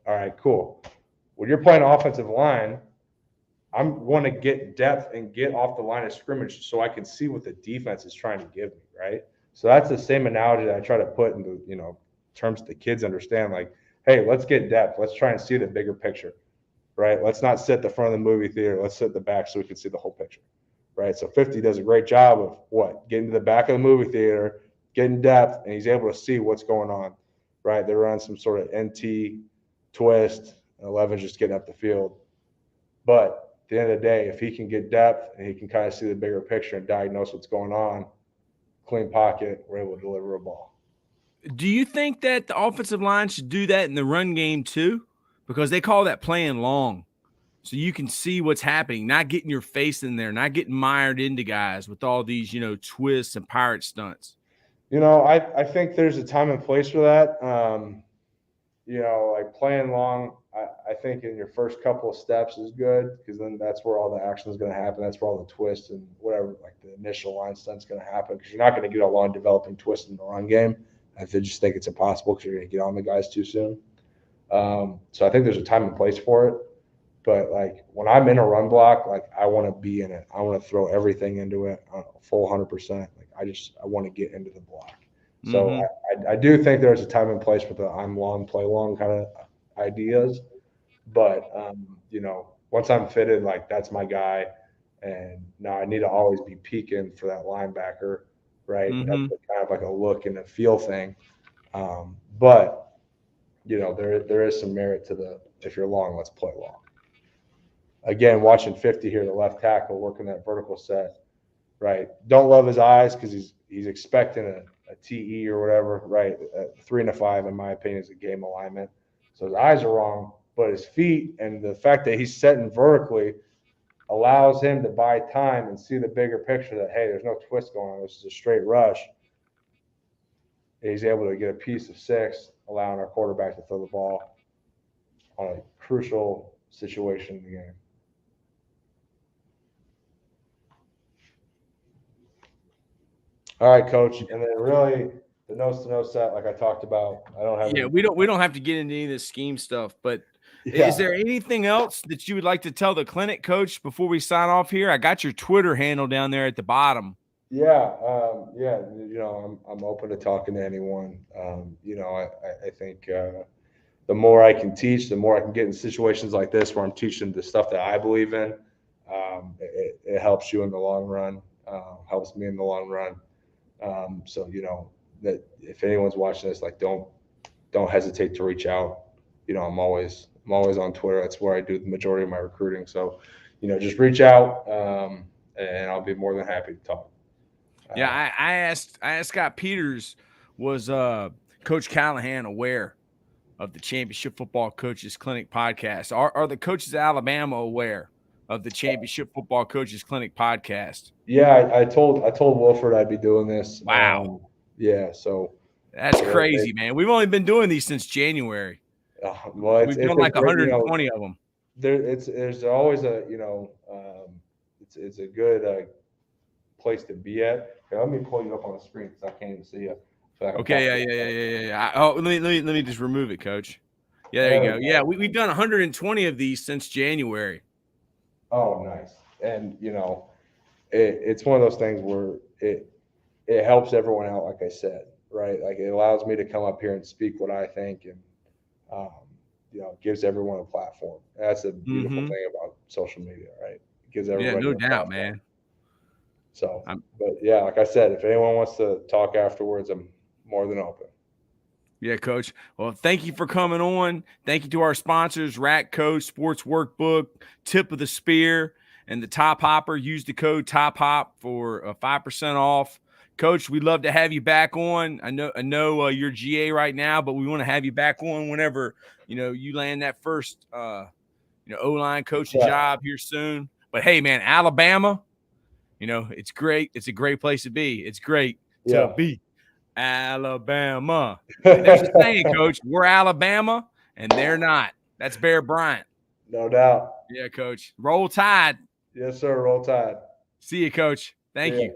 All right, cool. When you're playing offensive line, I'm going to get depth and get off the line of scrimmage so I can see what the defense is trying to give me, right? So that's the same analogy that I try to put into, terms the kids understand, like, hey, let's get depth. Let's try and see the bigger picture, right? Let's not sit at the front of the movie theater. Let's sit at the back so we can see the whole picture, right? So 50 does a great job of what? Getting to the back of the movie theater, getting depth, and he's able to see what's going on, right? They run some sort of NT twist, and 11's just getting up the field. But at the end of the day, if he can get depth and he can kind of see the bigger picture and diagnose what's going on, clean pocket, we're able to deliver a ball. Do you think that the offensive line should do that in the run game too? Because they call that playing long. So you can see what's happening, not getting your face in there, not getting mired into guys with all these, twists and pirate stunts. I think there's a time and place for that. Like playing long, I think in your first couple of steps is good because then that's where all the action is going to happen. That's where all the twists and whatever, like the initial line stunt's going to happen because you're not going to get a long developing twist in the run game. I just think it's impossible because you're going to get on the guys too soon. So I think there's a time and place for it. But like when I'm in a run block, like I want to be in it. I want to throw everything into it, full 100%. Like I want to get into the block. So I do think there's a time and place for the I'm long, play long kind of ideas. But once I'm fitted, like that's my guy. And now I need to always be peeking for that linebacker, right? That's kind of like a look and a feel thing. But there is some merit to the if you're long, let's play long. Again, watching 50 here, the left tackle working that vertical set, right? Don't love his eyes because he's expecting a TE or whatever, right? 3 and a 5, in my opinion, is a game alignment. So his eyes are wrong, but his feet and the fact that he's setting vertically allows him to buy time and see the bigger picture that, hey, there's no twist going on. This is a straight rush. He's able to get a piece of 6, allowing our quarterback to throw the ball on a crucial situation in the game. All right, Coach, and then really the nose to nose set, like I talked about, I don't have. Yeah, we don't have to get into any of this scheme stuff, but is there anything else that you would like to tell the clinic, Coach, before we sign off here? I got your Twitter handle down there at the bottom. Yeah, I'm open to talking to anyone. I think the more I can teach, the more I can get in situations like this where I'm teaching the stuff that I believe in. It helps you in the long run, helps me in the long run. So that if anyone's watching this, like don't hesitate to reach out. I'm always on Twitter. That's where I do the majority of my recruiting. So, just reach out, and I'll be more than happy to talk. Yeah, I asked Scott Peters, was Coach Callahan aware of the Championship Football Coaches Clinic podcast? Are the coaches of Alabama aware of the Championship Football Coaches Clinic podcast? Yeah, I told Wilford I'd be doing this. Wow. Yeah, so that's crazy, man. We've only been doing these since January. We've done like 120 of them. There's always a it's a good place to be at. Okay, let me pull you up on the screen because I can't even see you. Okay, yeah. Oh, let me just remove it, Coach. Yeah, there you go. Yeah, we've done 120 of these since January. Oh, nice. And it's one of those things where it helps everyone out, like I said, right? Like it allows me to come up here and speak what I think, and gives everyone a platform. That's a beautiful thing about social media, right? It gives everybody no doubt, man. So, but yeah, like I said, if anyone wants to talk afterwards, I'm more than open. Yeah, Coach. Well, thank you for coming on. Thank you to our sponsors, Rack Coach, Sports Workbook, Tip of the Spear, and the Top Hopper. Use the code TOPHOP for 5% off. Coach, we'd love to have you back on. I know you're GA right now, but we want to have you back on whenever you land that first O-line coaching job here soon. But hey, man, Alabama, it's great. It's a great place to be. It's great to be Alabama. And there's a saying, Coach, we're Alabama and they're not. That's Bear Bryant. No doubt. Yeah, Coach. Roll Tide. Yes, sir. Roll Tide. See you, Coach. Thank you.